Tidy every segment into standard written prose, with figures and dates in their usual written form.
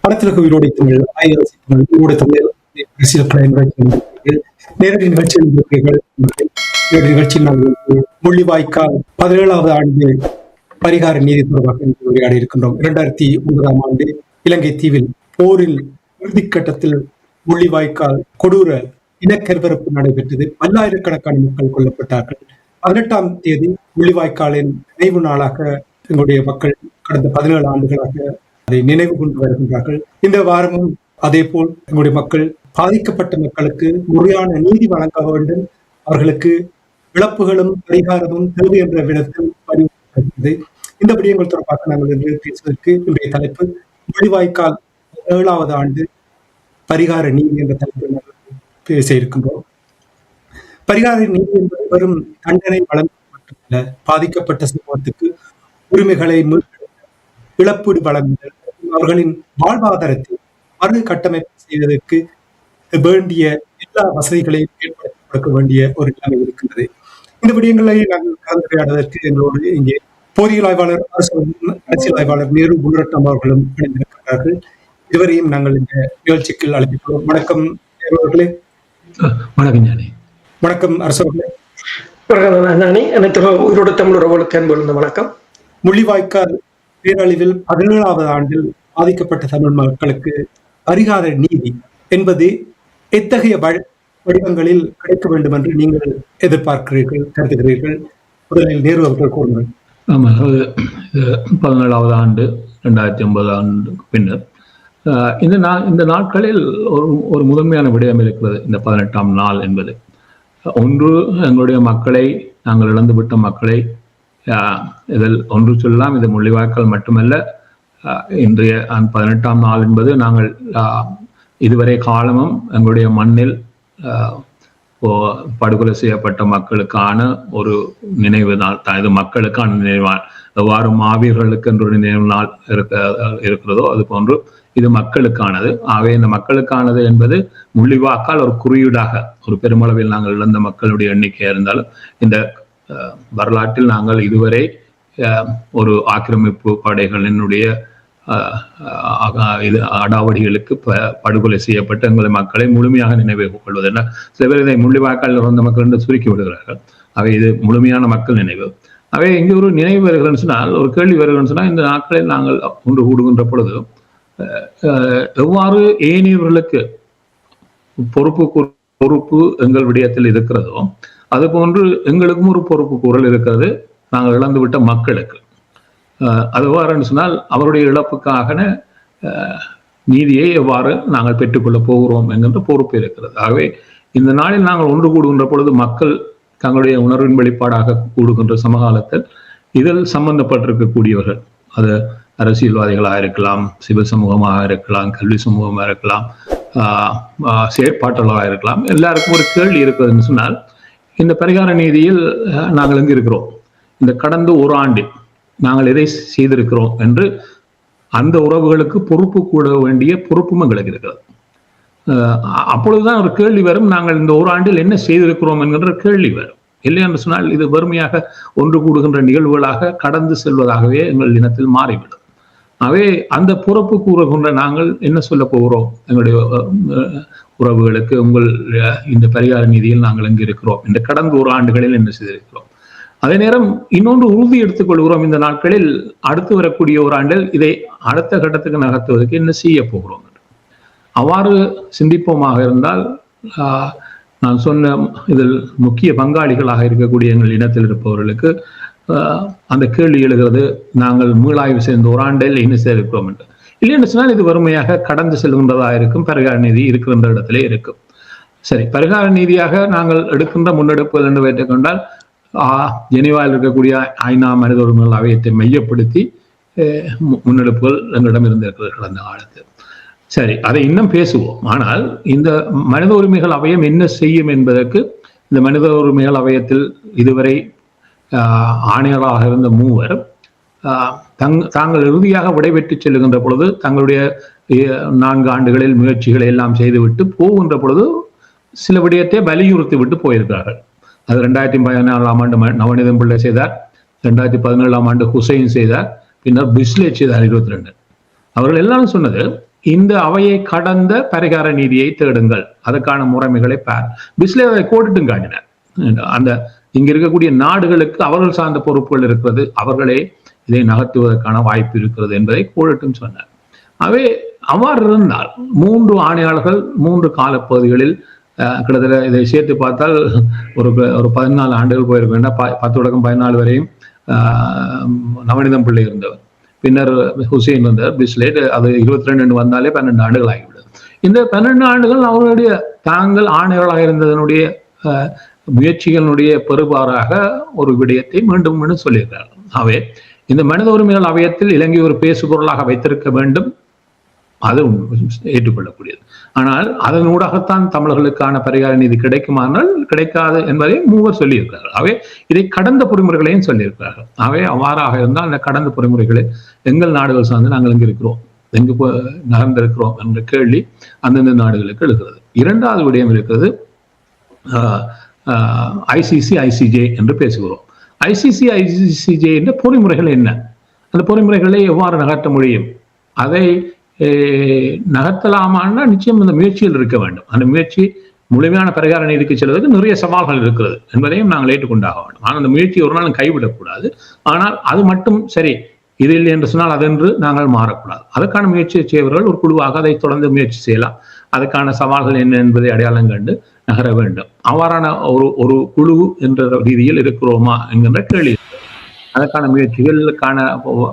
படத்திற்கு உயிரோடை தமிழ் ஆயிரத்தி தமிழ் உயிரோடை தமிழ் நேரடி நிகழ்ச்சியில் நேரடி நிகழ்ச்சியில் நாங்கள் முள்ளிவாய்க்கால் 17வது ஆண்டு பரிகார நீதி தொடர்பாக உரையாடி இருக்கின்றோம். 2009ஆம் ஆண்டு இலங்கை தீவில் போரில் இறுதிக்கட்டத்தில் முள்ளிவாய்க்கால் கொடூர இனக்கருவரப்பு நடைபெற்றது. பல்லாயிரக்கணக்கான மக்கள் கொல்லப்பட்டார்கள். 18ஆம் தேதி முள்ளிவாய்க்காலின் நினைவு நாளாக எங்களுடைய மக்கள் கடந்த 17 ஆண்டுகளாக அதை நினைவு கொண்டு வருகின்றார்கள். இந்த வாரமும் அதே போல் எங்களுடைய மக்கள் பாதிக்கப்பட்ட மக்களுக்கு முறையான நீதி வழங்க வேண்டும், அவர்களுக்கு இழப்புகளும் பரிகாரமும் தேவை என்ற விதத்தில் பதிவு. இந்த விடயங்கள் தொடர்பாக நாங்கள் இன்று பேசுவதற்கு இன்றைய தலைப்பு முள்ளிவாய்க்கால் 7வது ஆண்டு பரிகார நீதி என்ற தலைப்பில் நாங்கள் பேச இருக்கின்றோம். பரிகார நீதி என்பது வெறும் தண்டனை வழங்குவது மட்டுமல்ல, பாதிக்கப்பட்ட சமூகத்துக்கு உரிமைகளை இழப்பீடு வழங்குதல், அவர்களின் வாழ்வாதாரத்தை மறு கட்டமைப்பு செய்வதற்கு வேண்டிய எல்லா வசதிகளையும் ஏற்படுத்தி கொடுக்க வேண்டிய ஒரு நிலைமை இருக்கின்றது. இந்த விடயங்களை நாங்கள் கலந்துரையாடுவதற்கு எங்களோடு இங்கே பொறியியல் ஆய்வாளர், அரசியல் ஆய்வாளர் நேரு குணரட்னம் அவர்களும் இணைந்திருக்கிறார்கள். இதுவரையும் நாங்கள் இந்த நிகழ்ச்சிக்கு அழைப்பிக்கிறோம். வணக்கம் நேரு அவர்களே. வணக்கம் ஞானி. வணக்கம் அரசு அவர்களே. உயிரோடு தமிழ் உறவுகளுக்கு அன்பு வணக்கம். முள்ளிவாய்க்கால் பேரழிவில் 17வது ஆண்டில் பாதிக்கப்பட்ட தமிழ் மக்களுக்கு பரிகார நீதி என்பது எத்தகைய வடிவங்களில் கிடைக்க வேண்டும் என்று நீங்கள் எதிர்பார்க்கிறீர்கள், கருதுகிறீர்கள்? முதலில் நேரு அவர்கள் கூறுங்கள். ஆமாம், 17வது ஆண்டு 2009 ஆண்டுக்கு பின்னர் இந்த நாட்களில் ஒரு முதன்மையான விடயம் இருக்கிறது. இந்த 18ஆம் நாள் என்பது ஒன்று, எங்களுடைய மக்களை, நாங்கள் இழந்துவிட்ட மக்களை இதில் ஒன்று சொல்லலாம். இது முள்ளிவாய்க்கால் மட்டுமல்ல, இன்றைய 18ஆம் நாள் என்பது நாங்கள் இதுவரை காலமும் எங்களுடைய மண்ணில் படுகொலை செய்யப்பட்ட மக்களுக்கான ஒரு நினைவு நாள் தான். இது மக்களுக்கான நினைவு நாள். எவ்வாறு மாவீரர்களுக்கு என்ற ஒரு நினைவு நாள் இருக்கிறதோ அது போன்று இது மக்களுக்கானது. ஆகவே இந்த மக்களுக்கானது என்பது முள்ளிவாய்க்கால் ஒரு குறியீடாக, ஒரு பெருமளவில் நாங்கள் இழந்த மக்களுடைய எண்ணிக்கை இருந்தாலும் இந்த வரலாற்றில் நாங்கள் இதுவரை ஒரு ஆக்கிரமிப்பு படைகளினுடைய அடாவடிகளுக்கு படுகொலை செய்யப்பட்ட எங்களை மக்களை முழுமையாக நினைவு கொள்வது என்ன. சில பேர் இதை முள்ளிவாய்க்கால் இறந்த மக்கள் என்று சுருக்கி விடுகிறார்கள். அவை இது முழுமையான மக்கள் நினைவு. அவை இங்கே ஒரு நினைவு வருகிறேன்னு சொன்னால், ஒரு கேள்வி வருகிறேன்னு சொன்னால், இந்த நாட்களில் நாங்கள் ஒன்று கூடுகின்ற பொழுது எவ்வாறு ஏனையவர்களுக்கு பொறுப்பு எங்கள் விடயத்தில் இருக்கிறதோ அது போன்று எங்களுக்கும் ஒரு பொறுப்பு கூறல் இருக்கிறது நாங்கள் இழந்துவிட்ட மக்களுக்கு. அது எவ்வாறுன்னு சொன்னால், அவருடைய இழப்புக்காக நீதியை எவ்வாறு நாங்கள் பெற்றுக்கொள்ள போகிறோம் என்கின்ற பொறுப்பு இருக்கிறது. ஆகவே இந்த நாளில் நாங்கள் ஒன்று கூடுகின்ற பொழுது மக்கள் தங்களுடைய உணர்வின் வெளிப்பாடாக கூடுகின்ற சமகாலத்தில் இதில் சம்பந்தப்பட்டிருக்கக்கூடியவர்கள், அது அரசியல்வாதிகளாக இருக்கலாம், சிவில் சமூகமாக இருக்கலாம், கல்வி சமூகமாக இருக்கலாம், செயற்பாட்டாளராக இருக்கலாம், எல்லாருக்கும் ஒரு கேள்வி இருக்கிறதுன்னு சொன்னால், இந்த பரிகார நீதியில் நாங்கள் எங்கு இருக்கிறோம், இந்த கடந்த ஒரு ஆண்டில் நாங்கள் எதை செய்திருக்கிறோம் என்று அந்த உறவுகளுக்கு பொறுப்பு கூட வேண்டிய பொறுப்பும் எங்களுக்கு இருக்கிறது. அப்பொழுதுதான் ஒரு கேள்வி வரும், நாங்கள் இந்த ஒரு ஆண்டில் என்ன செய்திருக்கிறோம் என்கின்ற கேள்வி வரும். இல்லை என்று சொன்னால் இது வெறுமையாக ஒன்று கூடுகின்ற நிகழ்வுகளாக கடந்து செல்வதாகவே எங்கள் இனத்தில் மாறிவிடும். ஆகவே அந்த பொறுப்பு கூறுகின்ற நாங்கள் என்ன சொல்ல போகிறோம் எங்களுடைய உறவுகளுக்கு, உங்கள் இந்த பரிகார நீதியில் நாங்கள் எங்கு இருக்கிறோம், இந்த கடந்த ஒரு ஆண்டுகளில் என்ன செய்திருக்கிறோம். அதே நேரம் இன்னொன்று உறுதி எடுத்துக்கொள்கிறோம், இந்த நாட்களில் அடுத்து வரக்கூடிய ஒரு ஆண்டில் இதை அடுத்த கட்டத்துக்கு நகர்த்துவதற்கு என்ன செய்ய போகிறோம். அவ்வாறு சிந்திப்போமாக இருந்தால், நான் சொன்ன இதில் முக்கிய பங்காளிகளாக இருக்கக்கூடிய எங்கள் இனத்தில் இருப்பவர்களுக்கு அந்த கேள்வி எழுகிறது, நாங்கள் மீளாய்வு செய்த ஒரு ஆண்டில் என்ன செய்திருக்கிறோம் என்று. இல்லை என்று சொன்னால் இது வறுமையாக கடந்து செல்கின்றதாக இருக்கும். பரிகார நீதி இருக்கின்ற இடத்திலே இருக்கும். சரி, பரிகார நீதியாக நாங்கள் எடுக்கின்ற முன்னெடுப்புகள் என்று வைத்துக் கொண்டால், ஜெனீவாவில் இருக்கக்கூடிய ஐநா மனித உரிமைகள் ஆணையத்தை மையப்படுத்தி முன்னெடுப்புகள் எங்களிடம் இருந்திருக்கிறது கடந்த காலத்தில். சரி, அதை இன்னும் பேசுவோம். ஆனால் இந்த மனித உரிமைகள் அவையம் என்ன செய்யும் என்பதற்கு, இந்த மனித உரிமைகள் அவையத்தில் இதுவரை ஆணையராக இருந்த மூவர் தாங்கள் இறுதியாக விடைபெற்று செல்லுகின்ற பொழுது, தங்களுடைய 4 ஆண்டுகளில் முயற்சிகளை எல்லாம் செய்துவிட்டு போகின்ற பொழுது சில விடயத்தை வலியுறுத்தி விட்டு போயிருக்கிறார்கள். அது 2014ஆம் ஆண்டு நவநீதம் பிள்ளை செய்தார், 2017ஆம் ஆண்டு ஹுசைன் செய்தார், பின்னர் பிஸ்லே செய்தார் 22. அவர்கள் எல்லாரும் சொன்னது, இந்த அவையை கடந்த பரிகார நீதியை தேடுங்கள், அதற்கான முறைமைகளை பிஸ்லே அதை கோடிட்டும் காட்டினார். அந்த இங்க இருக்கக்கூடிய நாடுகளுக்கு அவர்கள் சார்ந்த பொறுப்புகள் இருக்கிறது, அவர்களே இதை நகர்த்துவதற்கான வாய்ப்பு இருக்கிறது என்பதை கோடிட்டும் சொன்னார். அவை அவ்வாறு இருந்தால் 3 ஆணையாளர்கள் 3 காலப்பகுதிகளில் கிட்டத்தட்ட இதை சேர்த்து பார்த்தால் ஒரு 14 ஆண்டுகள் போயிருக்க வேண்டாம். 10 தொடக்கம் 14 வரையும் நவநீதம் பிள்ளை இருந்தவர், பின்னர் ஹுசைன் வந்தார், பிஸ்லேட், அது 22 வந்தாலே 12 ஆண்டுகள் ஆகிவிடும். இந்த 12 ஆண்டுகள் அவர்களுடைய தாங்கள் ஆணையர்களாக இருந்ததனுடைய முயற்சிகளுடைய பெறுபாறாக ஒரு விடயத்தை மீண்டும் மீண்டும் சொல்லியிருக்கிறார்கள். ஆகவே இந்த மனித உரிமைகள் அவையத்தில் இலங்கை ஒரு பேசுபொருளாக வைத்திருக்க வேண்டும், அது ஏற்றுக்கொள்ளக்கூடியது. ஆனால் அதன் ஊடாகத்தான் தமிழர்களுக்கான பரிகார நீதி கிடைக்குமானால் கிடைக்காது என்பதை மூவர் சொல்லியிருக்கிறார்கள். அவை இதை கடந்த பொறிமுறைகளையும் சொல்லியிருக்கிறார்கள். அவை அவ்வாறாக இருந்தால் அந்த கடந்த பொறிமுறைகளை எங்கள் நாடுகள் சார்ந்து நாங்கள் எங்க இருக்கிறோம், எங்கு நகர்ந்திருக்கிறோம் என்ற கேள்வி அந்தந்த நாடுகளுக்கு எழுகிறது. இரண்டாவது விடயம் இருக்கிறது, ஐசிசி ஐசிஜே என்று பேசுகிறோம். ஐசிசி ஐசிஜே என்ற பொறிமுறைகள் என்ன, அந்த பொறிமுறைகளை எவ்வாறு நகர்த்த முடியும், அதை நகர்த்தலாமான்னா நிச்சயம் அந்த முயற்சியில் இருக்க வேண்டும். அந்த முயற்சி முழுமையான பரிகார நீதிக்கு செல்வதற்கு நிறைய சவால்கள் இருக்கிறது என்பதையும் நாங்கள் ஏற்றுக்கொண்டாக வேண்டும். ஆனால் அந்த முயற்சியை ஒரு நாள் கைவிடக்கூடாது. ஆனால் அது மட்டும் சரி, இது இல்லை என்று சொன்னால் அதென்று நாங்கள் மாறக்கூடாது. அதற்கான முயற்சியை செய்வர்கள் ஒரு குழுவாக அதை தொடர்ந்து முயற்சி செய்யலாம். அதுக்கான சவால்கள் என்ன என்பதை அடையாளம் கண்டு நகர வேண்டும். அவ்வாறான ஒரு குழு என்ற ரீதியில் இருக்கிறோமா என்கின்ற கேள்வி. அதற்கான முயற்சிகளுக்கான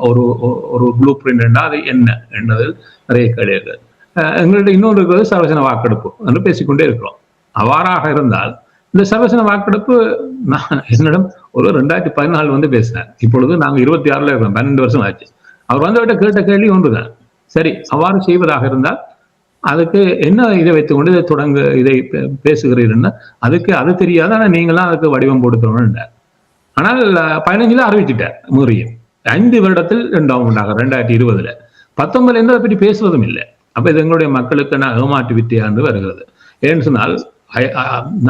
ஒரு ப்ளூ பிரிண்ட் என்றால் அது என்ன என்பதில் நிறைய கேள்விகள். எங்கள்கிட்ட இன்னொன்று இருக்கிறது சர்வஜன வாக்கெடுப்பு என்று பேசிக்கொண்டே இருக்கிறோம். அவ்வாறாக இருந்தால் இந்த சர்வஜன வாக்கெடுப்பு நான் என்னிடம் ஒரு 2014 வந்து பேசினார். இப்பொழுது நாங்கள் 26 இருக்கோம், 12 வருஷம் ஆச்சு. அவர் வந்து கேட்ட கேள்வி ஒன்றுதான், சரி அவ்வாறு செய்வதாக இருந்தால் அதுக்கு என்ன இதை வைத்துக்கொண்டு இதை தொடங்க இதை பேசுகிறீர்கள், அதுக்கு அது தெரியாத, ஆனால் நீங்களாம் அதுக்கு வடிவம் போடுத்தணும்னார். ஆனால் 15 அறிவிச்சுட்டார் மீறியும். 5 வருடத்தில் 2020 19 அதை பற்றி பேசுவதும் இல்லை. அப்ப இது எங்களுடைய மக்களுக்கு நான் ஏமாற்று வித்தியாண்டு வருகிறது. ஏன்னு சொன்னால்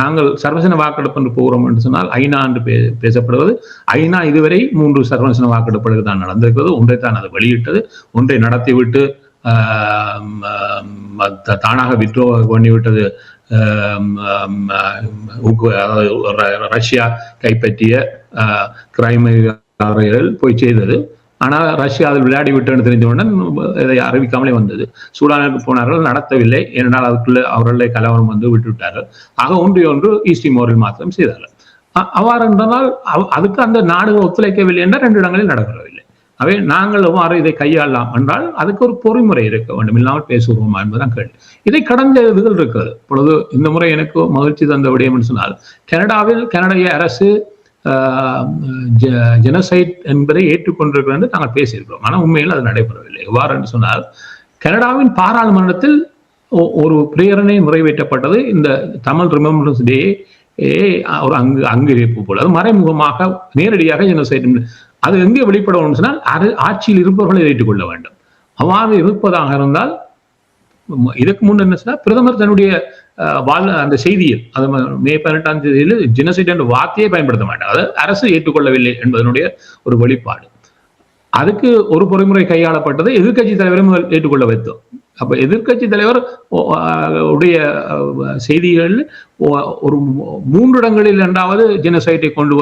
நாங்கள் சர்வசன வாக்கெடுப்பு என்று போகிறோம் என்று சொன்னால் ஐநா என்று பேசப்படுவது, ஐநா இதுவரை 3 சர்வசன வாக்கெடுப்புகளுக்கு தான் நடந்திருக்கிறது. ஒன்றைத்தான் அது வெளியிட்டது, ஒன்றை நடத்திவிட்டு தானாக விட்ரோ பண்ணிவிட்டது. ரஷ்யா கைப்பற்றிய கிரைமியர்கள் போய் செய்தது. ஆனால் ரஷ்யா அதில் விளையாடி விட்டேன்னு தெரிஞ்சவுடன் இதை அறிவிக்காமலே வந்தது. சூடானுக்கு போனார்கள், நடத்தவில்லை. ஏனென்றால் அதுக்குள்ள அவர்களே கலவரம் வந்து விட்டு விட்டார்கள். ஆக ஒன்று ஈஸ்ட் திமோரில் மாத்திரம் செய்தார்கள். அவ்வாறு என்றால் அதுக்கு அந்த நாடுகள் ஒத்துழைக்கவில்லை என்றால் 2 இடங்களில் நடைபெறவில்லை. அவை நாங்கள் எவ்வாறு இதை கையாளலாம் என்றால் அதுக்கு ஒரு பொறிமுறை இருக்க வேண்டும், இல்லாமல் பேசுவோமா என்பதுதான் கேள்வி. இதை கடந்த இதுகள் இருக்கிறது. இப்பொழுது இந்த முறை எனக்கு மகிழ்ச்சி தந்த விடயம் என்று சொன்னால், கனடாவில் கனடிய அரசு ஜெனோசைட் என்பதை ஏற்றுக்கொண்டிருக்கிறது என்று நாங்கள் பேசியிருக்கிறோம். ஆனால் உண்மையில் அது நடைபெறவில்லை. எவ்வாறு என்று சொன்னால், கனடாவின் பாராளுமன்றத்தில் ஒரு பிரேரணை நிறைவேற்றப்பட்டது. இந்த தமிழ் ரிமெம்பரன்ஸ் டே ஒரு அங்கீகரிப்பு போல, அது மறைமுகமாக நேரடியாக ஜெனோசைட் அது எங்கே வெளிப்படும் சொன்னால் ஆட்சியில் இருப்பவர்களை ஏற்றுக்கொள்ள வேண்டும். அவ்வாறு இருப்பதாக இருந்தால் இதுக்கு முன் என்ன சொன்னால், பிரதமர் தன்னுடைய அந்த செய்தியில், அது மே 18ஆம் தேதியில் ஜெனோசைட் என்ற வார்த்தையை பயன்படுத்த மாட்டார். அது அரசு ஏற்றுக்கொள்ளவில்லை என்பதனுடைய ஒரு வெளிப்பாடு. அதுக்கு ஒரு பொறிமுறை கையாளப்பட்டது, எதிர்கட்சி தலைவரும் ஏற்றுக்கொள்ள வைத்தோம். அப்ப எதிர்கட்சி தலைவர் உடைய செய்திகள் ஒரு 3 இடங்களில் 2வது ஜெனோசைட்டை கொண்டு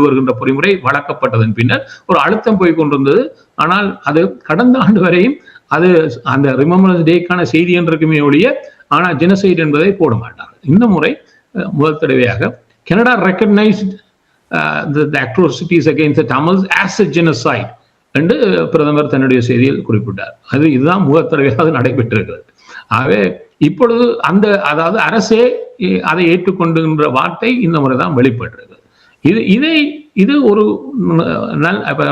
வருகின்ற பொறிமுறை வழக்கப்பட்டதன் பின்னர் ஒரு அழுத்தம் போய் கொண்டிருந்தது. ஆனால் அது கடந்த ஆண்டு வரையும் அது அந்த ரிமெம்பரன்ஸ் டேக்கான செய்தி என்றுக்குமே ஒழிய, ஆனால் ஜெனோசைட் என்பதை போட மாட்டார்கள். இந்த முறை முதல் தடவையாக Canada recognised the atrocities against the Tamils as a genocide என்று பிரதமர் தன்னுடைய செய்தியில் குறிப்பிட்டார். இதுதான் முதல் தடவையாக நடைபெற்றிருக்கிறது. ஆகவே இப்பொழுது அதாவது அரசே அதை ஏற்றுக்கொண்டுகின்ற வார்த்தை இந்த முறைதான் வெளிப்பட்டிருக்கிறது. இது ஒரு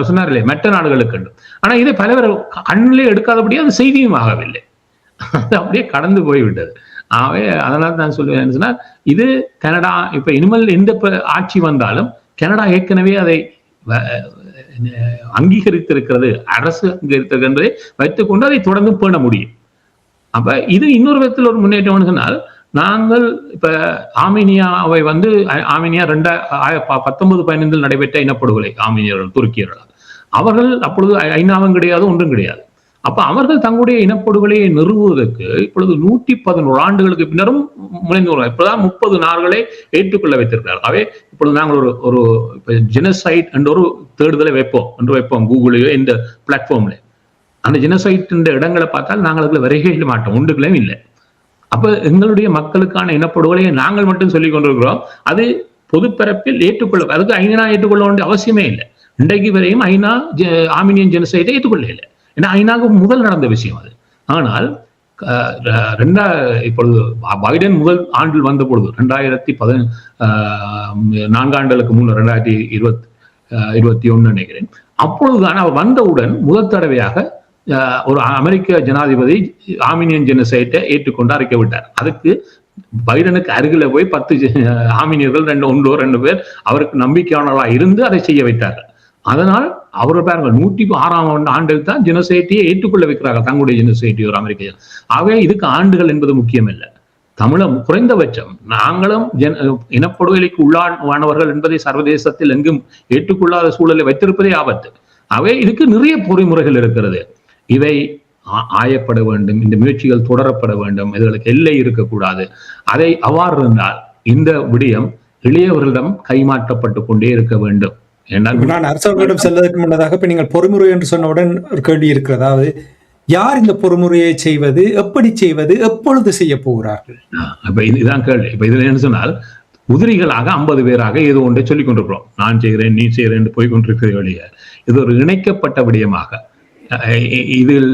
சொன்னார் இல்லையா, மற்ற நாடுகளுக்கு. ஆனா இதை பலவர் கண்ணிலே எடுக்காதபடியே அது செய்தியும் ஆகவில்லை, அது அப்படியே கடந்து போய்விட்டது. ஆகவே அதனால தான் சொல்லுவேன் சொன்னால், இது கனடா இப்ப இனிமேல் எந்த ஆட்சி வந்தாலும் கனடா ஏற்கனவே அதை அங்கீகரித்திருக்கிறது, அரசு அங்கீகரித்திருக்கின்றதை வைத்துக்கொண்டு அதை தொடர்ந்து பேண முடியும். அப்ப இது இன்னொரு விதத்தில் ஒரு முன்னேற்றம் சொன்னால், நாங்கள் இப்ப ஆர்மீனியாவை ஆர்மீனியா 1915 நடைபெற்ற இனப்படுகொலை, ஆர்மீனியர்கள் துருக்கியர்கள், அவர்கள் அப்பொழுது ஐநாவும் கிடையாது, ஒன்றும் கிடையாது. அப்ப அவர்கள் தங்களுடைய இனப்படுகொலையை நிறுவுவதற்கு இப்பொழுது 111 ஆண்டுகளுக்கு பின்னரும் முனைந்து இப்பதான் 30 நாடுகளை ஏற்றுக்கொள்ள வைத்திருக்கிறார். அவை இப்பொழுது நாங்கள் ஒரு ஜெனசைட் என்ற ஒரு தேடுதலை வைப்போம் கூகுளையோ இந்த பிளாட்ஃபார்ம்ல. அந்த ஜெனசைட் இடங்களை பார்த்தால் நாங்கள் அதுல வருகையில மாட்டோம், ஒன்றுகளையும் இல்லை. அப்ப எங்களுடைய மக்களுக்கான இனப்படுகொலையை நாங்கள் மட்டும் சொல்லிக் கொண்டிருக்கிறோம். அது பொதுப்பரப்பில் ஏற்றுக்கொள்ள, அதுக்கு ஐநா ஏற்றுக்கொள்ள வேண்டிய அவசியமே இல்லை. இன்றைக்கு வரையும் ஐநா ஆர்மீனியன் ஜெனசைடை ஏற்றுக்கொள்ள இல்லை. ஏன்னா ஐநாவுக்கு முதல் நடந்த விஷயம் அது. ஆனால் இப்பொழுது பைடன் முதல் ஆண்டில் வந்த பொழுது 2014 ஆண்டுகளுக்கு முன்னர் 2021 நினைக்கிறேன், அப்பொழுதுதான் அவர் வந்தவுடன் முதல் தடவையாக ஒரு அமெரிக்க ஜனாதிபதி ஆர்மீனியன் ஜெனசைட்டை ஏற்றுக்கொண்டு அறிக்கை விட்டார். அதுக்கு பைடனுக்கு அருகில போய் 10 ஆர்மீனியர்கள் 2 பேர் அவருக்கு நம்பிக்கையானவர்களாக இருந்து அதை செய்ய வைத்தார்கள். அதனால் அவர்கள் பாருங்கள் 106ஆம் ஆண்டில் தான் ஜெனசைட்டியை ஏற்றுக்கொள்ள வைக்கிறார்கள், தங்களுடைய ஜெனசைட்டி ஒரு அமெரிக்க. ஆகவே இதுக்கு ஆண்டுகள் என்பது முக்கியம் இல்லை. தமிழம் குறைந்தபட்சம் நாங்களும் இனப்படுகொலைக்கு உள்ளானவர்கள் என்பதை சர்வதேசத்தில் எங்கும் ஏற்றுக்கொள்ளாத சூழலை வைத்திருப்பதே ஆபத்து. ஆகவே இதுக்கு நிறைய பொறிமுறைகள் இருக்கிறது. இவை ஆயப்பட வேண்டும், இந்த முயற்சிகள் தொடரப்பட வேண்டும், இதுகளுக்கு எல்லை இருக்கக்கூடாது. அதை அவ்வாறு இருந்தால் இந்த விடயம் இளையவர்களிடம் கைமாற்றப்பட்டு கொண்டே இருக்க வேண்டும். நான் அரசாங்கம் செல்வதற்கு முன்னதாக இப்ப நீங்கள் பொறிமுறை என்று சொன்னவுடன் ஒரு கேள்வி இருக்கிறது. அதாவது யார் இந்த பொறிமுறையை செய்வது, எப்படி செய்வது, எப்பொழுது செய்ய போகிறார்கள்? இப்ப இதுதான் கேள்வி. இப்ப இதுல என்ன சொன்னால், உதிரிகளாக 50 பேராக ஏதோ ஒன்றை சொல்லிக் கொண்டிருக்கிறோம். நான் செய்கிறேன், நீ செய்கிறேன் என்று போய்கொண்டிருக்கிற வழிய இது ஒரு இணைக்கப்பட்ட விடயமாக இதில்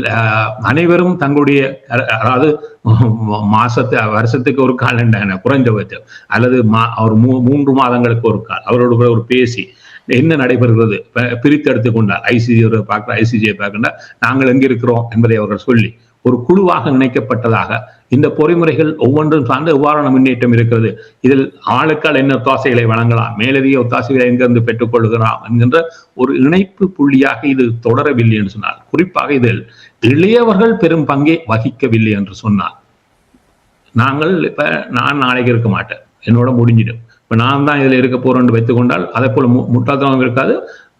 அனைவரும் தங்களுடைய, அதாவது வருஷத்துக்கு ஒரு கால் குறைந்தபட்சம் அல்லது ஒரு 3 மாதங்களுக்கு ஒரு கால் அவரோட ஒரு பேசி என்ன நடைபெறுகிறது பிரித்து எடுத்துக்கொண்டார். ஐசிஜியை பார்க்கிற, ஐசிஜியை பார்க்கின்ற நாங்கள் எங்க இருக்கிறோம் என்பதை அவர்கள் சொல்லி ஒரு குழுவாக இணைக்கப்பட்டதாக இந்த பொறிமுறைகள் ஒவ்வொன்றும் சார்ந்து எவ்வாறான முன்னேற்றம் இருக்கிறது, இதில் ஆளுக்கால் என்ன ஒத்தாசைகளை வழங்கலாம், மேலதிக ஒத்தாசைகளை எங்கிருந்து பெற்றுக் கொள்கிறோம் என்கின்ற ஒரு இணைப்பு புள்ளியாக இது தொடரவில்லை என்று சொன்னால், குறிப்பாக இதில் இளையவர்கள் பெரும் பங்கை வகிக்கவில்லை என்று சொன்னால், நாங்கள் இப்ப நான் நாளைக்கு இருக்க மாட்டேன், என்னோட முடிஞ்சிடும், இப்ப நான் தான் இதுல இருக்க போறேன் வைத்துக் கொண்டால் அதை போல முட்டாள்தனம் இருக்காது,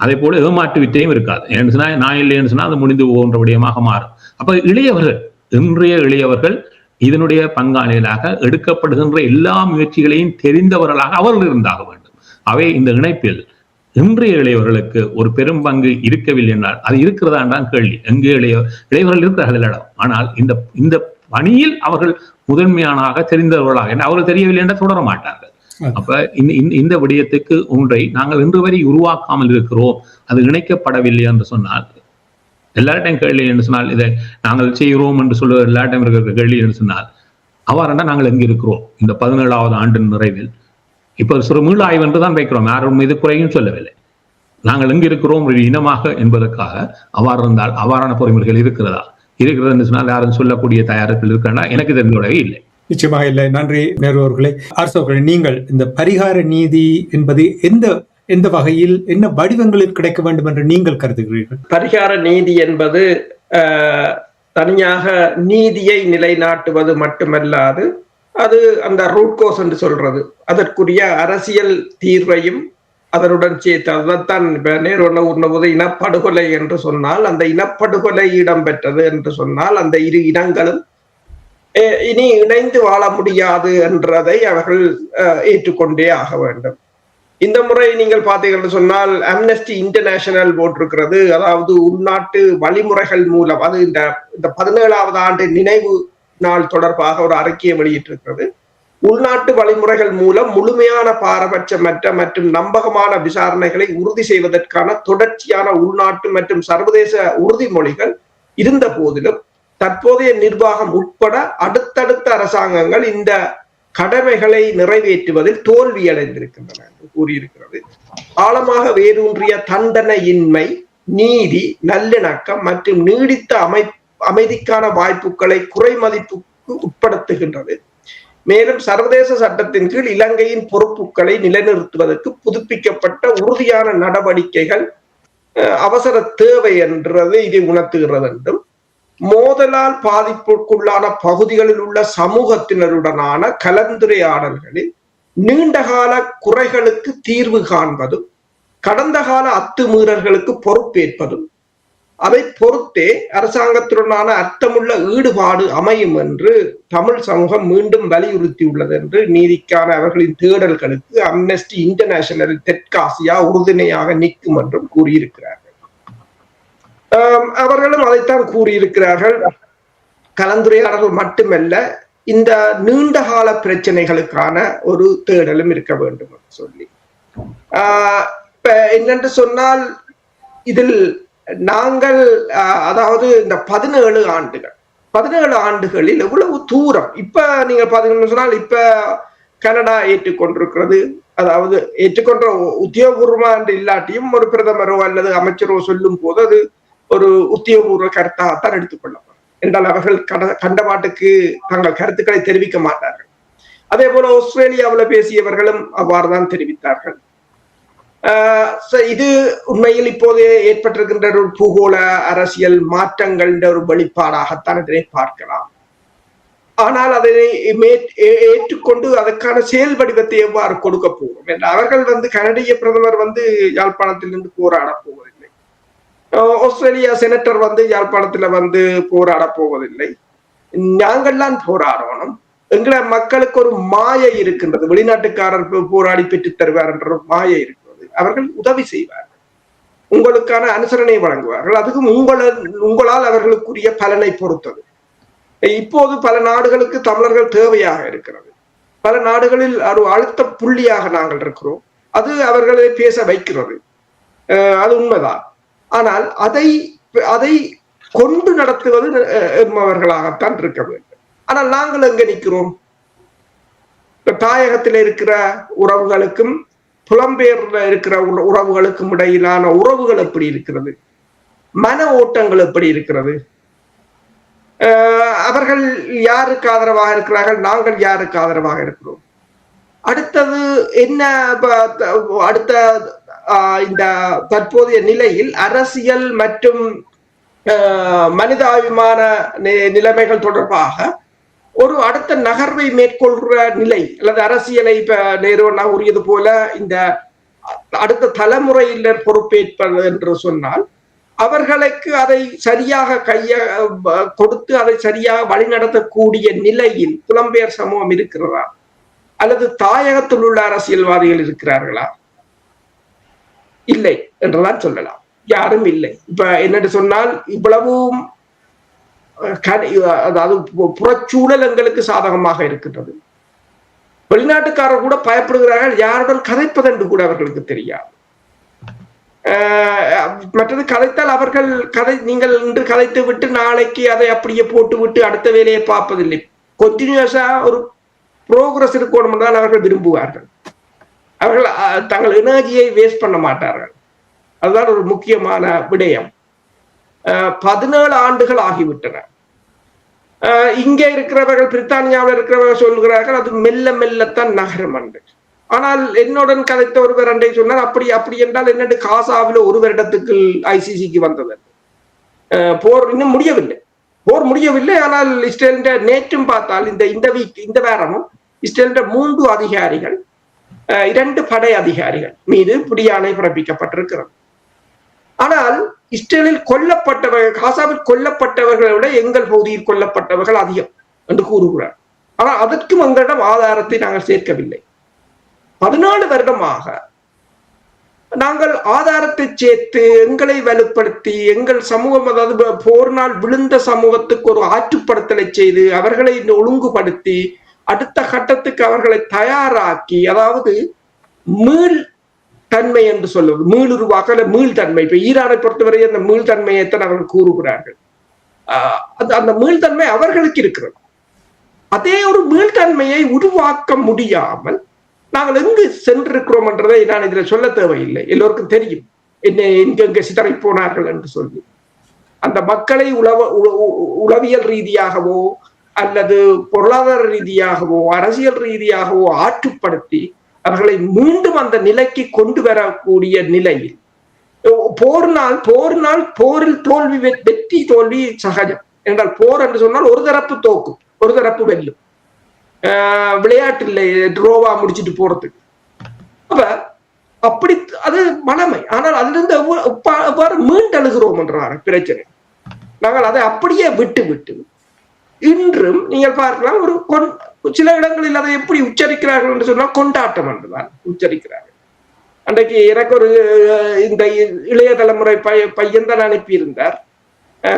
அதே போல ஏமாற்று வித்தையும் இருக்காது. ஏன்னு சொன்னா நான் இல்லைன்னு சொன்னா அது முடிந்து போகின்ற விடயமாக மாறும். அப்ப இளையவர்கள், இன்றைய இளையவர்கள் இதனுடைய பங்காளிகளாக எடுக்கப்படுகின்ற எல்லா முயற்சிகளையும் தெரிந்தவர்களாக அவர்கள் இருந்தாக வேண்டும். அவை இந்த இணைப்பில் இன்றைய இளையவர்களுக்கு ஒரு பெரும் பங்கு இருக்கவில்லை என்றால் அது இருக்கிறதான்தான் கேள்வி. எங்கே இளையவர்கள் இருக்கிறார்கள் இடம், ஆனால் இந்த பணியில் அவர்கள் முதன்மையானாக தெரிந்தவர்களாக அவர்கள் தெரியவில்லை என்றால் தொடர மாட்டார்கள். அப்ப இந்த விடயத்துக்கு ஒன்றை நாங்கள் இன்று வரை உருவாக்காமல் இருக்கிறோம், அது இணைக்கப்படவில்லை என்று சொன்னால், எல்லார்டையும் கேள்வி என்று சொன்னால் இதை நாங்கள் செய்கிறோம் என்று சொல்ல எல்லார்டையும் இருக்கிற கேள்வி என்று சொன்னால், அவ்வாறுண்டா நாங்கள் எங்க இருக்கிறோம் இந்த 17வது ஆண்டின் நிறைவில் இப்ப சிறு மீள் ஆய்வு என்று தான் வைக்கிறோம், யாரும் மீது குறையும் சொல்லவில்லை. நாங்கள் எங்க இருக்கிறோம் ஒரு இனமாக என்பதற்காக அவ்வாறு இருந்தால் அவ்வாறான பொறிமுறைகள் இருக்கிறது என்று சொன்னால் யாரும் சொல்லக்கூடிய தயாரிப்பில் இருக்கிறனா எனக்கு தெரிந்தோடவே இல்லை. நிச்சயமாக இல்லை. நன்றி நேரு அவர்களே. அரசவர்களே, நீங்கள் இந்த பரிகார நீதி என்பது எந்த வகையில் என்ன வடிவங்களில் கிடைக்க வேண்டும் என்று நீங்கள் கருதுகிறீர்கள்? பரிகார நீதி என்பது தனியாக நீதியை நிலைநாட்டுவது மட்டுமல்லாது, அது அந்த ரூட் கோஸ் என்று சொல்றது, அதற்குரிய அரசியல் தீர்வையும் அதனுடன் சேர்த்து, அதைத்தான் நேரு உண்ணபோது இனப்படுகொலை என்று சொன்னால், அந்த இனப்படுகொலை இடம்பெற்றது என்று சொன்னால் அந்த இரு இனங்களும் இனி இணைந்து வாழ முடியாது என்றதை அவர்கள் ஏற்றுக்கொண்டே ஆக வேண்டும். இந்த முறை நீங்கள் பார்த்தீர்கள் சொன்னால் அம்னஸ்டி இன்டர்நேஷனல் போட்டிருக்கிறது, அதாவது உள்நாட்டு வழிமுறைகள் மூலம், அது இந்த 17வது ஆண்டு நினைவு நாள் தொடர்பாக ஒரு அறிக்கையை வெளியிட்டிருக்கிறது. உள்நாட்டு வழிமுறைகள் மூலம் முழுமையான பாரபட்சமற்ற மற்றும் நம்பகமான விசாரணைகளை உறுதி செய்வதற்கான தொடர்ச்சியான உள்நாட்டு மற்றும் சர்வதேச உறுதிமொழிகள் இருந்த போதிலும் தற்போதைய நிர்வாகம் உட்பட அடுத்தடுத்த அரசாங்கங்கள் இந்த கடமைகளை நிறைவேற்றுவதில் தோல்வியடைந்திருக்கின்றன என்று கூறியிருக்கிறது. ஆழமாக வேரூன்றிய தண்டனையின்மை, நீதி, நல்லிணக்கம் மற்றும் நீடித்த அமைதிக்கான வாய்ப்புகளை குறைமதிப்புக்கு உட்படுத்துகின்றது. மேலும் சர்வதேச சட்டத்தின் கீழ் இலங்கையின் பொறுப்புகளை நிலைநிறுத்துவதற்கு புதுப்பிக்கப்பட்ட உறுதியான நடவடிக்கைகள் அவசர தேவை என்றது இதை உணர்த்துகிறது என்றும், மோதலால் பாதிப்புக்குள்ளான பகுதிகளில் உள்ள சமூகத்தினருடனான கலந்துரையாடல்களில் நீண்டகால குறைகளுக்கு தீர்வு காண்பதும், கடந்த கால அத்துமீறல்களுக்கு பொறுப்பேற்பதும், அதை பொறுத்தே அரசாங்கத்துடனான அர்த்தமுள்ள ஈடுபாடு அமையும் என்று தமிழ் சமூகம் மீண்டும் வலியுறுத்தியுள்ளது என்று நீதிக்கான அவர்களின் தேடல்களுக்கு அம்னஸ்டி இன்டர்நேஷனல் தெற்காசியா உறுதுணையாக நிற்கும் என்றும் கூறியிருக்கிறார்கள். அவர்களும் அதைத்தான் கூறியிருக்கிறார்கள். கலந்துரையாடல்கள் மட்டுமல்ல, இந்த நீண்டகால பிரச்சனைகளுக்கான ஒரு தேடலும் இருக்க வேண்டும் என்று சொல்லி இப்ப என்னென்று சொன்னால், இதில் நாங்கள் அதாவது இந்த 17 ஆண்டுகளில் எவ்வளவு தூரம் இப்ப நீங்க பாத்தீங்கன்னு சொன்னால், இப்ப கனடா ஏற்றுக்கொண்டிருக்கிறது. அதாவது ஏற்றுக்கொண்ட உத்தியோகபூர்வமா என்று இல்லாட்டியும் ஒரு பிரதமரோ அல்லது அமைச்சரோ சொல்லும் போது அது ஒரு உத்தியோகபூர்வ கருத்தாகத்தான் எடுத்துக்கொள்ளப்படும் என்றால் அவர்கள் கண்டபாட்டுக்கு தங்கள் கருத்துக்களை தெரிவிக்க மாட்டார்கள். அதே போல ஆஸ்திரேலியாவில் பேசியவர்களும் அவ்வாறுதான் தெரிவித்தார்கள். இது உண்மையில் இப்போது ஏற்பட்டிருக்கின்ற ஒரு பூகோள அரசியல் மாற்றங்கள் ஒரு வெளிப்பாடாகத்தான் இதனை பார்க்கலாம். ஆனால் அதை ஏற்றுக்கொண்டு அதற்கான செயல் வடிவத்தை எவ்வாறு கொடுக்க போகிறோம் என்ற அவர்கள் கனடிய பிரதமர் யாழ்ப்பாணத்திலிருந்து போராட போவதில்லை. ஆஸ்திரேலியா செனட்டர் யாழ்ப்பாணத்துல போராட போவதில்லை. நாங்கள்தான் போராடணும். எங்களை மக்களுக்கு ஒரு மாயை இருக்கின்றது. வெளிநாட்டுக்காரர் போராடி பெற்று தருவார் என்ற ஒரு மாயை இருக்கிறது. அவர்கள் உதவி செய்வார்கள், உங்களுக்கான அனுசரணை வழங்குவார்கள். அதுக்கும் உங்களால் அவர்களுக்குரிய பலனை பொறுத்தது. இப்போது பல நாடுகளுக்கு தமிழர்கள் தேவையாக இருக்கிறது. பல நாடுகளில் ஒரு அழுத்த புள்ளியாக நாங்கள் இருக்கிறோம். அது அவர்களை பேச வைக்கிறது, அது உண்மைதான். ஆனால் அதை கொண்டு நடத்துவது அவர்களாகத்தான் இருக்க வேண்டும். ஆனால் நாங்கள் எங்க நிற்கிறோம்? தாயகத்தில் இருக்கிற உறவுகளுக்கும் புலம்பெயர்ல இருக்கிற உறவுகளுக்கும் இடையிலான உறவுகள் எப்படி இருக்கிறது? மன ஓட்டங்கள் எப்படி இருக்கிறது? அவர்கள் யாருக்கு ஆதரவாக இருக்கிறார்கள்? நாங்கள் யாருக்கு ஆதரவாக இருக்கிறோம்? அடுத்தது என்ன? அடுத்த இந்த தற்போதைய நிலையில் அரசியல் மற்றும் மனிதாபிமான நிலைமைகள் தொடர்பாக ஒரு அடுத்த நகர்வை மேற்கொள்கிற நிலை அல்லது அரசியலை இப்ப நேருவண்ணா கூறியது போல இந்த அடுத்த தலைமுறையினர் பொறுப்பேற்பது என்று சொன்னால் அவர்களுக்கு அதை சரியாக கொடுத்து அதை சரியாக வழிநடத்தக்கூடிய நிலையில் புலம்பெயர் சமூகம் இருக்கிறதா அல்லது தாயகத்தில் உள்ள அரசியல்வாதிகள் இருக்கிறார்களா? இல்லை என்றுதான் சொல்லலாம். யாரும் இல்லை. இப்ப என்னென்று சொன்னால் இவ்வளவும் அதாவது புறச்சூழல் எங்களுக்கு சாதகமாக இருக்கின்றது. வெளிநாட்டுக்காரர் கூட பயப்படுகிறார்கள். யாருடன் கதைப்பதென்று கூட அவர்களுக்கு தெரியாது. மற்றது கதைத்தால் அவர்கள் நீங்கள் இன்று கதைத்து விட்டு நாளைக்கு அதை அப்படியே போட்டு விட்டு அடுத்த வேலையை பார்ப்பதில்லை. கண்டினியூஸா ஒரு புரோகிரஸ் இருக்கணும் என்றால் அவர்கள் விரும்புவார்கள். அவர்கள் தங்கள் எனர்ஜியை வேஸ்ட் பண்ண மாட்டார்கள். அதுதான் ஒரு முக்கியமான விடயம். 17 ஆண்டுகள் ஆகிவிட்டன. இங்கே இருக்கிறவர்கள் பிரித்தானியாவில் இருக்கிறவர்கள் சொல்கிறார்கள் அது மெல்ல மெல்லத்தான் நகரம் என்று. ஆனால் என்னுடன் கதைத்த ஒருவர் அன்றை சொன்னார், அப்படி என்றால் என்னட்டு காசாவில் ஒரு வருடத்துக்கு ஐசிசிக்கு வந்தது. போர் இன்னும் முடியவில்லை. போர் முடியவில்லை. ஆனால் இஸ்ரேலின் நேற்றும் பார்த்தால் இந்த வாரமும் இஸ்ரேலின் 3 அதிகாரிகள் 2 படை அதிகாரிகள் மீது பிடியாணை பிறப்பிக்கப்பட்டிருக்கிறது. ஆனால் இஸ்ரேலில் கொல்லப்பட்டவர்கள், காசாவில் கொல்லப்பட்டவர்களை விட எங்கள் பகுதியில் கொல்லப்பட்டவர்கள் அதிகம் என்று கூறுகிறார். ஆனால் அதற்கும் எங்களிடம் ஆதாரத்தை நாங்கள் சேர்க்கவில்லை. 14 வருடமாக நாங்கள் ஆதாரத்தை சேர்த்து எங்களை வலுப்படுத்தி எங்கள் சமூகம், அதாவது போர்னால் விழுந்த சமூகத்துக்கு ஒரு ஆற்றுப்படுத்தலை செய்து அவர்களை ஒழுங்குபடுத்தி அடுத்த கட்டத்துக்கு அவர்களை தயாராக்கி, அதாவது மீள் தன்மை என்று சொல்லுவது, மீளுருவாக்க மீள்தன்மை. இப்ப ஈரானை பொறுத்தவரை அந்த மீள்தன்மையைத்தான் அவர்கள் கூறுகிறார்கள். அந்த மீள்தன்மை அவர்களுக்கு இருக்கிறது. அதே ஒரு மீள்தன்மையை உருவாக்க முடியாமல் நாங்கள் எங்கு சென்றிருக்கிறோம் என்றதை நான் இதுல சொல்ல தேவையில்லை. எல்லோருக்கும் தெரியும் எங்க சிதறி போனார்கள் என்று சொல்லி. அந்த மக்களை உளவியல் ரீதியாகவோ அல்லது பொருளாதார ரீதியாகவோ அரசியல் ரீதியாகவோ ஆற்றுப்படுத்தி அவர்களை மீண்டும் அந்த நிலைக்கு கொண்டு வரக்கூடிய நிலையில் போரில் தோல்வி, வெற்றி தோல்வி சகஜம். என்றால் போர் என்று சொன்னால் ஒரு தரப்பு தோக்கும், ஒரு தரப்பு வெல்லும். விளையாட்டு இல்லை ட்ரோவா முடிச்சுட்டு போறதுக்கு. அப்ப அப்படி அது வளமை. ஆனால் அதிலிருந்து எவ்வாறு மீண்டெழுகிறோம் என்றார் பிரச்சனை. நாங்கள் அதை அப்படியே விட்டு விட்டு இன்றும் நீங்கள் பார்க்கலாம் ஒரு சில இடங்களில் அதை எப்படி உச்சரிக்கிறார்கள் என்று சொன்னால் கொண்டாட்டம் என்றுதான் உச்சரிக்கிறார்கள். அன்றைக்கு எனக்கு ஒரு இந்த இளைய தலைமுறை பையன் தான் அனுப்பியிருந்தார்,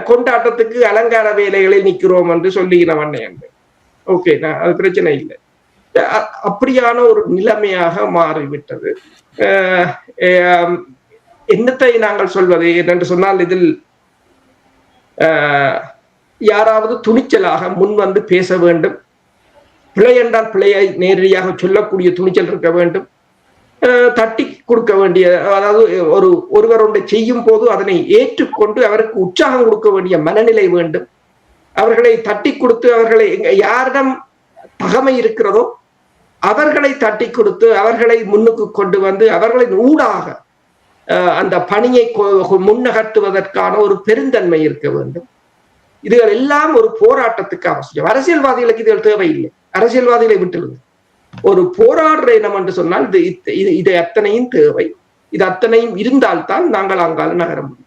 கொண்டாட்டத்துக்கு அலங்கார வேலைகளில் நிற்கிறோம் என்று சொல்லுகிறவன் என்று. ஓகே, அது பிரச்சனை இல்லை. அப்படியான ஒரு நிலைமையாக மாறிவிட்டது. என்னத்தை நாங்கள் சொல்வது என்று சொன்னால், இதில் யாராவது துணிச்சலாக முன் வந்து பேச வேண்டும். பிழை என்றால் பிழையை நேரடியாக சொல்லக்கூடிய துணிச்சல் இருக்க வேண்டும். தட்டி கொடுக்க வேண்டிய, அதாவது ஒருவர் ஒன்றை செய்யும் போது அதனை ஏற்றுக்கொண்டு அவருக்கு உற்சாகம் கொடுக்க வேண்டிய மனநிலை வேண்டும். அவர்களை தட்டி கொடுத்து அவர்களை யாரிடம் தகமை இருக்கிறதோ அவர்களை தட்டி கொடுத்து அவர்களை முன்னுக்கு கொண்டு வந்து அவர்களின் ஊடாக அந்த பணியை முன்னகர்த்துவதற்கான ஒரு பெருந்தன்மை இருக்க வேண்டும். இதுகள் எல்லாம் ஒரு போராட்டத்துக்கு அவசியம். அரசியல்வாதிகளுக்கு இதுகள் தேவையில்லை. அரசியல்வாதிகளை விட்டுருங்க. ஒரு போராடுற இனம் என்று சொன்னால் இது அத்தனையும் தேவை. இது அத்தனையும் இருந்தால்தான் நாங்கள் அங்கால நகர முடியும்.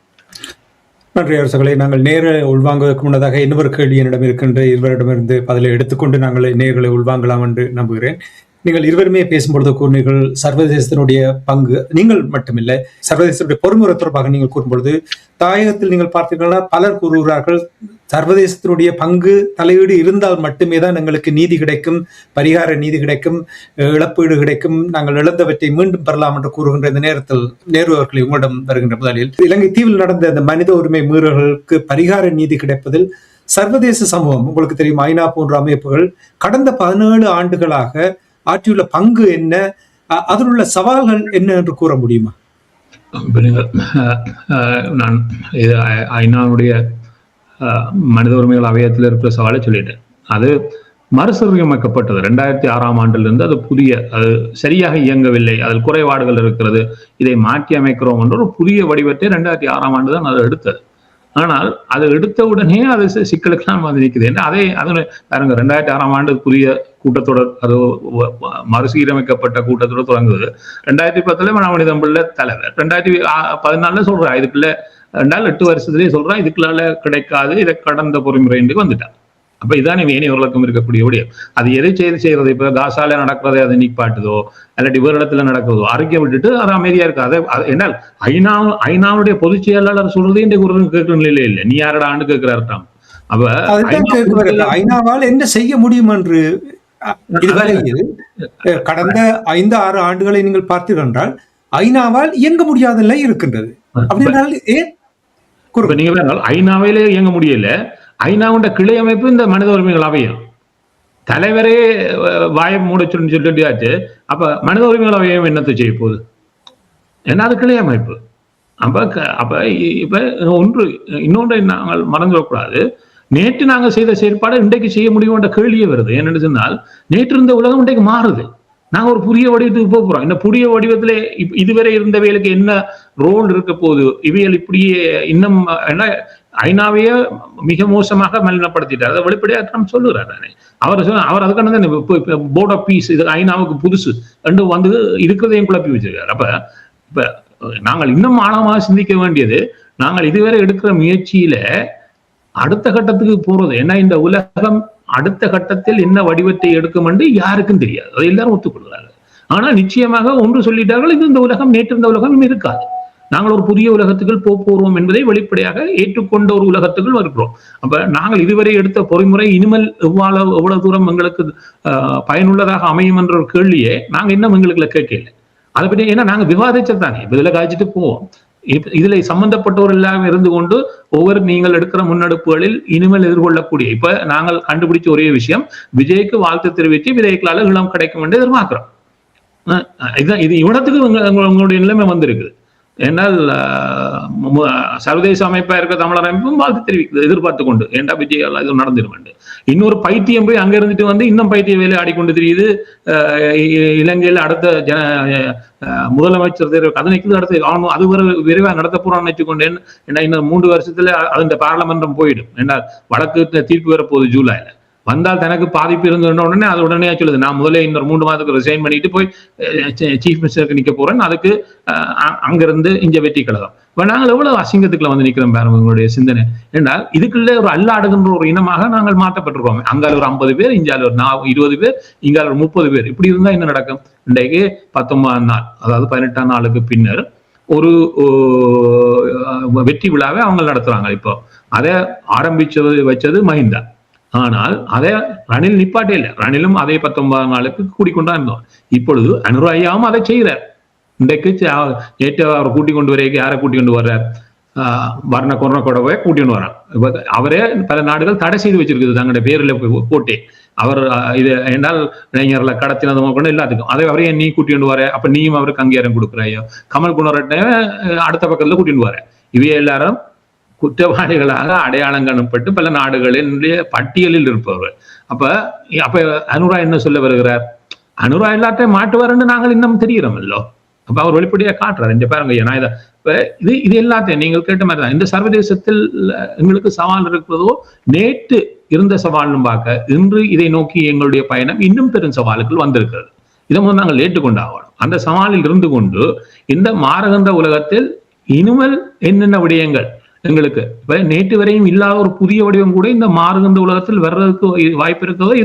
நன்றி அரசுகளை. நாங்கள் நேர உள்வாங்குவதற்கு முன்னதாக இன்னொரு கேள்வி என்னிடம் இருக்கின்ற இருவரிடமிருந்து பதிலை எடுத்துக்கொண்டு நாங்கள் நேர்களை உள்வாங்கலாம் என்று நம்புகிறேன். நீங்கள் இருவருமே பேசும்பொழுது கூறினீர்கள் சர்வதேசத்தினுடைய பங்கு. நீங்கள் மட்டுமில்லை, சர்வதேசத்துடைய பொறுமுறை தொடர்பாக நீங்கள் கூறும்பொழுது தாயகத்தில் நீங்கள் பார்த்தீர்களா, பலர் கூறுகிறார்கள் சர்வதேசத்தினுடைய பங்கு தலையீடு இருந்தால் மட்டுமே தான் எங்களுக்கு நீதி கிடைக்கும், பரிகார நீதி கிடைக்கும், இழப்பீடு கிடைக்கும், நாங்கள் இழந்தவற்றை மீண்டும் பெறலாம் என்று கூறுகின்ற இந்த நேரத்தில் நேரு அவர்களை உங்களிடம் வருகின்ற முதலில், இலங்கை தீவில் நடந்த இந்த மனித உரிமை மீறல்களுக்கு பரிகார நீதி கிடைப்பதில் சர்வதேச சமூகம், உங்களுக்கு தெரியும் ஐநா போன்ற அமைப்புகள் கடந்த 17 ஆண்டுகளாக ஆற்றியுள்ள பங்கு என்ன, அதில் உள்ள சவால்கள் என்ன என்று கூற முடியுமா? நான் ஐநாவுடைய மனித உரிமைகள் அவையத்தில் இருக்கிற சவாலை சொல்லிட்டேன். அது மறுசீரமைக்கப்பட்டது 2006ஆம் ஆண்டிலிருந்து. அது சரியாக இயங்கவில்லை, அதில் குறைபாடுகள் இருக்கிறது, இதை மாற்றி அமைக்கிறோம் என்ற ஒரு புதிய வடிவத்தை 2006ஆம் ஆண்டு தான் அதை எடுத்தது. ஆனால் அதை எடுத்த உடனே அது சிக்கலுக்கெல்லாம் வந்து நிற்குது. அதே பாருங்க, 2006ஆம் ஆண்டு புதிய கூட்டத்தொடர், அது மறுசீரமைக்கப்பட்ட கூட்டத்தொடர் தொடங்குது. 2010 மனிதம் பிள்ளை தலைவர் 2014 சொல்றா, இதுக்குள்ள 8 வருஷத்துலேயே சொல்றா இதுக்குள்ள கிடைக்காது, இதை கடந்த பொறிமுறைக்கு வந்துட்டான். அப்ப இதான் ஏனையவர்களுக்கும் இருக்கக்கூடிய விடயம். அது எதை செய்யறது, இப்ப காசால நடக்கிறதை அதை நீப்பாட்டுதோ இல்லாட்டி வேறு இடத்துல நடக்கிறதோ அறிக்கை விட்டுட்டு அது அமைதியா இருக்காது. என்னால் ஐநாவுடைய பொதுச் செயலாளர் சொல்றது இன்றைக்கு ஒரு கேட்கிற நிலையில இல்லை. நீ யாரடா ஆண்டு கேட்கிறார்ட்டாம். அப்ப ஐநாவால் என்ன செய்ய முடியும் என்று இதுவரையில் கடந்த 5-6 ஆண்டுகளை நீங்கள் பார்த்தீர்கள் என்றால் ஐநாவால் இயங்க முடியாத நிலை இருக்கின்றது. அப்படின்னால் நீங்க ஐநாவிலே இயங்க முடியல. ஐநாவுடைய கிளை அமைப்பு இந்த மனித உரிமைகள் அவையம் தலைவரே வாய மூட சொல்லியாச்சு. அப்ப மனித உரிமைகள் அவையம் என்னத்தை செய்ய போகுது? ஏன்னா அது கிளை அமைப்பு. அப்ப இப்ப இன்னொன்றை நாங்கள் மறந்துவிடக்கூடாது. நேற்று நாங்கள் செய்த செயற்பாடு இன்றைக்கு செய்ய முடியும் என்ற கேள்வியே வருது. என்னென்னு சொன்னால், நேற்று இருந்த உலகம் இன்றைக்கு மாறுது. நாங்க ஒரு புதிய வடிவத்துக்கு போறோம். இந்த புதிய வடிவத்திலே இதுவரை இருந்தவைகளுக்கு என்ன ரோல் இருக்க போகுது? இவைகள் இப்படியே இன்னும் ஐநாவையே மிக மோசமாக மலினப்படுத்திட்டார். அதை வெளிப்படையாக ட்ரம்ப் சொல்லுறாரு தானே. அவர் அதுக்கான போர்ட் ஆஃப் பீஸ், இது ஐநாவுக்கு புதுசு ரெண்டு வந்து இருக்கிறதையும் குழப்பி வச்சிருக்காரு. அப்ப இப்ப நாங்கள் இன்னும் ஆழமாக சிந்திக்க வேண்டியது, நாங்கள் இதுவரை எடுக்கிற முயற்சியில அடுத்த கட்டத்துக்கு போறது ஏன்னா, இந்த உலகம் அடுத்த கட்டத்தில் என்ன வடிவத்தை எடுக்கும் என்று யாருக்கும் தெரியாது. அதை எல்லாரும் ஒத்துக்கொள்கிறார்கள். ஆனால் நிச்சயமாக ஒன்று சொல்லிட்டார்கள், இது இந்த உலகம் நேற்று இருந்த உலகம் இருக்காது. நாங்கள் ஒரு புதிய உலகத்துக்குள் போறோம் என்பதை வெளிப்படையாக ஏற்றுக்கொண்ட ஒரு உலகத்துக்குள் இருக்கிறோம். அப்ப நாங்கள் இதுவரை எடுத்த பொறிமுறை இனிமேல் எவ்வளவு தூரம் எங்களுக்கு பயனுள்ளதாக அமையும் என்ற ஒரு கேள்வியே நாங்க இன்னும் எங்களுக்குள்ள கேட்கல. அதை பற்றி ஏன்னா நாங்க விவாதிச்சதானே இதுல காய்ச்சிட்டு போவோம். இதுல சம்பந்தப்பட்டவர் எல்லாம் இருந்து கொண்டு ஒவ்வொரு நீங்கள் எடுக்கிற முன்னெடுப்புகளில் இனிமேல் எதிர்கொள்ளக்கூடிய இப்ப நாங்கள் கண்டுபிடிச்ச ஒரே விஷயம், விஜய்க்கு வாழ்த்து தெரிவித்து விதைகளால இளம் கிடைக்கும் என்று எதிர்பார்க்கிறோம். இது இவ்வளத்துக்கு உங்களுடைய நிலைமை வந்திருக்குது. என்னால் சர்வதேச அமைப்பா இருக்க தமிழர் அமைப்பும் வாழ்த்து தெரிவிக்குது எதிர்பார்த்து கொண்டு, ஏண்டா விஜய் இது நடந்துடும். இன்னொரு பைத்தியம் போய் அங்க இருந்துட்டு வந்து இன்னும் பைத்திய வேலை ஆடிக்கொண்டு தெரியுது. இலங்கையில் அடுத்த முதலமைச்சர் தேர்வு கதனைக்கு அடுத்து அது விரைவாக நடத்த போறான்னு நினைச்சுக்கொண்டேன். ஏன்னா இன்னும் 3 வருஷத்துல அந்த பார்லமென்றம் போயிடும். ஏன்னா வழக்கு தீர்ப்பு வரப்போகுது ஜூலைல. வந்தால் தனக்கு பாதிப்பு இருந்த உடனே அது உடனே சொல்லுது, நான் முதல்ல இன்னொரு 3 மாதத்துக்கு ரிசைன் பண்ணிட்டு போய் சீஃப் மினிஸ்டருக்கு நிக்க போறேன், அதுக்கு அங்கிருந்து இங்க வெற்றி கழகம். இப்ப நாங்கள் எவ்வளவு அசிங்கத்துக்குள்ள வந்து நிக்கிறோம் பாருங்க உங்களுடைய சிந்தனை என்றால். இதுக்குள்ள ஒரு அல்லாடுகின்ற ஒரு இனமாக நாங்கள் மாற்றப்பட்டிருக்கோம். அங்கால ஒரு 50 பேர், இங்கால ஒரு 20 பேர், இங்கால ஒரு 30 பேர். இப்படி இருந்தா என்ன நடக்கும்? இன்றைக்கு 19ஆம் நாள், அதாவது 18ஆம் நாளுக்கு பின்னர் ஒரு வெற்றி விழாவை அவங்க நடத்துறாங்க. இப்போ அதை வச்சது மஹிந்தா. ஆனால் அதை ரணில் நிப்பாட்டே இல்லை. ரணிலும் அதே 19ஆம் நாளுக்கு கூட்டிக்கொண்டா இருந்தோம். இப்பொழுது அனுராயாவும் அதை செய்கிறார். இன்றைக்கு நேற்று அவர் கூட்டிக் கொண்டு வரைக்கும் யாரை கூட்டிக் கொண்டு வர்றார்? வர்ண கொரோனாவை கூட்டிக் கொண்டு வர்றார். அவரே பல நாடுகள் தடை செய்து வச்சிருக்குது தங்களுடைய பேரில் போட்டே. அவர் இது என்றால் இளைஞர்களை கடத்தினது எல்லாத்துக்கும் அதை அவரே நீ கூட்டி கொண்டு வர, அப்ப நீயும் அவருக்கு அங்கீகாரம் கொடுக்குறாயோ? கமல் குணரட்டை அடுத்த பக்கத்துல கூட்டிட்டு வர. இவைய எல்லாரும் குற்றவாளிகளாக அடையாளம் காணப்பட்டு பல நாடுகளினுடைய பட்டியலில் இருப்பவர்கள். அப்ப அனுரா என்ன சொல்ல வருகிறார்? அனுரா எல்லாத்தையும் மாட்டுவாருன்னு நாங்கள் இன்னும் தெரிகிறோமல்லோ. அப்ப அவர் வெளிப்படையா காட்டுறாரு. இந்த பாருங்க, ஏன்னா இது எல்லாத்தையும் நீங்கள் கேட்ட மாதிரி தான். இந்த சர்வதேசத்தில் எங்களுக்கு சவால் இருக்கிறதோ நேற்று இருந்த சவால்னு பார்க்க இன்று இதை நோக்கி எங்களுடைய பயணம் இன்னும் பெரும் சவாலுக்குள் வந்திருக்கிறது. இதை முதல் நாங்கள் ஏற்றுக்கொண்டாகணும். அந்த சவாலில் இருந்து கொண்டு இந்த மாறுகின்ற உலகத்தில் இனிமேல் என்னென்ன விடயங்கள் எங்களுக்கு நேற்று வரையும் இல்லாத ஒரு புதிய வடிவம் கூட இந்த மாறுகின்ற உலகத்தில் வர்றதுக்கு வாய்ப்பு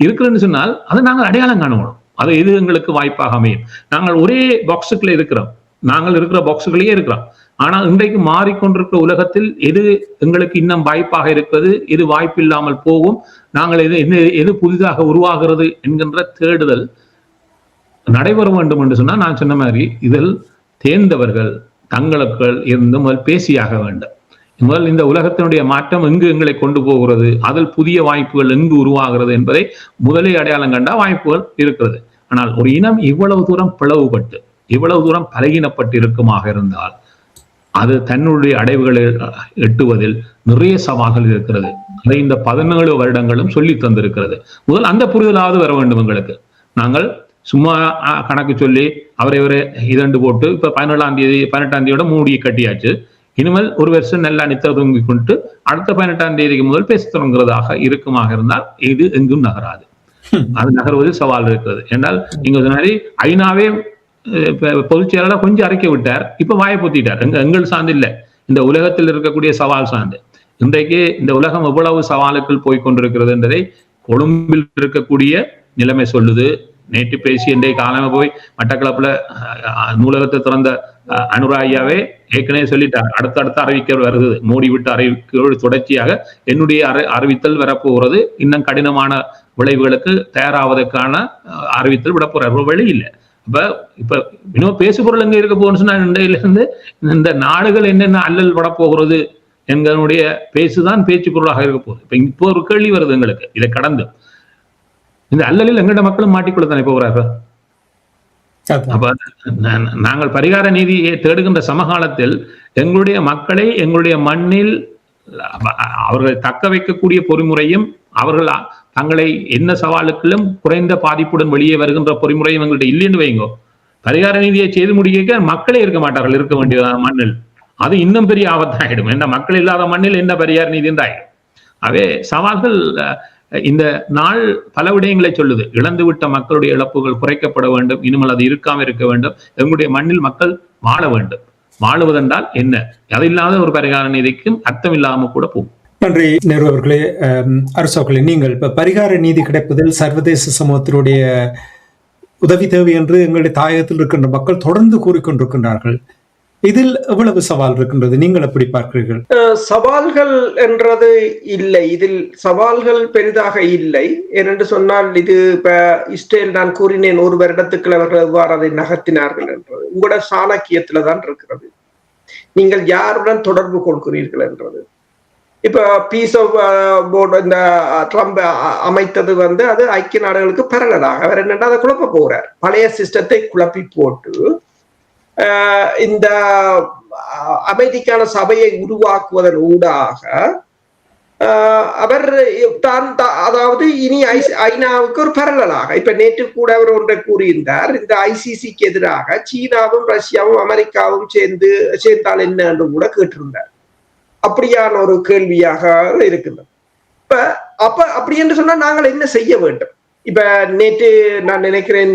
இருக்கிறதுன்னு சொன்னால் அதை நாங்கள் அடையாளம் காணணும். அது எது எங்களுக்கு வாய்ப்பாக அமையும். நாங்கள் ஒரே பாக்ஸுக்குள்ள இருக்கிறோம், நாங்கள் இருக்கிற பாக்ஸுக்குள்ளேயே இருக்கிறோம். ஆனால் இன்றைக்கு மாறிக்கொண்டிருக்கிற உலகத்தில் எது எங்களுக்கு இன்னும் வாய்ப்பாக இருக்கிறது, எது வாய்ப்பு இல்லாமல் போகும், நாங்கள் எது புதிதாக உருவாகிறது என்கின்ற தேடுதல் நடைபெற வேண்டும் என்று சொன்னால், நான் சொன்ன மாதிரி இதில் தேர்ந்தவர்கள் தங்களுக்குள் இருந்து முதல் பேசியாக வேண்டும். முதல் இந்த உலகத்தினுடைய மாற்றம் எங்கு எங்களை கொண்டு போகிறது, அதில் புதிய வாய்ப்புகள் எங்கு உருவாகிறது என்பதை முதலே அடையாளம் கண்டா வாய்ப்புகள் இருக்கிறது. ஆனால் ஒரு இனம் இவ்வளவு தூரம் பிளவுபட்டு இவ்வளவு தூரம் பலகீனப்பட்டு இருக்குமாக இருந்தால் அது தன்னுடைய அடைவுகளை எட்டுவதில் நிறைய சவால்கள் இருக்கிறது. அதை இந்த 17 வருடங்களும் சொல்லி தந்திருக்கிறது. முதல் அந்த புரிதலாவது வர வேண்டும் எங்களுக்கு. நாங்கள் சும்மா கணக்கு சொல்லி அவரை இதண்டு போட்டு இப்ப 17ஆம் தேதி 18ஆம் தேதியோட மூடியை கட்டியாச்சு. இனிமேல் ஒரு வருஷம் நல்லா நித்த தூங்கி கொண்டு அடுத்த 18ஆம் தேதிக்கு முதல் பேச தொடங்குறதாக இருக்குமாக இருந்தால் இது எங்கும் நகராது. அது நகர்வதில் சவால் இருக்கிறது. என்றால் நீங்க சொன்னாரி ஐநாவே பொதுச் செயலாளர் கொஞ்சம் அறிக்க விட்டார், இப்ப வாயை பொத்திட்டார். எங்கள் சார்ந்து இல்லை, இந்த உலகத்தில் இருக்கக்கூடிய சவால் சார்ந்து. இன்றைக்கு இந்த உலகம் எவ்வளவு சவாலுக்குள் போய்கொண்டிருக்கிறது என்பதை கொழும்பில் இருக்கக்கூடிய நிலைமை சொல்லுது. நேற்று பேசி இன்றைய காலமே போய் மட்டக்களப்புல நூலகத்தை திறந்த அனுராயாவே ஏற்கனவே சொல்லிட்டார், அடுத்தடுத்த அறிவிக்கல் வருது. மோடி விட்டு அறிவிக்கோடு தொடர்ச்சியாக என்னுடைய அறிவித்தல் வரப்போகிறது. இன்னும் கடினமான விளைவுகளுக்கு தயாராவதற்கான அறிவித்தல் விட போறார். வழி இல்லை. இப்ப இன்னும் பேசு பொருள் எங்க இருக்க போகணும்னு சொன்னா இன்றையில இருந்து இந்த நாடுகள் என்னென்ன அல்லல் படப்போகிறது எங்களுடைய பேசுதான் பேச்சு பொருளாக இருக்க போகுது. இப்போ ஒரு கேள்வி வருது எங்களுக்கு, இதை கடந்து இந்த அல்லலில் எங்கட மக்களும் மாட்டிக்கொள்ளத்தானே போகிறார்கள். அப்ப நாங்கள் பரிகார நீதியை தேடுகின்ற சமகாலத்தில் எங்களுடைய மக்களை எங்களுடைய மண்ணில் அவர்களை தக்க வைக்கக்கூடிய பொறிமுறையும் அவர்கள் தங்களை என்ன சவாலுக்களும் குறைந்த பாதிப்புடன் வெளியே வருகின்ற பொறிமுறையும் எங்கள்கிட்ட இல்லைன்னு வைங்கோ, பரிகார நீதியை செய்து முடிக்க மக்களே இருக்க மாட்டார்கள். இருக்க வேண்டிய மண்ணில் அது இன்னும் பெரிய ஆபத்தாயிடும். என்ன மக்கள் இல்லாத மண்ணில் என்ன பரிகார நீதி என்றாயிடும். அவே சவால்கள் இந்த நாள் பல விடயங்களை சொல்லுது. இழந்துவிட்ட மக்களுடைய இழப்புகள் குறைக்கப்பட வேண்டும், இனிமேல் அது இருக்காம இருக்க வேண்டும். எங்களுடைய மண்ணில் மக்கள் வாழ வேண்டும். வாழுவதென்றால் என்ன, அது இல்லாத ஒரு பரிகார நீதிக்கும் அர்த்தம் இல்லாம கூட போகும். நன்றி நேரு அவர்களே. அரசோர்களே, நீங்கள் இப்ப பரிகார நீதி கிடைப்பதில் சர்வதேச சமூகத்தினுடைய உதவி தேவை என்று எங்களுடைய தாயகத்தில் இருக்கின்ற மக்கள் தொடர்ந்து கூறிக்கொண்டிருக்கின்றார்கள். இதில் எவ்வளவு சவால் இருக்கின்றது, நீங்கள் எப்படி பார்க்கிறீர்கள்? சவால்கள் என்றது இல்லை, இதில் சவால்கள் பெரிதாக இல்லை. ஏனென்று சொன்னால் இது இப்ப இஸ்ரேல், நான் கூறினேன் 1 வருடத்துக்கு அவர்கள் எவ்வாறு அதை நகர்த்தினார்கள் என்றது உங்களோட சாணக்கியத்துல தான் இருக்கிறது. நீங்கள் யாருடன் தொடர்பு கொள்கிறீர்கள் என்றது. இப்ப பீஸ் ஆஃப் போர்டு இந்த ட்ரம்ப் அமைத்தது அது ஐக்கிய நாடுகளுக்கு பரலதாக அவர் என்னன்னா அதை குழப்ப போகிறார். பழைய சிஸ்டத்தை குழப்பி போட்டு இந்த அமைதிக்கான சபையை உருவாக்குவதன் ஊடாக அவர் தான், அதாவது இனி ஐநாவுக்கு ஒரு பரலலாக, இப்ப நேற்று கூட அவர் ஒன்றை கூறியிருந்தார், இந்த ஐசிசிக்கு எதிராக சீனாவும் ரஷ்யாவும் அமெரிக்காவும் சேர்ந்தால் என்ன என்று கூட கேட்டிருந்தார். அப்படியான ஒரு கேள்வியாக இருக்கின்றது. இப்ப அப்படி என்று சொன்னா நாங்கள் என்ன செய்ய வேண்டும்? இப்ப நேற்று நான் நினைக்கிறேன்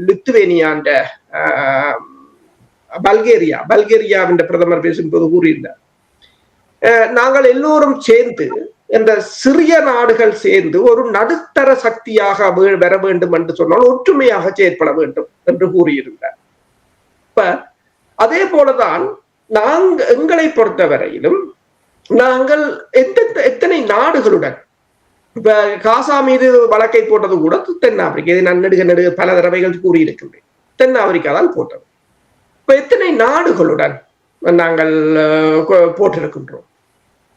லித்துவேனியாண்ட பல்கேரியாவின் பிரதமர் பேசும்போது கூறியிருந்தார், நாங்கள் எல்லோரும் சேர்ந்து இந்த சிறிய நாடுகள் சேர்ந்து ஒரு நடுத்தர சக்தியாக வர வேண்டும் என்று சொன்னால் ஒற்றுமையாக செயற்பட வேண்டும் என்று கூறியிருந்தார். இப்ப அதே போலதான் எங்களை பொறுத்தவரையிலும் நாங்கள் எத்தனை நாடுகளுடன், இப்ப காசா மீது வழக்கை போட்டது கூட தென்னாப்பிரிக்கா, இதை நான் நெடுக பல தடவைகள் கூறியிருக்கின்றேன், தென்னாப்பிரிக்கா தான் போட்டது. இப்ப எத்தனை நாடுகளுடன் நாங்கள் போட்டிருக்கின்றோம்.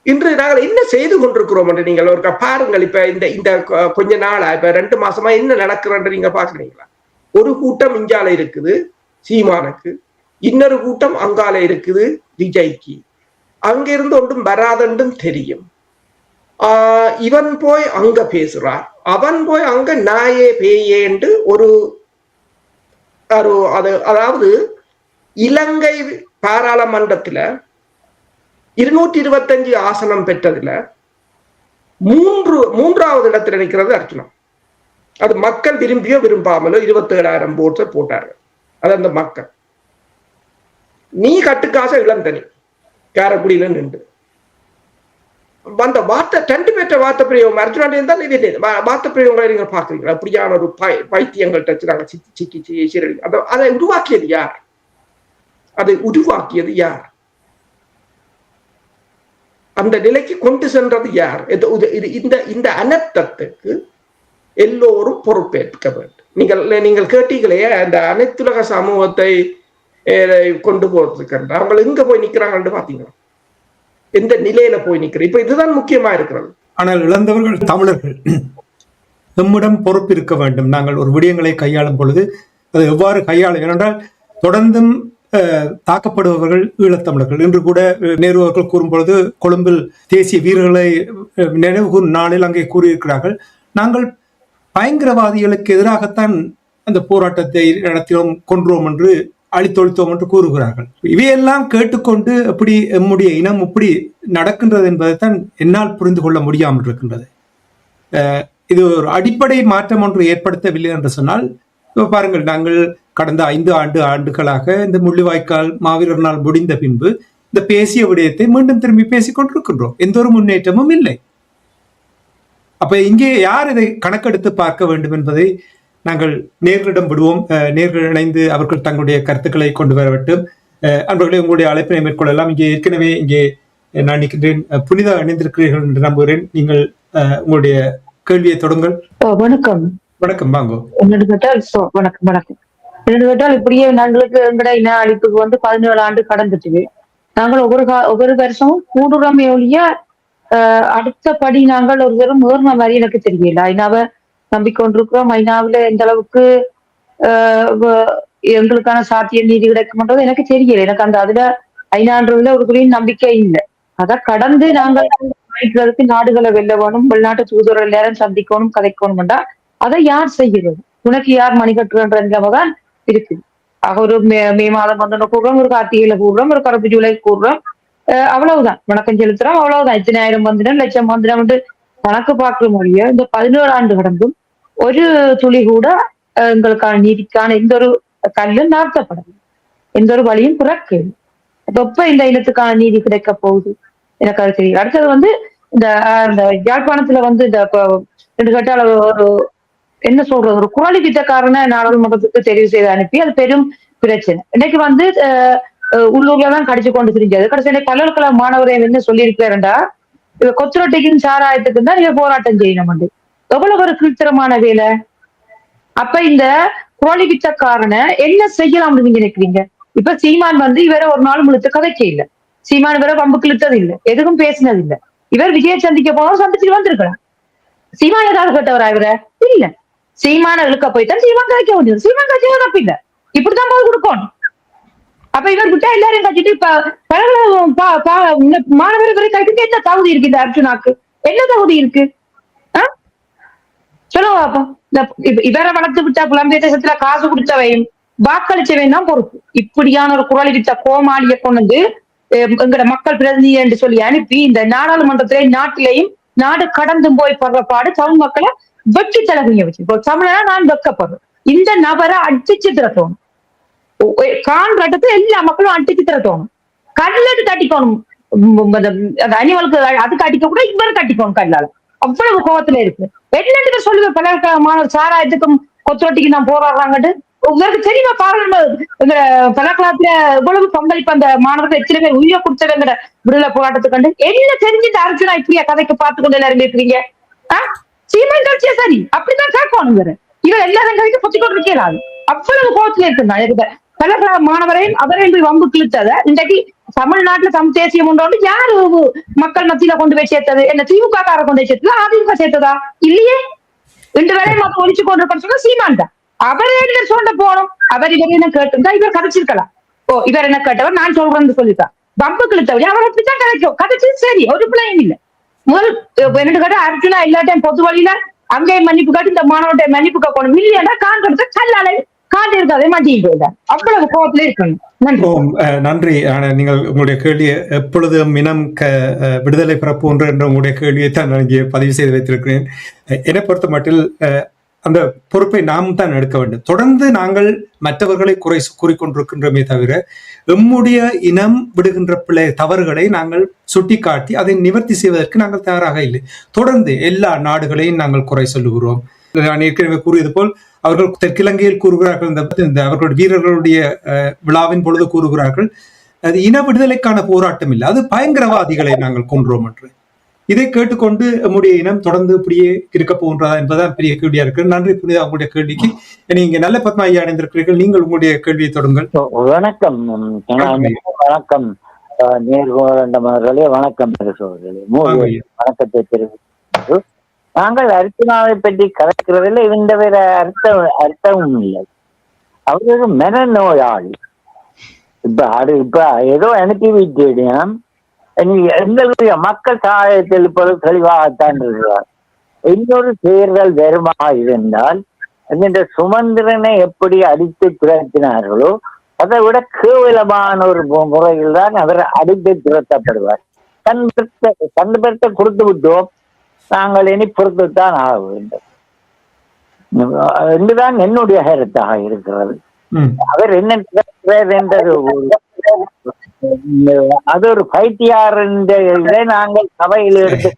இன்று நாங்கள் என்ன செய்து கொண்டிருக்கிறோம் என்று நீங்கள் ஒரு பாருங்கள். இப்ப இந்த கொஞ்ச நாளா, இப்ப 2 மாசமா என்ன நடக்குறது நீங்க பாக்குறீங்களா? ஒரு கூட்டம் இஞ்சால இருக்குது சீமானுக்கு, இன்னொரு கூட்டம் அங்கால இருக்குது விஜய்க்கு. அங்கிருந்து ஒன்றும் வராதென்றும் தெரியும். இவன் போய் அங்க பேசுறார், அவன் போய் அங்க நாயே பேயேண்டு அதாவது இலங்கை பாராளுமன்றத்துல 225 ஆசனம் பெற்றதுல மூன்றாவது இடத்துல நிற்கிறது அர்ச்சனா. அது மக்கள் விரும்பியோ விரும்பாமலோ 27,000 ஓட்ஸை போட்டார்கள். அது அந்த மக்கள். நீ கட்டுக்காச இளந்தனி காரக்குடியில நின்று அந்த வார்த்தை 2 பேற்ற வார்த்தை பிரயோகம் அர்ஜுனாண்டையும் தான் இது வார்த்தை பிரயோகங்களை நீங்க பாக்குறீங்களா? அப்படியான ஒரு பைத்தியங்கள்ட்ட நாங்க சிக்கி சீரழி. அதை உருவாக்கியது யார்? அதை உருவாக்கியது யார்? அந்த நிலைக்கு கொண்டு சென்றது யார்? இந்த அனர்த்தத்துக்கு எல்லோரும் பொறுப்பேற்க வேண்டும். நீங்கள் கேட்டீங்களே அந்த அனைத்துலக சமூகத்தை கொண்டு போறதுக்கு அவங்க எங்க போய் நிக்கிறாங்கன்னு பாத்தீங்களா? எந்த நிலையில போய் நிக்கிற? இப்ப இதுதான் முக்கியமா இருக்கிறது. ஆனால் இழந்தவர்கள் தமிழர்கள் நம்மிடம் பொறுப்பு இருக்க வேண்டும். நாங்கள் ஒரு விடயங்களை கையாளும் பொழுது அது எவ்வாறு கையாளும்? ஏனென்றால் தொடர்ந்தும் தாக்கப்படுபவர்கள் ஈழத்தமிழர்கள். இன்று கூட நேரு அவர்கள் கூறும் பொழுது கொழும்பில் தேசிய வீரர்களை நினைவு கூறும் நாளில் அங்கே கூறியிருக்கிறார்கள், நாங்கள் பயங்கரவாதிகளுக்கு எதிராகத்தான் அந்த போராட்டத்தை நடத்தினோம், கொன்றோம் என்று அழித்தொழித்தோம் என்று கூறுகிறார்கள். இவையெல்லாம் கேட்டுக்கொண்டு எப்படி எம்முடைய இனம் இப்படி நடக்கின்றது என்பதைத்தான் என்னால் புரிந்து கொள்ள முடியாமல் இருக்கின்றது. இது ஒரு அடிப்படை மாற்றம் ஒன்று ஏற்படுத்தவில்லை என்று சொன்னால், பாருங்கள், நாங்கள் கடந்த 5 ஆண்டுகளாக இந்த முள்ளிவாய்க்கால் மாவீரர் நாள் முடிந்த பின்பு இந்த பேசிய விடயத்தை மீண்டும் திரும்பி பேசிக் கொண்டிருக்கின்றோம். எந்த ஒரு முன்னேற்றமும் இல்லை. அப்ப இங்கே யார் இதை கணக்கெடுத்து பார்க்க வேண்டும் என்பதை நாங்கள் நேர்களிடம் விடுவோம். நேர்கள் இணைந்து அவர்கள் தங்களுடைய கருத்துக்களை கொண்டு வர வேண்டும். அன்பர்களே, உங்களுடைய அழைப்பினை மேற்கொள்ளலாம். இங்கே ஏற்கனவே நான் நினைக்கின்றேன் புனிதா இணைந்திருக்கிறீர்கள் என்று நம்புகிறேன். நீங்கள் உங்களுடைய கேள்வியை தொடங்கள். வணக்கம். வணக்கம். வாங்கோ. வணக்கம். என்னன்னு கேட்டால், இப்படியே நாங்களுக்கு எங்கட இன அழிப்புக்கு 17 ஆண்டு கடந்துட்டு நாங்கள் ஒவ்வொரு வருஷமும் கூடுறமே ஒழிய அடுத்தபடி நாங்கள் ஒரு தரம் ஏறின மாதிரி எனக்கு தெரியல. ஐநாவை நம்பிக்கொண்டிருக்கிறோம். ஐநாவில எந்த அளவுக்கு எங்களுக்கான சாத்திய நீதி கிடைக்கும்ன்றது எனக்கு தெரியல. எனக்கு அதுல ஐநான்றதுல ஒரு குறியும் நம்பிக்கை இல்லை. அதை கடந்து நாங்கள் வாங்கிக்கிறதுக்கு நாடுகளை வெல்ல வேணும், வெளிநாட்டு தூதுவர்கள் எல்லாரும் சந்திக்கணும், கதைக்கணும்டா அதை யார் செய்கிறது? உனக்கு யார் மணி கட்டுறன்ற நிலைமைதான் இருக்குது. ஆக ஒரு மே மாதம் கூடுறோம், ஒரு கார்த்திகையில கூடுறோம், ஒரு கருப்பு ஜூலை கூடுறோம், அவ்வளவுதான். வணக்கம் செலுத்துறோம், அவ்வளவுதான். இத்தனை ஆயிரம் வந்தினம், லட்சம் வந்தினம் என்று கணக்கு பார்க்கிற மொழிய இந்த 17 ஆண்டு கடந்தும் ஒரு துளி கூட எங்களுக்கான நீதிக்கான எந்த ஒரு கல்லும் நார்த்தப்படவில்லை, எந்த ஒரு வழியும் பிறக்கல. எப்ப இந்த இனத்துக்கான நீதி கிடைக்க போகுது எனக்கு அது தெரியும். அடுத்தது இந்த யாழ்ப்பாணத்துல இந்த கேட்டால் ஒரு என்ன சொல்றது, ஒரு குரலி வித்தக்காரனை நாடாளுமன்றத்துக்கு தெரிவு செய்து அனுப்பி அது பெரும் பிரச்சனை. இன்னைக்கு உள்ளூர்லதான் கடிச்சு கொண்டு தெரிஞ்சது. கடைசி பல்கலைக்கழக மாணவரை என்ன சொல்லியிருக்காருண்டா, கொத்துரொட்டிக்கும் சாராயத்துக்கும் தான் நீங்க போராட்டம் செய்யணும். எவ்வளவு ஒரு கீழ்த்தரமான வேலை. அப்ப இந்த குரலி வித்தக்காரனை என்ன செய்யலாம்னு நீங்க நினைக்கிறீங்க? இப்ப சீமான் இவரை ஒரு நாள் முழுத்து கதைக்க இல்லை, சீமான் இவரை பம்பு கிழித்தது இல்லை, எதுவும் பேசினது இல்லை. இவர் விஜய சந்திக்க போனோம், சந்திச்சுட்டு வந்திருக்கலாம். சீமான் ஏதாவது கேட்டவரா இவரை? இல்ல. சீமான இழுக்க போய்தான் சீமான் கதைக்க முடியும். சீமான் கட்சி தப்பு இல்ல, இப்படித்தான் போய் கொடுக்கணும். அப்ப இவர் விட்டா எல்லாரையும் கட்டிட்டு மாணவர் வரை கட்டிட்டு என்ன தகுதி இருக்கு இந்த அர்ஜுனாக்கு? என்ன தகுதி இருக்கு? சொல்லுங்க பாப்போம். இவரை வளர்த்து விட்டா புலம்பெயர் தேசத்துல காசு கொடுத்தவையும் வாக்களிச்சவையும் தான் பொறுப்பு. இப்படியான ஒரு குரல் வித்த கோமாளியை கொண்டு எங்கட மக்கள் பிரதிநிதி என்று சொல்லி அனுப்பி இந்த நாடாளுமன்றத்திலே நாட்டிலையும் நாடு கடந்து போய் படுற பாடு தமிழ் மக்களை வெட்டி தலகுங்க வச்சு. இப்போ தமிழனா நான் வெக்கப்படுறேன். இந்த நபரை அடிச்சு திரட்டணும். காண்றதுக்கு எல்லா மக்களும் அடிச்சு திரட்டணும். கல்லெட்டு கட்டிக்கணும். அந்த அனிமலுக்கு அதுக்கு அடிக்க கூட இவரு கட்டிக்கணும் கல்லால. அவ்வளவு கோபத்துல இருக்கு. என்னன்னு சொல்லுவேன் பலகலமான சாராயத்துக்கும் கொத்தொட்டிக்கு நான் போராடுறாங்கட்டு. உங்களுக்கு தெரியுமா பாருங்க, இந்த பலகலத்துல இவ்வளவு பங்களிப்பு அந்த மாணவர்கள் எத்தனை பேர் உயிரை கொடுத்தவங்கிற விடுதலை போராட்டத்துக்கு கண்டு என்ன தெரிஞ்சுட்டு அர்ஜுனா இப்படியா கதைக்கு பார்த்து கொண்டு எல்லாரும் இருக்கிறீங்க? சீமான் கட்சியா சரி அப்படித்தான் கேட்கணும். இவர் எல்லாரும் கதைக்கு பொத்தி கொண்டு இருக்கலாது. அவ்வளவு கோபத்துல இருக்கு. பல மாணவரையும் அவரையும் போய் வம்பு கிழித்தத இன்றைக்கு தமிழ்நாட்டுல தமிழ் தேசியம் உண்டோண்டு யாரு மக்கள் மத்தியில கொண்டு போய் சேர்த்தது? என்ன திமுக கார கொண்டு போய் சேர்த்ததா அதிமுக சேர்த்ததா? இல்லையே. ரெண்டு வேலையும் மத்த ஒழிச்சு கொண்டு சொன்னா சீமான் தான். அவர் என்ன சொல்ல போனோம்? அவர் இவர் என்ன கேட்டிருந்தா இவர் கதைச்சிருக்கலாம். இவர் என்ன கேட்டவர் நான் சொல்றேன்னு சொல்லிட்டான். வம்பு கிழித்தவர் அவர் அப்படித்தான் கதைக்கும். கதைச்சு சரி ஒரு பிள்ளையும் இல்லை. முதல் என்னட்டு கேட்டா அர்ஜுனா எல்லாத்தையும் பொது வழியில அங்கேயும் மன்னிப்பு காட்டி இந்த மாணவர்கிட்ட மன்னிப்பு கேட்கணும். இல்லையா காண்றது கல்லாலை காண்டி இருக்காதே மாட்டிட்டு போயிட்டார். அவ்வளவு கோபத்திலே இருக்கணும். நன்றி. நீங்கள் உங்களுடைய கேள்வியை எப்பொழுதும் இனம் விடுதலை பிறப்பு என்ற உங்களுடைய கேள்வியை தான் நான் இங்கே பதிவு செய்து வைத்திருக்கிறேன். என்னை பொறுத்த மட்டில் அந்த பொறுப்பை நாம் தான் எடுக்க வேண்டும். தொடர்ந்து நாங்கள் மற்றவர்களை கூறிக்கொண்டிருக்கின்றமே தவிர எம்முடைய இனம் விடுகின்ற தவறுகளை நாங்கள் சுட்டிக்காட்டி அதை நிவர்த்தி செய்வதற்கு நாங்கள் தயாராக இல்லை. தொடர்ந்து எல்லா நாடுகளையும் நாங்கள் குறை சொல்லுகிறோம். நான் ஏற்கனவே கூறியது போல் அவர்கள் தெற்கிலங்கையில் கூறுகிறார்கள், இந்த அவர்களுடைய வீரர்களுடைய விழாவின் பொழுது கூறுகிறார்கள் அது இன விடுதலைக்கான போராட்டம் இல்லை, அது பயங்கரவாதிகளை நாங்கள் கொன்றோம் என்று. இதை கேட்டுக்கொண்டு நம்முடைய இனம் தொடர்ந்து இப்படியே இருக்க போகின்றதா என்பதுதான் பெரிய கேள்வியா இருக்கு. நன்றி புனிதா உங்களுடைய கேள்விக்கு. நீங்க நல்ல பத்மா ஐயா அடைந்திருக்கிறீர்கள். நீங்கள் உங்களுடைய கேள்வியை தொடருங்கள். வணக்கம். வணக்கம் நேர்களே, வணக்கம் வணக்கத்தை தெரிவித்து நாங்கள் அர்ச்சனாவை பற்றி கலக்கிறதில்லை. இந்த வேற அர்த்தமும் இல்லை. அவர் ஒரு மனநோயாளி. இப்ப ஏதோ அனுப்பி விட்டேன். எங்களுடைய மக்கள் சகாயத்தில் இப்போது தெளிவாகத்தான் இருக்கிறார். இன்னொரு தேர்தல் வருமாக இருந்தால் இந்த சுமந்திரனை எப்படி அடித்து துரத்தினார்களோ அதை விட கேவலமான ஒரு முறையில் தான் அவர் அடித்து துரத்தப்படுவார். சந்தர்ப்பத்தை கொடுத்து விட்டோம், நாங்கள் இனி பொறுத்துத்தான் ஆக வேண்டும் என்றுதான் என்னுடைய கருத்தாக இருக்கிறது. அவர் என்ன என்றது அது ஒரு பைத்தியார் நாங்கள் சபையில் எடுத்து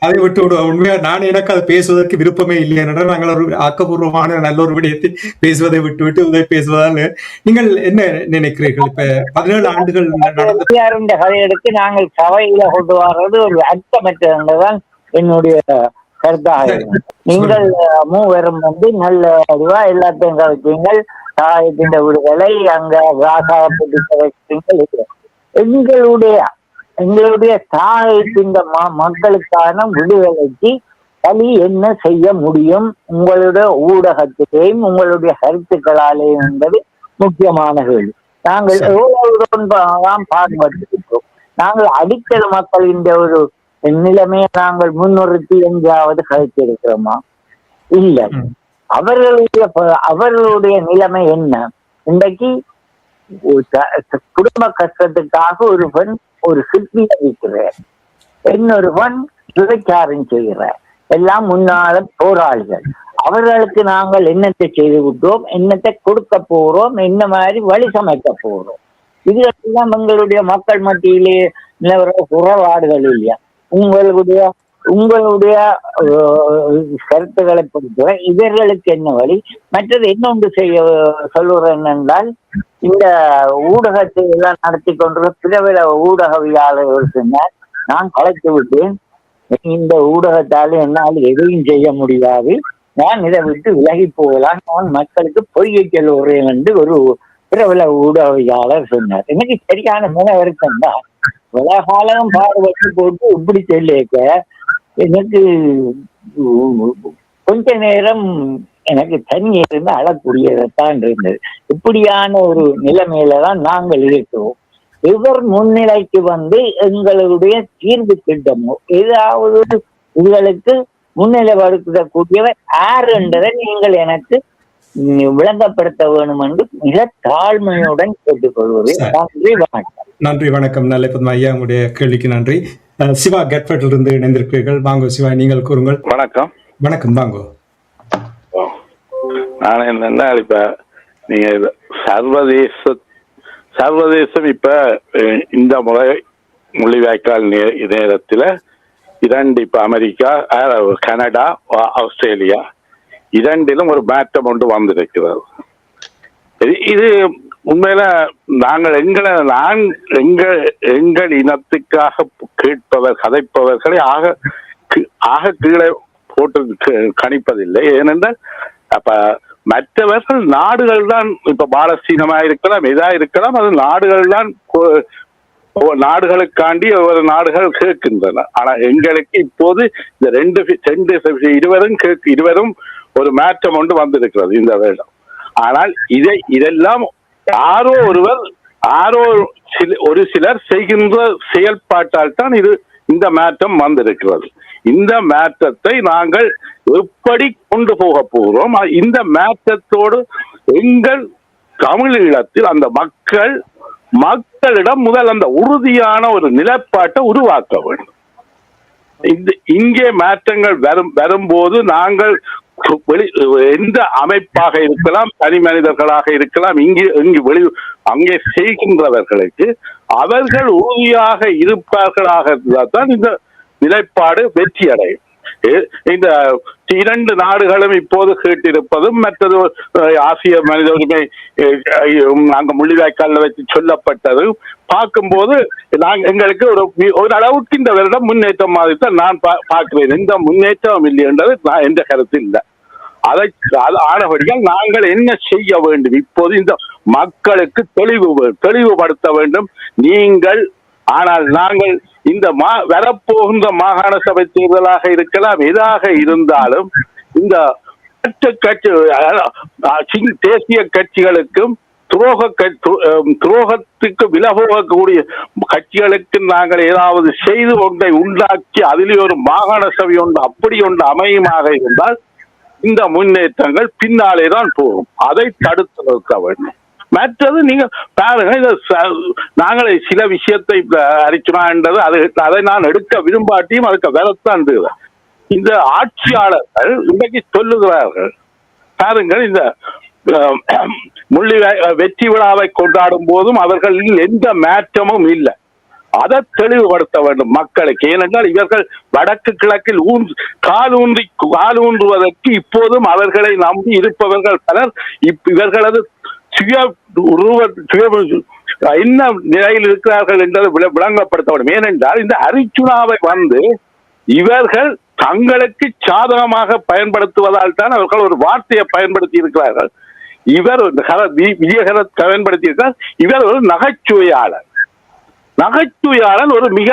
அதை விட்டு விடுவோம். உண்மையா நான் எனக்கு அது பேசுவதற்கு விருப்பமே இல்லை. ஏன்னா நாங்கள் ஒரு ஆக்கப்பூர்வமான நல்ல ஒரு விடயத்தை பேசுவதை விட்டு உதவி பேசுவதால் நீங்கள் என்ன நினைக்கிறீர்கள்? இப்ப 17 ஆண்டுகள் நடந்த கதை எடுத்து நாங்கள் சபையில கொண்டு வர்றது ஒரு அர்த்தமற்றதான் என்னுடைய கருத்தாக. நீங்கள் மூவரும் நல்ல அறிவா எல்லாத்தையும் கலைச்சீங்கள். சாயத்தின் விடுதலை அங்க எங்களுடைய சாயத்தின் மக்களுக்கான விடுதலைக்கு வழி என்ன செய்ய முடியும் உங்களுடைய ஊடகத்திலேயும் உங்களுடைய கருத்துக்களாலேயும் என்பது முக்கியமான கேள்வி. நாங்கள் எவ்வளவுதான் பாடுபட்டிருக்கிறோம். நாங்கள் அடித்தல் மக்களின் ஒரு நிலைமையை நாங்கள் முன்னிறுத்தி எங்காவது கழித்திருக்கிறோமா? இல்லை. அவர்களுடைய நிலைமை என்ன? இன்றைக்கு குடும்ப கஷ்டத்துக்காக ஒரு பெண் ஒரு சிற்பி இருக்கிறார், இன்னொரு பெண் விபச்சாரம் செய்கிறார். எல்லாம் முன்னால போராளிகள். அவர்களுக்கு நாங்கள் என்னத்தை செய்து விட்டோம், என்னத்தை கொடுக்க போறோம், என்ன மாதிரி வழி சமைக்க போறோம்? இதுகளெல்லாம் எங்களுடைய மக்கள் மத்தியிலே நிலவர குறைபாடுகள் இல்லையா? உங்களுடைய கருத்துக்களை பொறுத்தவரை இவர்களுக்கு என்ன வழி? மற்றது இன்னொன்று சொல்லுறேன் என்றால், இந்த ஊடகத்தை எல்லாம் நடத்தி கொண்டிருக்க பிரபல ஊடகவியாளர்கள் சொன்னார், நான் கலைத்து விட்டேன், இந்த ஊடகத்தால் என்னால் எதையும் செய்ய முடியாது, நான் இதை விட்டு விலகி போகலாம், நான் மக்களுக்கு பொய்யை சொல்லுறேன் என்று ஒரு பிரபல ஊடகவியாளர் சொன்னார். எனக்கு சரியான மன வருத்தம் தான். உலகாலம் பாடுபட்டு போட்டு இப்படி சொல்லிக்க எனக்கு கொஞ்ச நேரம் எனக்கு தனியே இருந்து அழக்கூடியதான் இருந்தது. இப்படியான ஒரு நிலைமையில தான் நாங்கள் இருக்கிறோம். இவர் முன்னிலைக்கு எங்களுடைய தீர்வு திட்டமோ ஏதாவது இதுகளுக்கு முன்னிலைப்படுத்தக்கூடியவர் யார் என்றதை நீங்கள் எனக்கு விளங்கப்படுத்த வேணும் என்று மிக தாழ்மையுடன் கேட்டுக்கொள்வது. நன்றி, வணக்கம். நன்றி, வணக்கம். நல்ல பத்மா ஐயா, உங்களுடைய கேள்விக்கு நன்றி. சிவா கெட்ஃபர்டில் இருந்து இணைந்திருக்கிறீர்கள். வாங்கோ சிவா, நீங்கள் கூறுங்கள். வணக்கம். வணக்கம், வாங்கோ. நான் என்னன்னா, இப்ப நீங்க சர்வதேசம் இப்ப இந்த முறை முள்ளிவாய்க்கால் நேரத்துல 2 இப்ப அமெரிக்கா, கனடா, ஆஸ்திரேலியா 2லும் ஒரு மாற்றம் ஒன்று வந்திருக்கிறது. இது உண்மையில நாங்கள் எங்கள் இனத்துக்காக கதைப்பவர்களை ஆக கீழே போட்டு கணிப்பதில்லை. ஏனென்றால் அப்ப மற்றவர்கள் நாடுகள் தான், இப்ப பாலஸ்தீனமா இருக்கலாம், இதா இருக்கலாம், அது நாடுகள் தான் நாடுகளுக்காண்டி ஒவ்வொரு நாடுகள் கேட்கின்றன. ஆனா எங்களுக்கு இப்போது இந்த இருவரும் ஒரு மாற்றம் ஒன்று வந்திருக்கிறது இந்த வேடம். ஆனால் இதெல்லாம் ஒரு சிலர் செய்கின்ற செயல்பாட்டால் தான் இந்த மாற்றம் வந்திருக்கிறது. இந்த மாற்றத்தை நாங்கள் எப்படி கொண்டு போக போகிறோம்? இந்த மாற்றத்தோடு எங்கள் தமிழீழத்தில் அந்த மக்களிடம் முதல் அந்த உறுதியான ஒரு நிலைப்பாட்டை உருவாக்க வேண்டும். இங்கே மாற்றங்கள் வரும்போது நாங்கள் எந்த அமைப்பாக இருக்கலாம், தனி மனிதர்களாக இருக்கலாம், அங்கே செய்கின்றவர்களுக்கு அவர்கள் உறுதியாக இருப்பார்களாக இருந்தால்தான் இந்த நிலைப்பாடு வெற்றி அடையும். இந்த 2 நாடுகளும் இப்போது கேட்டிருப்பதும் மற்றது ஆசிய மனித உரிமை அங்க முள்ளிவாய்க்கால வச்சு சொல்லப்பட்டது பார்க்கும்போது எங்களுக்கு ஒரு அளவுக்கு இந்த வருடம் முன்னேற்றம் மாதிரி தான் நான் பார்க்கிறேன். இந்த முன்னேற்றம் இல்லை என்றது நான் எந்த கருத்து இல்லை. ஆனபடியால் நாங்கள் என்ன செய்ய வேண்டும்? இப்போது இந்த மக்களுக்கு தெளிவுபடுத்த வேண்டும். ஆனால் நாங்கள் இந்த வரப்போகின்ற மாகாண சபை தேர்தலாக இருக்கலாம், எதாக இருந்தாலும் இந்த தேசிய கட்சிகளுக்கும் துரோகத்துக்கு விலகக்கூடிய கட்சிகளுக்கு நாங்கள் ஏதாவது செய்து ஒன்றை உண்டாக்கி அதிலே ஒரு மாகாண சபை அப்படி ஒன்று அமையுமாக இருந்தால் இந்த முன்னேற்றங்கள் பின்னாலே தான் போகும். அதை தடுத்து நிறுத்த வேண்டும். மற்றது நீங்க பாருங்க, நாங்கள் சில விஷயத்தை அறிச்சுனா என்றது அதை நான் எடுக்க விரும்பாட்டியும் அதுக்கு வரத்தான். இந்த ஆட்சியாளர்கள் இன்றைக்கு சொல்லுகிறார்கள் பாருங்கள், இந்த வெற்றி விழாவை கொண்டாடும் போதும் அவர்களில் எந்த மாற்றமும் இல்லை. அதை தெளிவுபடுத்த வேண்டும் மக்களுக்கு. ஏனென்றால் இவர்கள் வடக்கு கிழக்கில் காலூன்றுவதற்கு இப்போதும் அவர்களை நம்பி இருப்பவர்கள் பலர் இவர்களது என்ன நிலையில் இருக்கிறார்கள் என்பதை விளங்கப்படுத்த வேண்டும். ஏனென்றால் இந்த அரிச்சுனாவை இவர்கள் தங்களுக்கு சாதகமாக பயன்படுத்துவதால் தான் அவர்கள் ஒரு வார்த்தையை பயன்படுத்தி இருக்கிறார்கள். இவர் விஜயகரத் பயன்படுத்தி இருக்கிறார். இவர் ஒரு நகைச்சுவையாளர் ஒரு மிக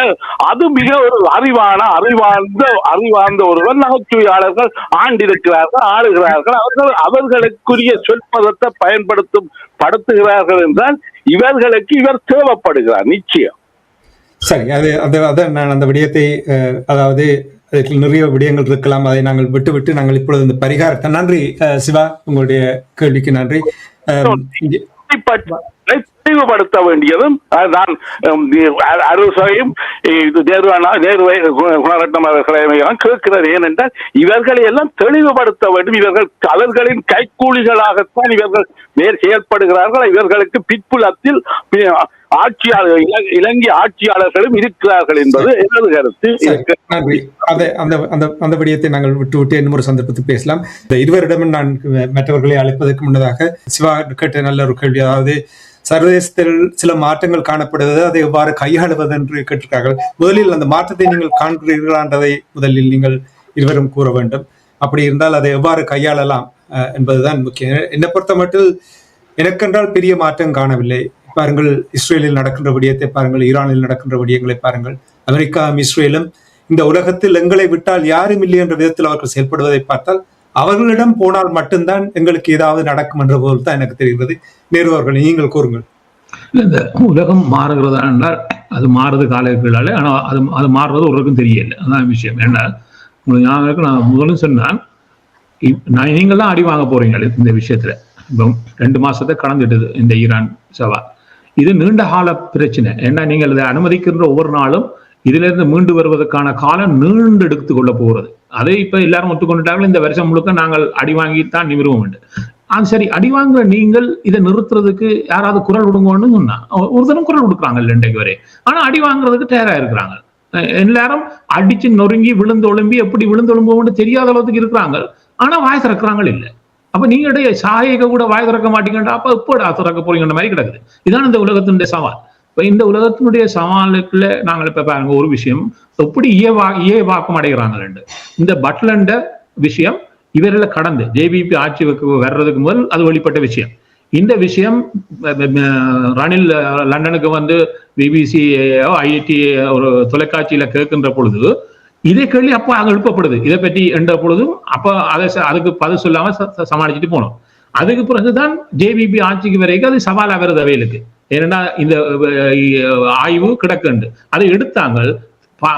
ஒரு அறிவார்ந்த ஒருவர். நகைச்சுவையாளர்கள் ஆளுகிறார்கள். அவர்களுக்குரிய சொல்பதத்தை படுத்துகிறார்கள் என்றால் இவர்களுக்கு இவர் தேவைப்படுகிறார் நிச்சயம். சரி, நான் அந்த விடயத்தை, அதாவது நிறைய விடயங்கள் இருக்கலாம், அதை நாங்கள் விட்டு நாங்கள் இப்பொழுது இந்த பரிகாரத்தை. நன்றி சிவா, உங்களுடைய கேள்விக்கு நன்றி. தெளிவுபடுத்த வேண்டியதும் நான் அரசையும் குணரட்னம் அவர்களையும் கேட்கிறது. ஏனென்றால் இவர்களை எல்லாம் தெளிவுபடுத்த வேண்டும். அவர்களின் கைக்கூலிகளாகத்தான் இவர்கள் செயல்படுகிறார்கள். இவர்களுக்கு பிற்புலத்தில் இலங்கை ஆட்சியாளர்களும் இருக்கிறார்கள் என்பது எனது கருத்து. நன்றி. அந்த விடயத்தை நாங்கள் விட்டு இன்னொரு சந்தர்ப்பத்தில் பேசலாம். இந்த இருவரிடமும் நான் மற்றவர்களை அழைப்பதற்கு முன்னதாக சிவா கேட்ட நல்ல ஒரு கேள்வி, அதாவது சர்வதேசத்தில் சில மாற்றங்கள் காணப்படுவது, அதை எவ்வாறு கையாளுவது என்று கேட்டிருக்கார்கள். முதலில் அந்த மாற்றத்தை நீங்கள் காண்கிறீர்களான்றதை முதலில் நீங்கள் இருவரும் கூற வேண்டும். அப்படி இருந்தால் அதை எவ்வாறு கையாளலாம் என்பதுதான் முக்கியம். என்னை பொறுத்த மட்டும் எனக்கென்றால் பெரிய மாற்றம் காணவில்லை. பாருங்கள், இஸ்ரேலில் நடக்கின்ற விடயத்தை பாருங்கள், ஈரானில் நடக்கின்ற விடயங்களை பாருங்கள். அமெரிக்காவும் இஸ்ரேலும் இந்த உலகத்தில் எங்களை விட்டால் யாரும் இல்லை என்ற விதத்தில் அவர்கள் செயல்படுவதை பார்த்தால் அவர்களிடம் போனால் மட்டும்தான் எங்களுக்கு ஏதாவது நடக்கும் என்ற போல் தான் எனக்கு தெரிகிறது. நேருவர்கள், நீங்கள் கூறுங்கள். இந்த உலகம் மாறுகிறதா என்றால் அது மாறுறது காலங்களாலே, ஆனால் அது மாறுறது ஒருவருக்கும் தெரியல. அதான் விஷயம். ஏன்னா உங்களுக்கு ஞாபகம், நான் முதலும் சொன்னேன், நீங்கள் தான் அடி வாங்க போறீங்க இந்த விஷயத்துல. இப்போ 2 மாசத்தை கடந்துட்டுது இந்த ஈரான் சவால். இது நீண்ட கால பிரச்சனை. ஏன்னா நீங்கள் இதை அனுமதிக்கின்ற ஒவ்வொரு நாளும் இதுல இருந்து மீண்டு வருவதற்கான காலம் நீண்டு எடுத்துக் கொள்ள போகிறது. அதை இப்ப எல்லாரும் ஒத்துக்கொண்டுட்டார்கள். இந்த வருஷம் முழுக்க நாங்கள் அடி வாங்கித்தான் நிமிருவோம் உண்டு. சரி, அடி வாங்குற நீங்கள் இதை நிறுத்துறதுக்கு யாராவது குரல் விடுங்கன்னு சொன்னா ஒருத்தரும் குரல் கொடுக்குறாங்க இன்றைக்கு வரை. ஆனா அடி வாங்குறதுக்கு தயாரா இருக்கிறாங்க. எல்லாரும் அடிச்சு நொறுங்கி விழுந்து ஒழும்பி எப்படி விழுந்து ஒழும்போன்னு தெரியாத அளவுக்கு இருக்கிறாங்க. ஆனா வாய் திறக்கிறாங்க இல்ல. அப்ப நீங்க சாயக கூட வாய் திறக்க மாட்டீங்கன்றா அப்ப எப்படா திறக்க போறீங்கன்ற மாதிரி கிடக்குது. இதான் இந்த உலகத்தினுடைய சவால். இப்ப இந்த உலகத்தினுடைய சவாலுக்குள்ள நாங்கள் இப்ப பாருங்க, ஒரு விஷயம் எப்படி வாக்கம் அடைகிறாங்க. இந்த பட்லண்ட விஷயம் இவர்களை கடந்து ஜேவிபி ஆட்சிக்கு வர்றதுக்கு முதல் அது வெளிப்பட்ட விஷயம். இந்த விஷயம் ரணில் லண்டனுக்கு வந்து பிபிசி ஐஐடி ஒரு தொலைக்காட்சியில கேட்கின்ற பொழுது இதே கேள்வி அப்போ அங்க எழுப்பப்படுது. இதை பற்றி என்ற பொழுதும் அப்ப அதுக்கு பதில் சொல்லாம சமாளிச்சுட்டு போனோம். அதுக்கு பிறகுதான் ஜேவிபி ஆட்சிக்கு வரைக்கும் அது சவாலா வருது அவைகளுக்கு. ஏன்னா இந்த ஆய்வு கிடக்குண்டு அதை எடுத்தாங்க,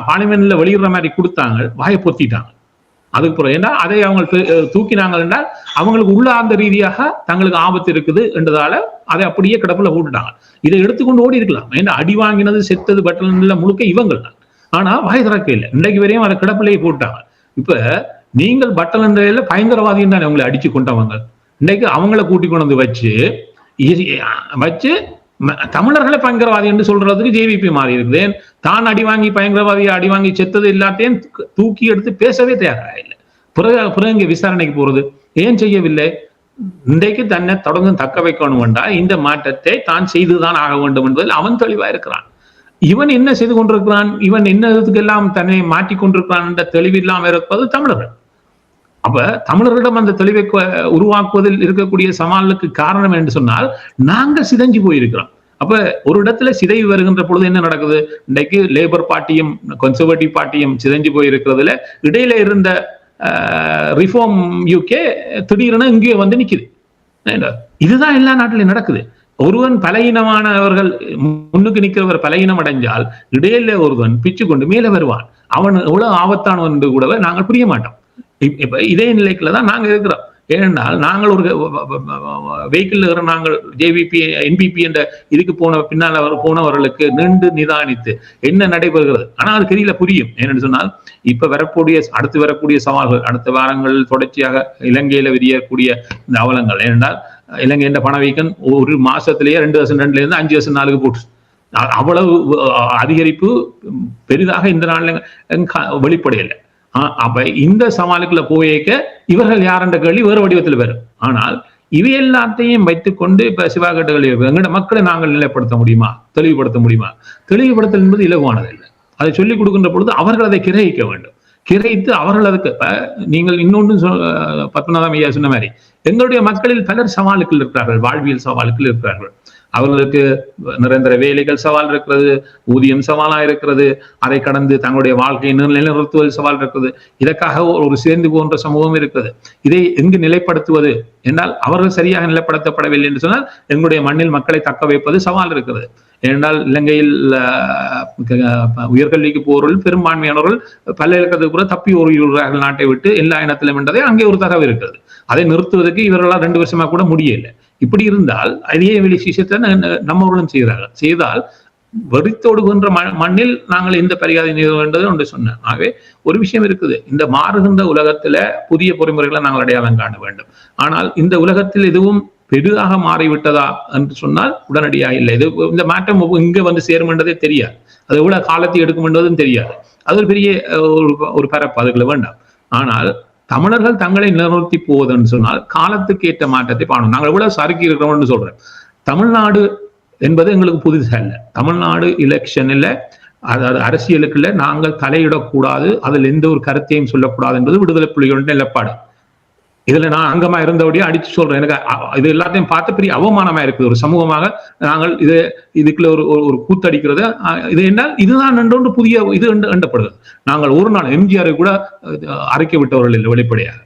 பார்லிமெண்ட்ல வெளியிடுற மாதிரி கொடுத்தாங்க, வாயை பொத்திட்டாங்க. அதுக்கு பிறகு ஏன்னா அதை அவங்க தூக்கினாங்க என்றால் அவங்களுக்கு உள்ளார்ந்த ரீதியாக தங்களுக்கு ஆபத்து இருக்குது என்றதால அதை அப்படியே கிடப்புல போட்டுட்டாங்க. இதை எடுத்துக்கொண்டு ஓடி இருக்கலாம். ஏன்னா அடி வாங்கினது செத்தது பட்டல முழுக்க இவங்கள் தான். ஆனா வாய் திறக்க இல்லை. இன்றைக்கு வரையும் அதை கிடப்பிலேயே போட்டாங்க. இப்ப நீங்கள் பட்டலண்டையில பயங்கரவாதின்னு தானே அவங்களை அடிச்சு கொண்டவங்க. இன்னைக்கு அவங்களை கூட்டி கொண்டு வந்து வச்சு தமிழர்களை பயங்கரவாதி என்று சொல்றதுக்கு ஜேவிபி மாறி இருக்குது. தான் அடி வாங்கி பயங்கரவாதியை அடி வாங்கி செத்தது எல்லாத்தையும் தூக்கி எடுத்து பேசவே தயாராக இல்லை. பிறகு இங்க விசாரணைக்கு போறது ஏன் செய்யவில்லை? இன்றைக்கு தன்னை தொடர்ந்து தக்க வைக்கணும் என்றா இந்த மாற்றத்தை தான் செய்துதான் ஆக வேண்டும் என்பதில் அவன் தெளிவா இருக்கிறான். இவன் என்ன செய்து கொண்டிருக்கிறான், இவன் என்னதுக்கெல்லாம் தன்னை மாற்றிக் கொண்டிருக்கிறான் என்ற தெளிவில்லாமல் இருப்பது தமிழர்கள். அப்ப தமிழர்களிடம் அந்த தெளிவை உருவாக்குவதில் இருக்கக்கூடிய சவாலுக்கு காரணம் என்று சொன்னால் நாங்கள் சிதைஞ்சு போயிருக்கிறோம். அப்ப ஒரு இடத்துல சிதைவு வருகின்ற பொழுது என்ன நடக்குது? இன்றைக்கு லேபர் பார்ட்டியும் கன்சர்வேட்டிவ் பார்ட்டியும் சிதைஞ்சு போயிருக்கிறதுல இடையில இருந்த ரிஃபார்ம் யூகே திடீரென இங்கே வந்து நிக்குது. இதுதான் எல்லா நாட்டிலும் நடக்குது. ஒருவன் பலகீனமானவர்கள் முன்னுக்கு நிற்கிறவர் பலகீனம் அடைஞ்சால் இடையில ஒருவன் பிச்சு கொண்டு மேல வருவான். அவன் எவ்வளவு ஆபத்தானவன் என்று கூட நாங்கள் புரிய மாட்டோம். இப்ப இதே நிலைக்குள்ளதான் நாங்க இருக்கிறோம். ஏனென்றால் நாங்கள் ஒரு வெஹிக்கிள் நாங்கள் ஜேவிபி என்பிபி என்ற இதுக்கு பின்னால் போனவர்களுக்கு நின்று நிதானித்து என்ன நடைபெறுகிறது. ஆனா அது தெரியல புரியும். ஏன்னு சொன்னால் இப்ப அடுத்து வரக்கூடிய சவால்கள் அடுத்த வாரங்களில் தொடர்ச்சியாக இலங்கையில விரியக்கூடிய இந்த அவலங்கள். ஏனென்றால் இலங்கை என்ற பணவீக்கம் ஒரு மாசத்திலேயே 2% இருந்து 5% போட்டு அவ்வளவு அதிகரிப்பு பெரிதாக இந்த நாள்ல வெளிப்படையில்லை. அப்ப இந்த சவாலுக்குள்ள போயேக்க இவர்கள் யார் என்ற கேள்வி வேறு வடிவத்தில் வரும். ஆனால் இவை எல்லாத்தையும் வைத்துக்கொண்டு இப்ப சிவாகட்டுகள் எங்களோட மக்களை நாங்கள் நிலைப்படுத்த முடியுமா, தெளிவுபடுத்த முடியுமா? தெளிவுபடுத்தல் என்பது இலகுவானது இல்லை. அதை சொல்லிக் கொடுக்கின்ற பொழுது அவர்கள் அதை கிரகிக்க வேண்டும். கிரகித்து அவர்கள் அதுக்கு நீங்கள் இன்னொன்று பத்மநாதம் ஐயா சொன்ன மாதிரி எங்களுடைய மக்களில் பலர் சவாலுக்குள் இருக்கிறார்கள், வாழ்வியல் சவாலுக்குள் இருக்கிறார்கள். அவர்களுக்கு நிரந்தர வேலைகள் சவால் இருக்கிறது, ஊதியம் சவாலா இருக்கிறது, அதை கடந்து தங்களுடைய வாழ்க்கையை நிலைநிறுத்துவது சவால் இருக்கிறது. இதற்காக ஒரு சேர்ந்து போன்ற சமூகம் இருக்கிறது. இதை எங்கு நிலைப்படுத்துவது என்றால் அவர்கள் சரியாக நிலைப்படுத்தப்படவில்லை என்று சொன்னால் எங்களுடைய மண்ணில் மக்களை தக்க வைப்பது சவால் இருக்கிறது. ஏனென்றால் இலங்கையில் உயர்கல்விக்கு போவர்கள் பெரும்பான்மையானவர்கள் பல்கலைக்கழகத்துக்கு கூட தப்பி ஓடுகிறார்கள் நாட்டை விட்டு எல்லா இனத்திலும் என்றதே அங்கே ஒரு தகவல் இருக்கிறது. அதை நிறுத்துவதற்கு இவர்களால் 2 வருஷமா கூட முடியல. இப்படி இருந்தால் அதே வெளி விஷயத்தை நம்மவர்களும் செய்தால் வெறித்தோடுகின்ற மண்ணில் நாங்கள் இந்த பரிகாரம் செய்ய வேண்டது ஒன்று சொன்னேன். ஆகவே ஒரு விஷயம் இருக்குது, இந்த மாறுகின்ற உலகத்துல புதிய பொறிமுறைகளை நாங்கள் அடையாளம் காண வேண்டும். ஆனால் இந்த உலகத்தில் எதுவும் பெரிதாக மாறிவிட்டதா என்று சொன்னால் உடனடியாக இல்லை. இது இந்த மாற்றம் இங்க வந்து சேரும் என்றதே தெரியாது. அது எவ்வளவு காலத்தை எடுக்கும் என்பதும் தெரியாது. அது ஒரு பெரிய ஒரு பரப்பு, அதுக்குள்ள வேண்டாம். ஆனால் தமிழர்கள் தங்களை நிலைநிறுத்தி போவதுன்னு சொன்னால் காலத்துக்கு ஏற்ற மாற்றத்தை பாடணும். நாங்கள் எவ்வளவு சறுக்கி இருக்கிறோம்னு சொல்றேன். தமிழ்நாடு என்பது எங்களுக்கு புதுசா இல்லை. தமிழ்நாடு எலெக்ஷன்ல அதாவது அரசியலுக்குள்ள நாங்கள் தலையிடக்கூடாது, அதில் எந்த ஒரு கருத்தையும் சொல்லக்கூடாது என்பது விடுதலை புலிகளுடைய நிலப்பாடு. இதுல நான் அங்கமா இருந்தபடியே அடிச்சு சொல்றேன். எனக்கு இது எல்லாத்தையும் பார்த்த பெரிய அவமானமா இருக்குது. ஒரு சமூகமாக நாங்கள் இதுக்குள்ள ஒரு கூத்தடிக்கிறது இது என்றால் இதுதான் என்றொன்று புதிய இது எண்ணப்படுகிறது. நாங்கள் ஒரு நாள் எம்ஜிஆரை கூட அரைக்க விட்டவர்கள் இல்லை வெளிப்படையாக.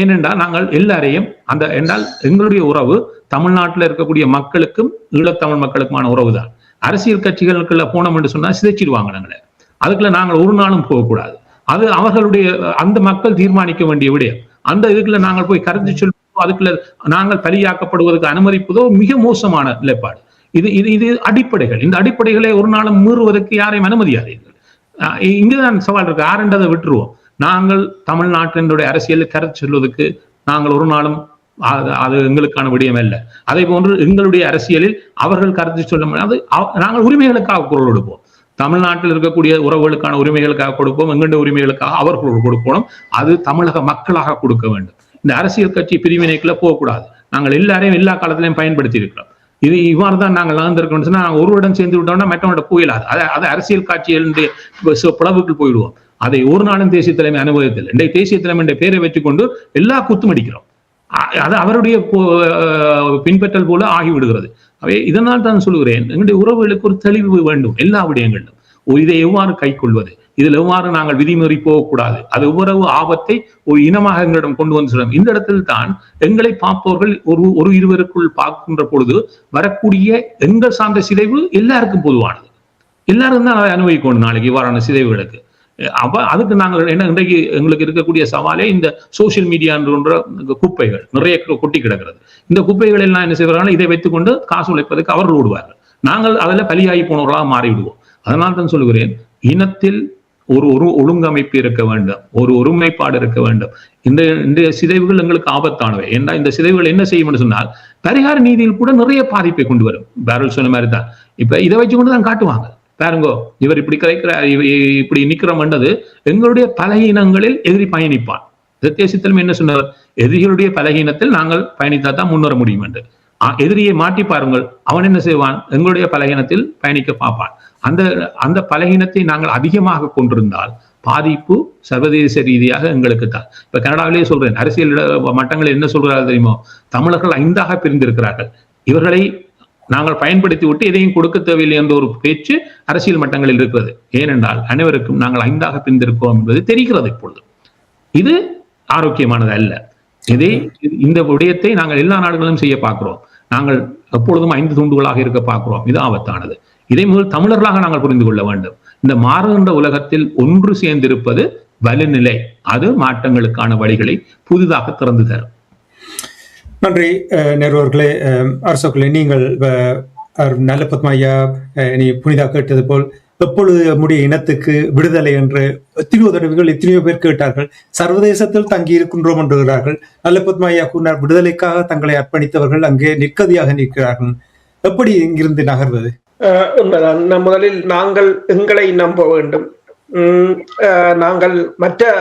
ஏனென்றால் நாங்கள் எல்லாரையும் அந்த என்றால் எங்களுடைய உறவு தமிழ்நாட்டில் இருக்கக்கூடிய மக்களுக்கும் ஈழத்தமிழ் மக்களுக்குமான உறவு தான். அரசியல் கட்சிகளுக்குள்ள போனோம் என்று சொன்னா சிதைச்சிடுவாங்க நாங்களே. அதுக்குள்ள நாங்கள் ஒரு நாளும் போகக்கூடாது. அது அவர்களுடைய அந்த மக்கள் தீர்மானிக்க வேண்டிய விடயம். அந்த இதுக்குள்ள நாங்கள் போய் கருத்து சொல்லுவோம், அதுக்குள்ள நாங்கள் பலியாக்கப்படுவதற்கு அனுமதிப்பதோ மிக மோசமான நிலைப்பாடு. இது இது இது அடிப்படைகள். இந்த அடிப்படைகளை ஒரு நாளும் மீறுவதற்கு யாரையும் அனுமதியாதீர்கள். இங்குதான் சவால் இருக்கு. ஆரண்டதை விட்டுருவோம். நாங்கள் தமிழ்நாட்டினுடைய அரசியல் கருத்து சொல்வதற்கு நாங்கள் ஒரு நாளும் அது எங்களுக்கான விடயம் அல்ல. அதே போன்று எங்களுடைய அரசியலில் அவர்கள் கருத்து சொல்ல முடியாது. நாங்கள் உரிமைகளுக்காக குரல் கொடுப்போம். தமிழ்நாட்டில் இருக்கக்கூடிய உறவுகளுக்கான உரிமைகளுக்காக கொடுப்போம். எங்களுடைய உரிமைகளுக்காக அவர்கள் கொடுக்கணும். அது தமிழக மக்களாக கொடுக்க வேண்டும். இந்த அரசியல் கட்சி பிரிவினைக்குள்ள போகக்கூடாது. நாங்கள் எல்லாரையும் எல்லா காலத்திலையும் பயன்படுத்தி இருக்கிறோம். இது இவ்வாறு தான் நாங்கள் நடந்திருக்கோம்னு சொன்னா நாங்கள் ஒருவரிடம் சேர்ந்து விட்டோம்னா மற்றவங்க போயிடாது. அதை அரசியல் காட்சிகளுடைய பிளவுக்கு போயிடுவோம். அதை ஒரு நாளும் தேசிய தலைமை அனுபவத்தில் இன்றைய தேசிய தலைமை என்ற பெயரை வச்சுக்கொண்டு எல்லா குத்தும் அடிக்கிறோம். அது அவருடைய பின்பற்றல் போல ஆகிவிடுகிறது. அவை இதனால் தான் சொல்லுகிறேன், எங்களுடைய உறவுகளுக்கு ஒரு தெளிவு வேண்டும். எல்லா விடயங்களிலும் இதை எவ்வாறு கை கொள்வது, இதில் எவ்வாறு நாங்கள் விதிமீறி போகக்கூடாது, அது எவ்வளவு ஆபத்தை ஒரு இனமாக எங்களிடம் கொண்டு வந்து சொல்லும். இந்த இடத்தில் தான் எங்களை பார்ப்பவர்கள் ஒரு இருவருக்குள் பார்க்கின்ற பொழுது வரக்கூடிய எங்கள் சார்ந்த சிதைவு எல்லாருக்கும் பொதுவானது. எல்லாரும் தான் அதை அனுபவிக்கணும் நாளைக்கு இவ்வாறான சிதைவுகளுக்கு. அப்ப அதுக்கு நாங்கள் என்ன, இன்றைக்கு எங்களுக்கு இருக்கக்கூடிய சவாலே இந்த சோசியல் மீடியான்ற குப்பைகள் நிறைய கொட்டி கிடக்கிறது. இந்த குப்பைகள் எல்லாம் என்ன செய்வார்கள், இதை வைத்துக் கொண்டு காசு உழைப்பதற்கு அவர்கள் ஓடுவார்கள். நாங்கள் அதில் பலியாகி போனவர்களாக மாறிவிடுவோம். அதனால் தான் சொல்லுகிறேன், இனத்தில் ஒரு ஒழுங்கமைப்பு இருக்க வேண்டும், ஒரு ஒருமைப்பாடு இருக்க வேண்டும். இந்த சிதைவுகள் எங்களுக்கு ஆபத்தானவை. ஏன்னா இந்த சிதைவுகள் என்ன செய்யும் சொன்னால் பரிகார நீதியில் கூட நிறைய பாதிப்பை கொண்டு வரும். பேரல் சொன்ன மாதிரி தான். இப்ப இதை வச்சுக்கொண்டு தான் காட்டுவாங்க, பாருங்கோ இவர் இப்படி கரைக்கிறார், இப்படி நிக்கிறோம்ன்றது எங்களுடைய பலகீனங்களில் எதிரி பயணிப்பான். தேசிய தலைமை என்ன சொன்னார், எதிரிகளுடைய பலகீனத்தில் நாங்கள் பயணித்தா தான் முன்னேற முடியும் என்று. எதிரியை மாட்டி பாருங்கள், அவன் என்ன செய்வான், எங்களுடைய பலகீனத்தில் பயணிக்க பார்ப்பான். அந்த பலகீனத்தை நாங்கள் அதிகமாக கொண்டிருந்தால் பாதிப்பு சர்வதேச ரீதியாக எங்களுக்கு தான். இப்ப கனடாவிலேயே சொல்றேன், அரசியல் மட்டங்களில் என்ன சொல்றாரு தெரியுமோ, தமிழர்கள் 5ஆக பிரிந்திருக்கிறார்கள், இவர்களை நாங்கள் பயன்படுத்தி விட்டு எதையும் கொடுக்க தேவையில்லை என்ற ஒரு பேச்சு அரசியல் மட்டங்களில் இருக்கிறது. ஏனென்றால் அனைவருக்கும் நாங்கள் 5ஆக பிரிந்திருக்கிறோம் என்பது தெரிகிறது இப்பொழுது. இது ஆரோக்கியமானது அல்ல. இந்த விடயத்தை நாங்கள் எல்லா நாடுகளிலும் செய்ய பார்க்கிறோம். நாங்கள் எப்பொழுதும் 5 துண்டுகளாக இருக்க பார்க்கிறோம். இது ஆபத்தானது. இதை முதல் தமிழர்களாக நாங்கள் புரிந்து கொள்ள வேண்டும். இந்த மாறுகின்ற உலகத்தில் ஒன்று சேர்ந்திருப்பது வலுநிலை. அது மாற்றங்களுக்கான வழிகளை புதிதாக திறந்து தரும். நன்றி நேர்வர்களே. அரசர்களே, நீங்கள் நல்லபத்மா ஐயா நீ புனிதா கேட்டது போல் எப்பொழுது நம்முடைய இனத்துக்கு விடுதலை என்று எத்தனையோ தடவைகள் எத்தனையோ பேர் கேட்டார்கள். சர்வதேசத்தில் தங்கி இருக்கின்றோம் என்றுகிறார்கள். நல்லபத்மா ஐயா கூறினார், விடுதலைக்காக தங்களை அர்ப்பணித்தவர்கள் அங்கே நிற்கதியாக நிற்கிறார்கள். எப்படி இங்கிருந்து நகர்வது? முதலில் நாங்கள் எங்களை நம்ப வேண்டும். நாங்கள் மற்ற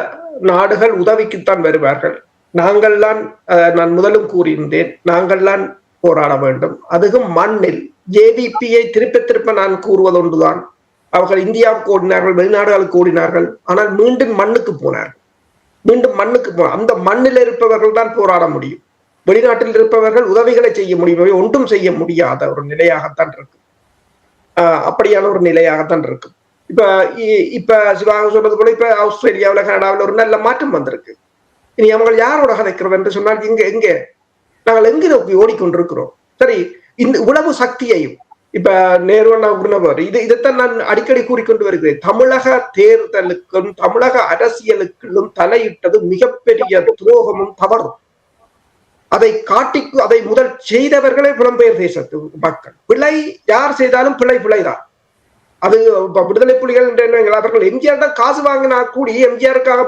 நாடுகள் உதவிக்குத்தான் வருவார்கள். நான் முதலும் கூறியிருந்தேன், நாங்கள்தான் போராட வேண்டும். அதுவும் மண்ணில் ஜேவிபியை திருப்ப நான் கூறுவது ஒன்றுதான். அவர்கள் இந்தியாவுக்கு ஓடினார்கள், வெளிநாடுகளுக்கு ஓடினார்கள், ஆனால் மீண்டும் மண்ணுக்கு போனார்கள். அந்த மண்ணில் இருப்பவர்கள் தான் போராட முடியும். வெளிநாட்டில் இருப்பவர்கள் உதவிகளை செய்ய முடியும், ஒன்றும் செய்ய முடியாத ஒரு நிலையாகத்தான் இருக்கு. அப்படியான ஒரு நிலையாகத்தான் இருக்கு. இப்ப சிவாக சொல்றது போல இப்ப ஆஸ்திரேலியாவில் கனடாவில் ஒரு நல்ல மாற்றம் வந்திருக்கு. இனி அவங்க யாரோட கதைக்கிறோம் என்று சொன்னால் நாங்கள் எங்க நோக்கி ஓடிக்கொண்டிருக்கிறோம். சரி, இந்த உளவு சக்தியையும் இப்ப நேருவர் இதைத்தான் நான் அடிக்கடி கூறிக்கொண்டு வருகிறேன். தமிழக தேர்தலுக்கும் தமிழக அரசியலுக்கும் தலையிட்டது மிகப்பெரிய துரோகமும் தவறும். அதை முதல் செய்தவர்களே புலம்பெயர் தேசத்து மக்கள். பிழை யார் செய்தாலும் பிழைதான். அது விடுதலை புலிகள் அவர்கள் எம்ஜிஆர் தான் காசு வாங்கினா கூடி எம்ஜிஆருக்காக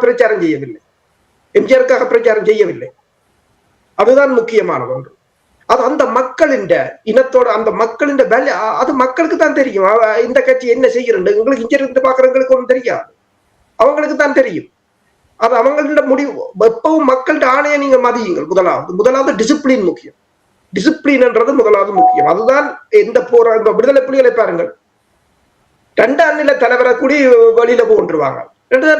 பிரச்சாரம் செய்யவில்லை. அதுதான் முக்கியமான ஒன்று. அது அந்த மக்களின் இனத்தோட அந்த மக்களின் வேலை அது மக்களுக்கு தான் தெரியும். இந்த கட்சி என்ன செய்யறது உங்களுக்கு இங்க இருந்து பாக்குறவங்களுக்கு ஒன்றும் தெரியாது, அவங்களுக்கு தான் தெரியும். அது அவங்களோட முடிவு. எப்பவும் மக்கள்கிட்ட ஆணையை நீங்க மதியுங்கள். முதலாவது டிசிப்ளின் முக்கியம். டிசிப்ளின்ன்றது முதலாவது முக்கியம். அதுதான் எந்த விடுதலை புலிகளை பாருங்கள், 2ஆம் நிலை தலைவரை கூடி வெளியில போன்றுவாங்க.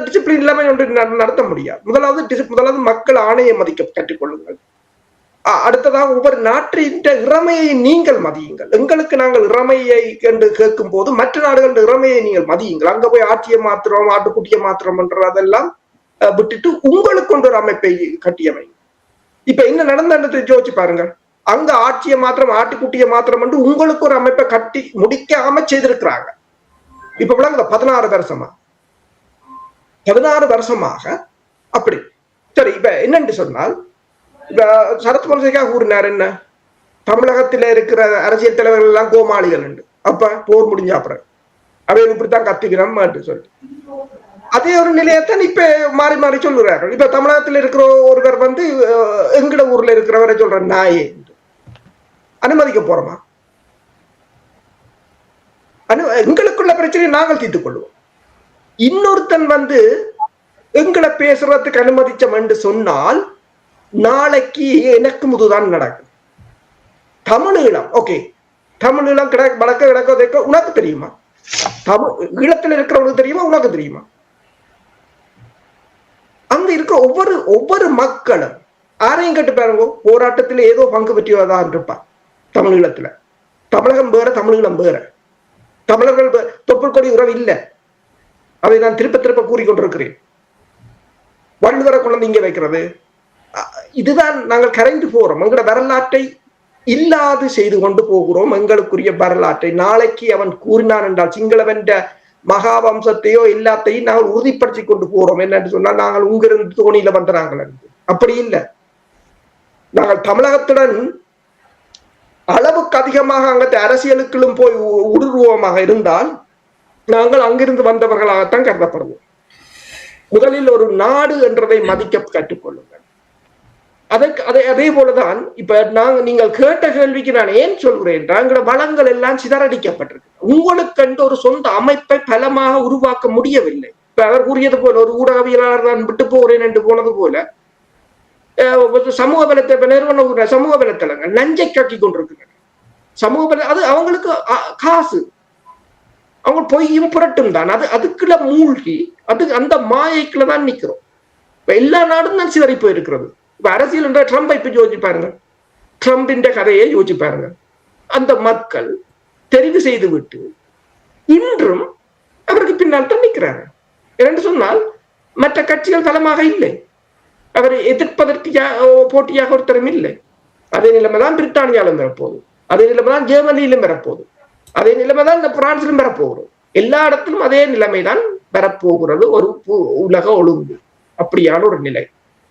டிசிப்ளின் இல்லாம ஒன்று நடத்த முடியாது. முதலாவது மக்கள் ஆணையை மதிக்க கற்றுக்கொள்ளுங்கள். அடுத்ததாக ஒவ்வொரு நாட்டின் இறமையை நீங்கள் மதியுங்கள். எங்களுக்கு நாங்கள் இறமையை என்று கேட்கும் போது மற்ற நாடுகளின் இறமையை நீங்கள் மதியுங்கள். அங்க போய் ஆட்சியை மாத்திரம், ஆட்டுக்குட்டியை மாத்திரம் என்றதெல்லாம் விட்டுட்டு உங்களுக்கு கொண்டு ஒரு அமைப்பை கட்டியமை. இப்ப என்ன நடந்தது யோசிச்சு பாருங்கள். அங்க ஆட்சியை மாத்திரம், ஆட்டுக்குட்டியை மாத்திரம் என்று உங்களுக்கு ஒரு அமைப்பை கட்டி முடிக்காம செய்திருக்கிறாங்க. இப்ப விளங்குத 16 வருஷமாக அப்படி. சரி, இப்ப என்னன்னு சொன்னால் இப்ப சரத் பொன்சேகா கூறினார் என்ன, தமிழகத்தில் இருக்கிற அரசியல் தலைவர்கள் எல்லாம் கோமாளிகள் உண்டு. அப்ப போர் முடிஞ்ச அப்புறம் அவைகள் இப்படித்தான் கத்துக்கிறோம் சொல்லி அதே ஒரு நிலையத்தான் இப்ப மாறி மாறி சொல்லுறார்கள். இப்ப தமிழகத்தில் இருக்கிற ஒருவர் வந்து எங்கட ஊர்ல இருக்கிறவரை சொல்ற நாயே அனுமதிக்க போறோமா? எங்களுக்குள்ள பிரச்சனையை நாங்கள் தீர்த்துக் கொள்வோம். இன்னொருத்தன் வந்து எங்களை பேசுறதுக்கு அனுமதிச்சோம் என்று சொன்னால் நாளைக்கு எனக்கு முதுதான் நடக்கும். தமிழீழம் ஓகே, தமிழீழம் வடக்க கிடக்க உனக்கு தெரியுமா? ஈழத்தில் இருக்கிறவனுக்கு தெரியுமா? உனக்கு தெரியுமா? அங்க இருக்கிற ஒவ்வொரு மக்களும் யாரையும் கேட்டு பாருங்க, போராட்டத்தில் ஏதோ பங்கு பெற்றதான் இருப்பான். தமிழீழத்துல தமிழகம் வேற, தமிழீழம் வேற. தமிழர்கள் தொப்புள் கொடி உறவு இல்லை. அதை நான் திருப்ப கூறிக்கொண்டிருக்கிறேன். வள்ளுவரை கொண்டு இங்க வைக்கிறது இதுதான். நாங்கள் கரைந்து போறோம். எங்களோட வரலாற்றை இல்லாது செய்து கொண்டு போகிறோம். எங்களுக்குரிய வரலாற்றை நாளைக்கு அவன் கூறினான் என்றால் சிங்களவென்ற மகாவம்சத்தையோ எல்லாத்தையும் நாங்கள் உறுதிப்படுத்தி கொண்டு போறோம். என்னன்னு சொன்னால் நாங்கள் உங்கிருந்து தோணியில பண்றாங்க. அப்படி இல்லை. நாங்கள் தமிழகத்துடன் அளவுக்கு அதிகமாக அங்கത്തെ அரசியலுக்குள்ளும் போய் ஊடுருவமாக இருந்தால் நாங்கள் அங்கிருந்து வந்தவர்களாகத்தான் கருதப்படுவோம். முதலில் ஒரு நாடு என்றதை மதிக்க கற்றுக்கொள்ளுங்கள். அதே போலதான் இப்ப நீங்கள் கேட்ட கேள்விக்கு நான் ஏன் சொல்கிறேன், எங்களோட வளங்கள் எல்லாம் சிதறடிக்கப்பட்டிருக்கு. உங்களுக்கு ஒரு சொந்த அமைப்பை பலமாக உருவாக்க முடியவில்லை. இப்ப அவர் கூறியது போல ஒரு ஊடகவியலாளர் தான் விட்டு போகிறேன் என்று போனது போல சமூக வலைத்தள நிறுவன சமூக வலைத்தளங்கள் நஞ்சை கக்கி கொண்டிருக்கிறாங்க. சமூக வலை அது அவங்களுக்கு காசு, அவங்க பொய்யும் புரட்டும் தான். அதுக்குள்ள மூழ்கி அந்த மாயைக்குள்ள தான் நிக்கிறோம். இப்ப எல்லா நாடும் தான் சிதறி போயிருக்கிறது. இப்ப அரசியல் என்ற ட்ரம்பை இப்ப யோசிச்சு பாருங்க, ட்ரம்பின் கதையை யோசிச்சு பாருங்க. அந்த மக்கள் தெரிவு செய்து விட்டு இன்றும் அவருக்கு பின்னால் தான் நிற்கிறாங்க. என்று சொன்னால் மற்ற கட்சிகள் பலமாக இல்லை, அவரை எதிர்ப்பதற்கு போட்டியாக ஒருத்தரும் இல்லை. அதே நிலைமைதான் பிரித்தானியாலும் பெறப்போகுது, அதே நிலைமைதான் ஜெர்மனியிலும் பெறப்போகுது, அதே நிலைமைதான் இந்த பிரான்சிலும் பெறப்போகிறோம். எல்லா இடத்திலும் அதே நிலைமைதான் பெறப்போகிறது. ஒரு உலக ஒழுங்கு அப்படியான ஒரு நிலை.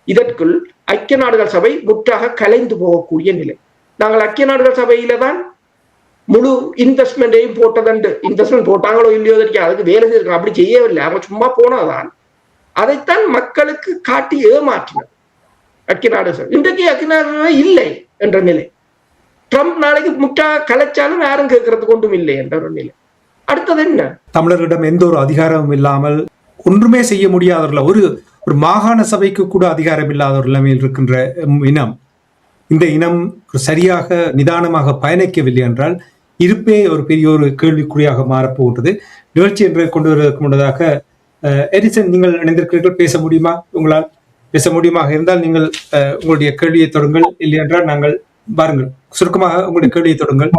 இதற்குள் ஐக்கிய நாடுகள் சபை முற்றாக கலைந்து போகக்கூடிய நிலை. நாங்கள் ஐக்கிய நாடுகள் சபையில தான் முழு இன்வெஸ்ட்மெண்டையும் போட்டதண்டு. இன்வெஸ்ட்மெண்ட் போட்டாங்களோ இல்லையோ தெரியும், அதுக்கு வேலை செய்திருக்காங்க. அப்படி செய்யவில்லை, அவங்க சும்மா போனதான். அதைத்தான் மக்களுக்கு காட்டி ஏமாற்றினர் ஐக்கிய நாடுகள் சபை. இன்றைக்கு ஐக்கிய நாடுகள் இல்லை என்ற நிலை. ட்ரம்ப் நாளைக்கு முற்றாக கலைச்சாலும் யாரும் கேட்கறதுக்கு ஒன்றும் இல்லை என்ற ஒரு நிலை. அடுத்தது என்ன? தமிழர்களிடம் எந்த ஒரு அதிகாரமும் இல்லாமல் ஒன்றுமே செய்ய முடியாதவர்கள், ஒரு மாகாண சபைக்கு கூட அதிகாரம் இல்லாத ஒரு நிலைமையில் இருக்கின்ற இனம். இந்த இனம் சரியாக நிதானமாக பயணிக்கவில்லை என்றால் இருப்பே ஒரு பெரிய ஒரு கேள்விக்குறியாக மாறப்போகின்றது. நிகழ்ச்சி என்று கொண்டு வருவதற்கு முன்னதாக எடிசன், நீங்கள் இணைந்திருக்கிறீர்கள், பேச முடியுமா? உங்களால் பேச முடியுமாக இருந்தால் நீங்கள் உங்களுடைய கேள்வியை தொடங்கள். இல்லை என்றால் நாங்கள் பாருங்கள், சுருக்கமாக உங்களுடைய கேள்வியை தொடங்கள்.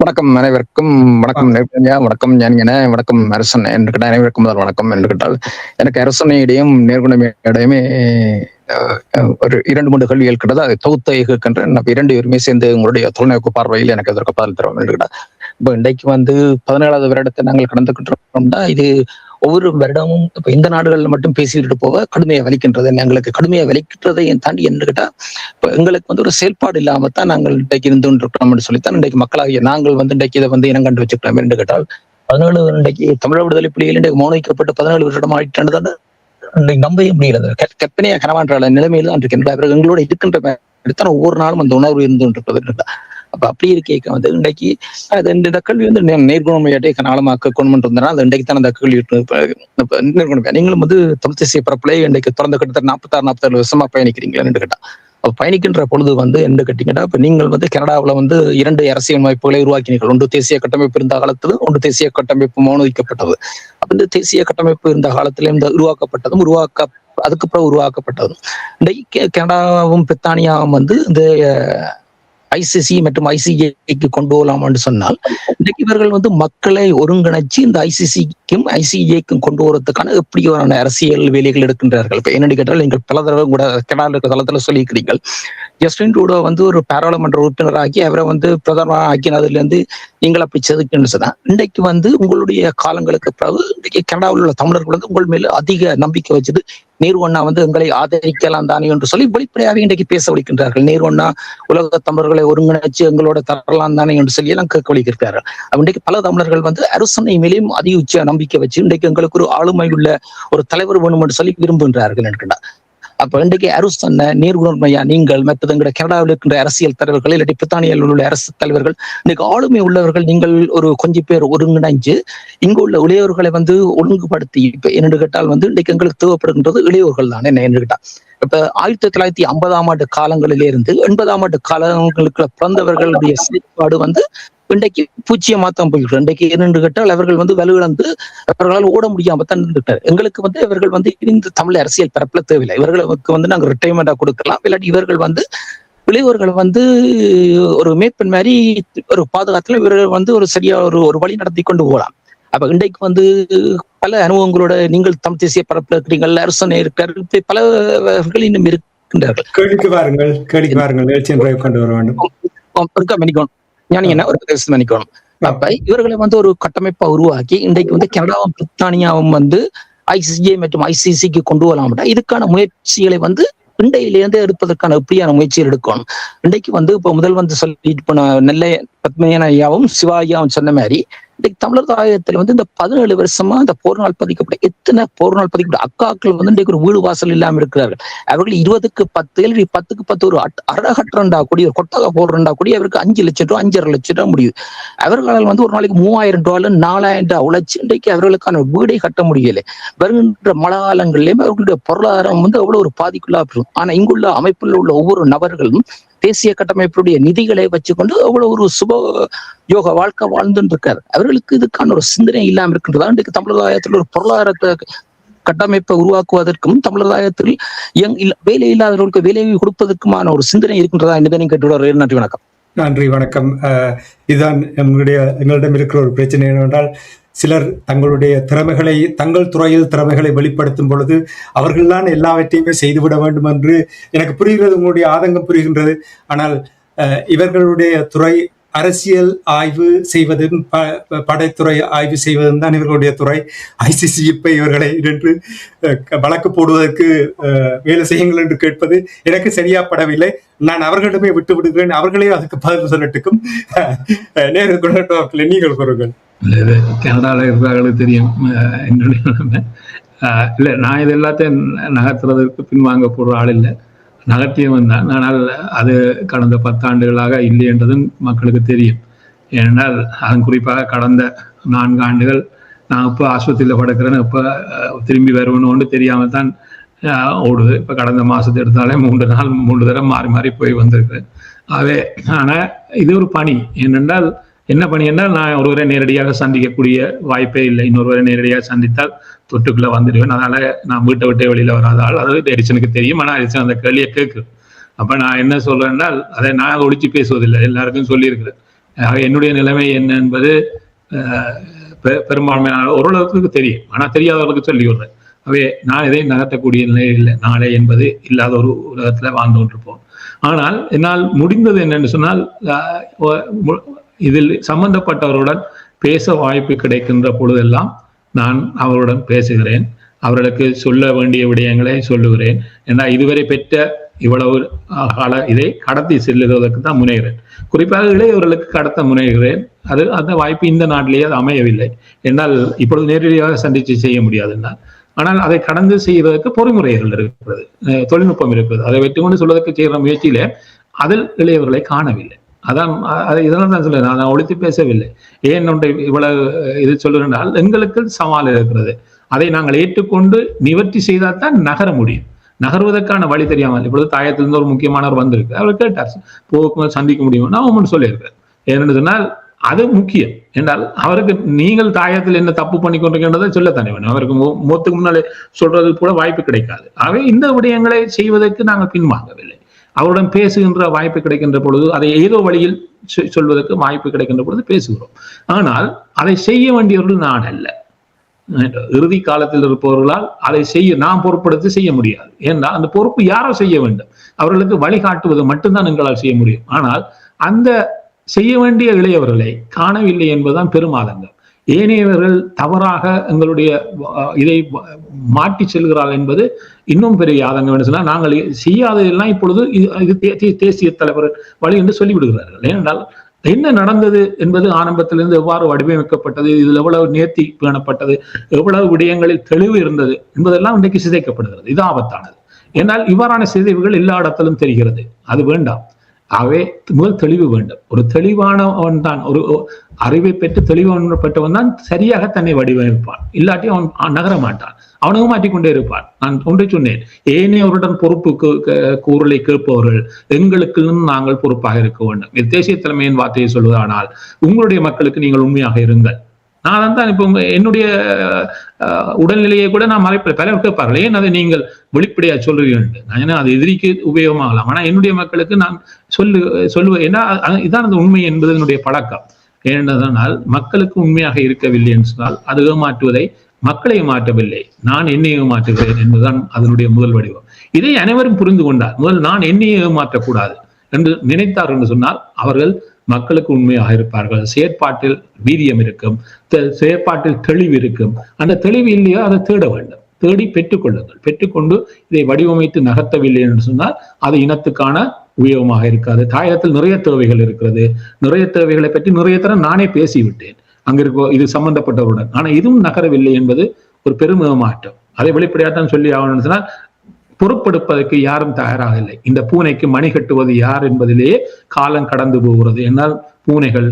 வணக்கம் அனைவருக்கும். வணக்கம் நேர்கொண்டா, வணக்கம் ஞானியன, வணக்கம் அரசன் என்று கேட்டால் அனைவருக்கும் முதல் வணக்கம் என்று கேட்டால் எனக்கு அரசனையிடையும் நேர்கொண்டமையிடையுமே ஒரு 2-3 கேள்விகள் கிட்டது. அதை தொகுத்த இயக்குகின்ற இரண்டு பேருமே சேர்ந்து உங்களுடைய தொலைநோக்கு பார்வையில் எனக்கு அதற்கு பதில் தருவோம் என்று கேட்டால், இப்போ இன்றைக்கு 17வது வருடத்தை நாங்கள் கடந்துகிட்டோம்னா இது ஒவ்வொரு வருடமும் இப்ப இந்த நாடுகள்ல மட்டும் பேசிக்கிட்டு போக கடுமையை வலிக்கின்றது. எங்களுக்கு கடுமையை வலிக்கின்றதை தாண்டி என்ன கேட்டா, இப்ப எங்களுக்கு ஒரு செயல்பாடு இல்லாமத்தான் நாங்கள் இன்றைக்கு இருந்துட்டு சொல்லித்தான் இன்றைக்கு மக்களாகிய நாங்கள் இன்றைக்கு இதை இனம் கண்டு வச்சுக்கிறோம் என்று கேட்டால், 17 இன்றைக்கு தமிழக விடுதலை புலிகள் இன்றைக்கு மௌனிக்கப்பட்டு 17 வருடம் ஆயிட்டாண்டு நம்பவே முடியல. கற்பனையா கனவான்ற நிலைமையில தான் இருக்கின்ற எங்களோட இருக்கின்ற ஒவ்வொரு நாளும் அந்த உணர்வு இருந்து இருப்பது. அப்ப அப்படி இருக்க இன்றைக்கு இந்த கல்வி நேர்குணமையாட்டே கனாலமாக்க கொண்டு அது இன்றைக்கு தான் அந்த கேள்வி நேர்குணமையா. நீங்களும் தமிழ் தேசிய பரப்புல இன்றைக்கு திறந்த கிட்டத்தட்ட 46-47 வருஷமா பயணிக்கிறீங்களா கேட்டா, அப்ப பயணிக்கின்ற பொழுது என்று கேட்டீங்கன்னா, இப்ப நீங்கள் கனடாவில் 2 அரசியல் அமைப்புகளை உருவாக்கினீர்கள். ஒன்று தேசிய கட்டமைப்பு இருந்த காலத்தில், ஒன்று தேசிய கட்டமைப்பு மௌனிக்கப்பட்டது. அப்ப இந்த தேசிய கட்டமைப்பு இருந்த காலத்திலே உருவாக்கப்பட்டதும் அதுக்கப்புறம் உருவாக்கப்பட்டதும் இன்றைக்கு கனடாவும் பிரித்தானியாவும் இந்த ஐசிசி மற்றும் ஐசிஏக்கு கொண்டு போகலாம் என்று சொன்னால், இன்றைக்கு இவர்கள் மக்களை ஒருங்கிணைச்சு இந்த ஐசிசிக்கும் ஐசிஏக்கும் கொண்டு போறதுக்கான எப்படியான அரசியல் வேலைகள் எடுக்கின்றார்கள். இப்ப என்னன்னு கேட்டால், நீங்கள் பல தடவை கூட கனடா இருக்க தளத்துல சொல்லியிருக்கிறீர்கள், ஜஸ்டின் ட்ரூடோ ஒரு பாராளுமன்ற உறுப்பினராகி அவரை பிரதமராக ஆக்கினதுல இருந்து நீங்கள் அப்படி செதுக்கின்றதுதான். இன்றைக்கு உங்களுடைய காலங்களுக்கு பிறகு இன்றைக்கு கனடாவில் உள்ள தமிழர்கள் உங்கள் மேல அதிக நம்பிக்கை வச்சது நேரு அண்ணா எங்களை ஆதரிக்கலாம் தானே என்று சொல்லி வெளிப்படையாக இன்றைக்கு பேச வைக்கின்றார்கள். நேரு அண்ணா உலக தமிழர்களை ஒருங்கிணைச்சு எங்களோட தரலாம் தானே என்று சொல்லி எல்லாம் கேட்க வைக்கிறார்கள். இன்றைக்கு பல தமிழர்கள் அரசனை மேலேயும் அதிக உச்ச நம்பிக்கை வச்சு இன்றைக்கு எங்களுக்கு ஒரு ஆளுமை உள்ள ஒரு தலைவர் வேணும் என்று சொல்லி விரும்புகின்றார்கள் என்கின்றார். அப்ப இன்றைக்கு அரசு நேர்குணர்மையா நீங்கள் மற்றது எங்களுடைய கனடாவில் இருக்கின்ற அரசியல் தலைவர்கள் இல்லாட்டி பிரித்தானியில் உள்ள அரசு தலைவர்கள் இன்னைக்கு ஆளுமை உள்ளவர்கள் நீங்கள் ஒரு கொஞ்சம் பேர் ஒருங்கிணைஞ்சு இங்கு உள்ள இளையோர்களை ஒழுங்குபடுத்தி இப்ப என்னென்னு கேட்டால் இன்றைக்கு எங்களுக்கு தேவைப்படுகின்றது இளையோர்கள் தான் என்ன கேட்டா இப்ப 1950ஆம் ஆண்டு காலங்களிலே இருந்து 80ஆம் ஆண்டு காலங்களுக்கு பிறந்தவர்களுடைய செயல்பாடு இன்றைக்கு பூச்சியமாத்தான் போய்கிட்டு இன்றைக்கு என்னென்று கேட்டால் அவர்கள் வலுவிழந்து அவர்களால் ஓட முடியாம தான் இருந்துட்டார். எங்களுக்கு இவர்கள் இந்த தமிழ் அரசியல் பரப்புல தேவையில்லை. இவர்களுக்கு நாங்கள் ரிட்டைர்மெண்டா கொடுக்கலாம். இல்லாட்டி இவர்கள் இளையோர்கள் ஒரு மேற்பன் மாதிரி ஒரு பாதுகாத்துல இவர்கள் ஒரு சரியா ஒரு வழி நடத்தி கொண்டு போகலாம். அப்ப இன்றைக்கு பல அனுபவங்களோட நீங்கள் தமிழ் தேசிய பரப்புல இருக்கிறீர்கள், அரசனை இருக்காரு, பலவர்கள் இன்னும் இருக்கின்றார்கள். கேள்விக்கு வாருங்கள் நிகழ்ச்சி கொண்டு வர வேண்டும். ஒரு மன்னிக்கணும். அப்ப இவர்களை ஒரு கட்டமைப்பா உருவாக்கி இன்றைக்கு கனடாவும் பிரித்தானியாவும் ICJ மற்றும் ICCக்கு கொண்டு வரலாம். இதுக்கான முயற்சிகளை இண்டையிலிருந்து எடுப்பதற்கான எப்படியான முயற்சிகள் எடுக்கணும். இன்றைக்கு இப்ப முதல் சொல்லிட்டு போன நெல்லை பத்மநாபன் ஐயாவும் சிவாயாவும் சொன்ன மாதிரி இன்றைக்கு தமிழர் தாயகத்துல இந்த 17 வருஷமா இந்த போர் நாள் பதிக்கப்பட்ட எத்தனை போர் நாள் பதிக்கப்பட்ட அக்காக்கள் இன்றைக்கு ஒரு வீடு வாசல் இல்லாம இருக்கிறார்கள். அவர்கள் 20க்கு 10 10க்கு 10 ஒரு அறகற்றண்டா கூடிய ஒரு கொட்டகை போடுறா கூடிய அவருக்கு 5 லட்சம் ரூபாய் 5.5 லட்சம் ரூபாய் முடியுது. அவர்களால் ஒரு நாளைக்கு $3000 $4000 உழைச்சு இன்றைக்கு அவர்களுக்கான வீடை கட்ட முடியலை. வருகின்ற மழை காலங்களிலேயும் அவர்களுடைய பொருளாதாரம் அவ்வளவு ஒரு பாதிக்குள்ளாகும். ஆனா இங்குள்ள அமைப்பில் உள்ள ஒவ்வொரு நபர்களும் தேசிய கட்டமைப்புடைய நிதிகளை வச்சுக்கொண்டு அவ்வளவு ஒரு சுப யோக வாழ்க்கை வாழ்ந்துட்டு இருக்காரு. அவர்களுக்கு இதுக்கான ஒரு சிந்தனை இல்லாம இருக்கின்றதா இன்றைக்கு தமிழகத்தில் ஒரு பொருளாதாரத்தை கட்டமைப்பை உருவாக்குவதற்கும் தமிழகத்தில் வேலை இல்லாதவர்களுக்கு வேலையை கொடுப்பதற்குமான ஒரு சிந்தனை இருக்கின்றதா என்பதை கேட்டுவிடுவார். நன்றி, வணக்கம். நன்றி, வணக்கம். இதுதான் எங்களிடம் இருக்கிற ஒரு பிரச்சனை என்னவென்றால் சிலர் தங்களுடைய திறமைகளை தங்கள் துறையில் திறமைகளை வெளிப்படுத்தும் பொழுது அவர்கள்தான் எல்லாவற்றையுமே செய்துவிட வேண்டும் என்று எனக்கு புரிகிறது. உங்களுடைய ஆதங்கம் புரிகின்றது. ஆனால் இவர்களுடைய துறை அரசியல் ஆய்வு செய்வதும் படைத்துறை ஆய்வு செய்வதும் தான் இவர்களுடைய துறை. ICC இப்ப இவர்களை என்று வழக்கு போடுவதற்கு வேலை செய்யுங்கள் என்று கேட்பது எனக்கு சரியா படவில்லை. நான் அவர்களிடமே விட்டு விடுகிறேன். அவர்களே அதுக்கு பதில் சொல்லட்டுக்கும். நேரு கொள்ளட்டும், நீங்கள் கூறுங்கள். கனடால இருக்கிறவர்களுக்கு தெரியும் என்னுடைய நிலைமை. இல்ல, நான் இது எல்லாத்தையும் நகர்த்துறதுக்கு பின்வாங்க போடுற ஆள் இல்லை, நகர்த்தியவன் தான். ஆனால் அது கடந்த 10 ஆண்டுகளாக இல்லை என்றதும் மக்களுக்கு தெரியும். ஏனென்றால் அதன் குறிப்பாக கடந்த 4 ஆண்டுகள் நான் இப்போ ஆஸ்பத்திரியில் படுக்கிறேன்னு இப்போ திரும்பி வருவேன்னு தெரியாமல் தான் ஓடுது. இப்போ கடந்த மாசத்தை எடுத்தாலே 3 தடவை மாறி மாறி போய் வந்திருக்கிறேன். ஆனால் இது ஒரு பணி. ஏனென்றால் என்ன பணி என்றால் நான் ஒருவரை நேரடியாக சந்திக்கக்கூடிய வாய்ப்பே இல்லை. இன்னொருவரை நேரடியாக சந்தித்தால் தொட்டுக்குள்ள வந்துடுவேன். அதனால நான் வீட்டை விட்டு வெளியில வராதால் அது எரிச்சனுக்கு தெரியும். ஆனால் எரிச்சன் அந்த கேள்வியை கேட்குது. அப்ப நான் என்ன சொல்றேன்னா அதை நான் ஒழிச்சு பேசுவதில்லை, எல்லாருக்கும் சொல்லியிருக்கிறேன். என்னுடைய நிலைமை என்ன என்பது பெரும்பான்மையான ஓரளவுக்கு தெரியும். ஆனா தெரியாதவர்களுக்கு சொல்லி விடுறேன். நான் இதை நகர்த்தக்கூடிய நிலையில் இல்லை. நாளை என்பது இல்லாத ஒரு உலகத்துல வாழ்ந்து கொண்டிருப்போம். ஆனால் என்னால் முடிந்தது என்னன்னு சொன்னால் இதில் சம்பந்தப்பட்டவருடன் பேச வாய்ப்பு கிடைக்கின்ற பொழுதெல்லாம் நான் அவருடன் பேசுகிறேன். அவர்களுக்கு சொல்ல வேண்டிய விடயங்களை சொல்லுகிறேன். ஏன்னா இதுவரை பெற்ற இவ்வளவு இதை கடத்தி செல்லுவதற்கு தான் முனைகிறேன். குறிப்பாக இளையவர்களுக்கு கடத்த முனைகிறேன். அந்த வாய்ப்பு இந்த நாட்டிலேயே அது அமையவில்லை. என்னால் இப்பொழுது நேரடியாக சந்திச்சு செய்ய முடியாது. ஆனால் அதை கடந்து செய்வதற்கு பொறிமுறைகள் இருக்கிறது, தொழில்நுட்பம் இருக்கிறது. அதை வெற்றி கொண்டு சொல்வதற்கு செய்கிற முயற்சியில அதில் இளையவர்களை காணவில்லை. இதெல்லாம் தான் சொல்லுறேன். நான் ஒழித்து பேசவில்லை. ஏன் இவ்வளவு இது சொல்லுறேன்னால் எங்களுக்கு சவால் இருக்கிறது. அதை நாங்கள் ஏற்றுக்கொண்டு நிவர்த்தி செய்தால் தான் நகர முடியும். நகர்வதற்கான வழி தெரியாமல் இப்பொழுது தாயத்திலிருந்து ஒரு முக்கியமானவர் வந்திருக்கு. அவர் கேட்டார், போக்கு சந்திக்க முடியும். நான் ஒன்று சொல்லியிருக்கேன். ஏன்னு சொன்னால் அது முக்கியம் என்றால் அவருக்கு நீங்கள் தாயத்தில் என்ன தப்பு பண்ணி கொண்டிருக்கின்றதை சொல்லத்தானே வேணும். அவருக்கு மூத்துக்கு முன்னாலே சொல்றது கூட வாய்ப்பு கிடைக்காது. ஆகவே இந்த விடயங்களை செய்வதற்கு நாங்கள் பின்வாங்கவில்லை. அவருடன் பேசுகின்ற வாய்ப்பு கிடைக்கின்ற பொழுது அதை ஏதோ வழியில் சொல்வதற்கு வாய்ப்பு கிடைக்கின்ற பொழுது பேசுகிறோம். ஆனால் அதை செய்ய வேண்டியவர்கள் நான் அல்ல. இறுதி காலத்தில் இருப்பவர்களால் அதை நாம் பொறுப்படுத்தி செய்ய முடியாது. ஏன்னா அந்த பொறுப்பு யாரோ செய்ய வேண்டும். அவர்களுக்கு வழிகாட்டுவது மட்டும்தான் எங்களால் செய்ய முடியும். ஆனால் அந்த செய்ய வேண்டிய இளையவர்களை காணவில்லை என்பதுதான் பெருமாதங்கள். ஏனையவர்கள் தவறாக எங்களுடைய இதை மாற்றி செல்கிறார்கள் என்பது இன்னும் பெரிய ஆதங்கம் என்று சொன்னால், நாங்கள் செய்யாததெல்லாம் இப்பொழுது இது தேசிய தலைவர் வழி என்று சொல்லிவிடுகிறார்கள். ஏனென்றால் என்ன நடந்தது என்பது ஆரம்பத்திலிருந்து எவ்வாறு வடிவமைக்கப்பட்டது, இதில் எவ்வளவு நேர்த்தி பேணப்பட்டது, எவ்வளவு விடயங்களில் தெளிவு இருந்தது என்பதெல்லாம் இன்றைக்கு சிதைக்கப்படுகிறது. இது ஆபத்தானது. ஏனால் இவ்வாறான சிதைவுகள் எல்லா இடத்திலும் தெரிகிறது. அது வேண்டாம். ஆகவே முதல் தெளிவு வேண்டும். ஒரு தெளிவானவன் தான், ஒரு அறிவை பெற்று தெளிவான பெற்றவன் தான் சரியாக தன்னை வடிவமைப்பான். இல்லாட்டி அவன் நகர மாட்டான், அவனும் மாற்றிக்கொண்டே இருப்பான். நான் ஒன்றை சொன்னேன், ஏனையவருடன் பொறுப்பு கூறலை கேட்பவர்கள் எங்களுக்கும் நாங்கள் பொறுப்பாக இருக்க வேண்டும். தேசிய தலைமையின் வார்த்தையை சொல்வதானால், உங்களுடைய மக்களுக்கு நீங்கள் உண்மையாக இருங்கள். நான் தான் இப்போ என்னுடைய உடல்நிலையை கூட நான் மறைப்பேன். பலர் கேட்பார்கள், ஏன் அதை நீங்கள் வெளிப்படையா சொல்றீர்கள்? அது எதிரிக்கு உபயோகமாகலாம், ஆனா என்னுடைய மக்களுக்கு நான் சொல்லுவேன். ஏன்னா இதான் அந்த உண்மை என்பது என்னுடைய பழக்கம். ஏனென்றால் மக்களுக்கு உண்மையாக இருக்கவில்லை என்று சொன்னால் அது ஏமாற்றுவதை மக்களை மாற்றவில்லை, நான் என்னையே மாற்றுகிறேன் என்பதுதான் அதனுடைய முதல் வடிவம். இதை அனைவரும் புரிந்து கொண்டார். முதல் நான் என்னையே ஏமாற்றக்கூடாது என்று நினைத்தார் என்று சொன்னால் அவர்கள் மக்களுக்கு உண்மையாக இருப்பார்கள். செயற்பாட்டில் வீரியம் இருக்கும், செயற்பாட்டில் தெளிவு இருக்கும். அந்த தெளிவு இல்லையோ அதை தேட வேண்டும், தேடி பெற்றுக்கொள்ளுங்கள். பெற்றுக்கொண்டு இதை வடிவமைத்து நகர்த்தவில்லை என்று சொன்னால் அது இனத்துக்கான உபயோகமாக இருக்காது. தாயகத்தில் நிறைய தேவைகள் இருக்கிறது. நிறைய தேவைகளை பற்றி நிறைய தரம் நானே பேசிவிட்டேன் அங்க இருக்க இது சம்பந்தப்பட்டவருடன். ஆனா இதுவும் நகரவில்லை என்பது ஒரு பெரும் ஏமாற்றம். அதை வெளிப்படையாத்தான் சொல்லி ஆகணும்னு சொன்னால் பொறுப்பெடுப்பதற்கு யாரும் தயாராக இல்லை. இந்த பூனைக்கு மணி கட்டுவது யார் என்பதிலேயே காலம் கடந்து போகிறது. என்னால் பூனைகள்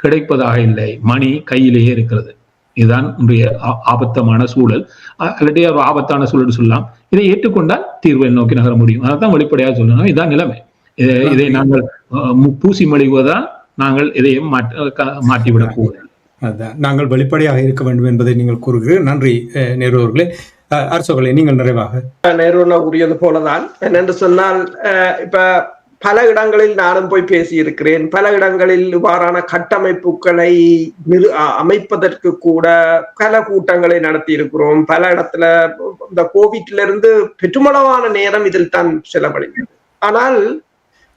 கிடைப்பதாக இல்லை, மணி கையிலேயே இருக்கிறது. இதுதான் இன்றைய ஆபத்தமான சூழல், அல்லது ஒரு ஆபத்தான சூழல் சொல்லலாம். இதை ஏற்றுக்கொண்டால் தீர்வை நோக்கி நகர முடியும். அதான் வெளிப்படையாக சொல்லணும். இதுதான் நிலைமை. இதை நாங்கள் பூசி மொழிவதால் நாங்கள் இதையும் மாற்றிவிடக் கூடாது. அதுதான் நாங்கள் வெளிப்படையாக இருக்க வேண்டும் என்பதை நீங்கள் கூறுகிறீர்கள். நன்றி நேரு அவர்களே. அரசோகளே, நீங்கள் நிறைவாக. நேரு கூறியது போலதான். என்னென்று சொன்னால், இப்ப பல இடங்களில் நானும் போய் பேசி இருக்கிறேன். பல இடங்களில் இவ்வாறான கட்டமைப்புகளை அமைப்பதற்கு கூட பல கூட்டங்களை நடத்தி இருக்கிறோம். பல இடத்துல இந்த கோவிட்ல இருந்து பெருமளவான நேரம் இதில் தான் செலவழிந்தது. ஆனால்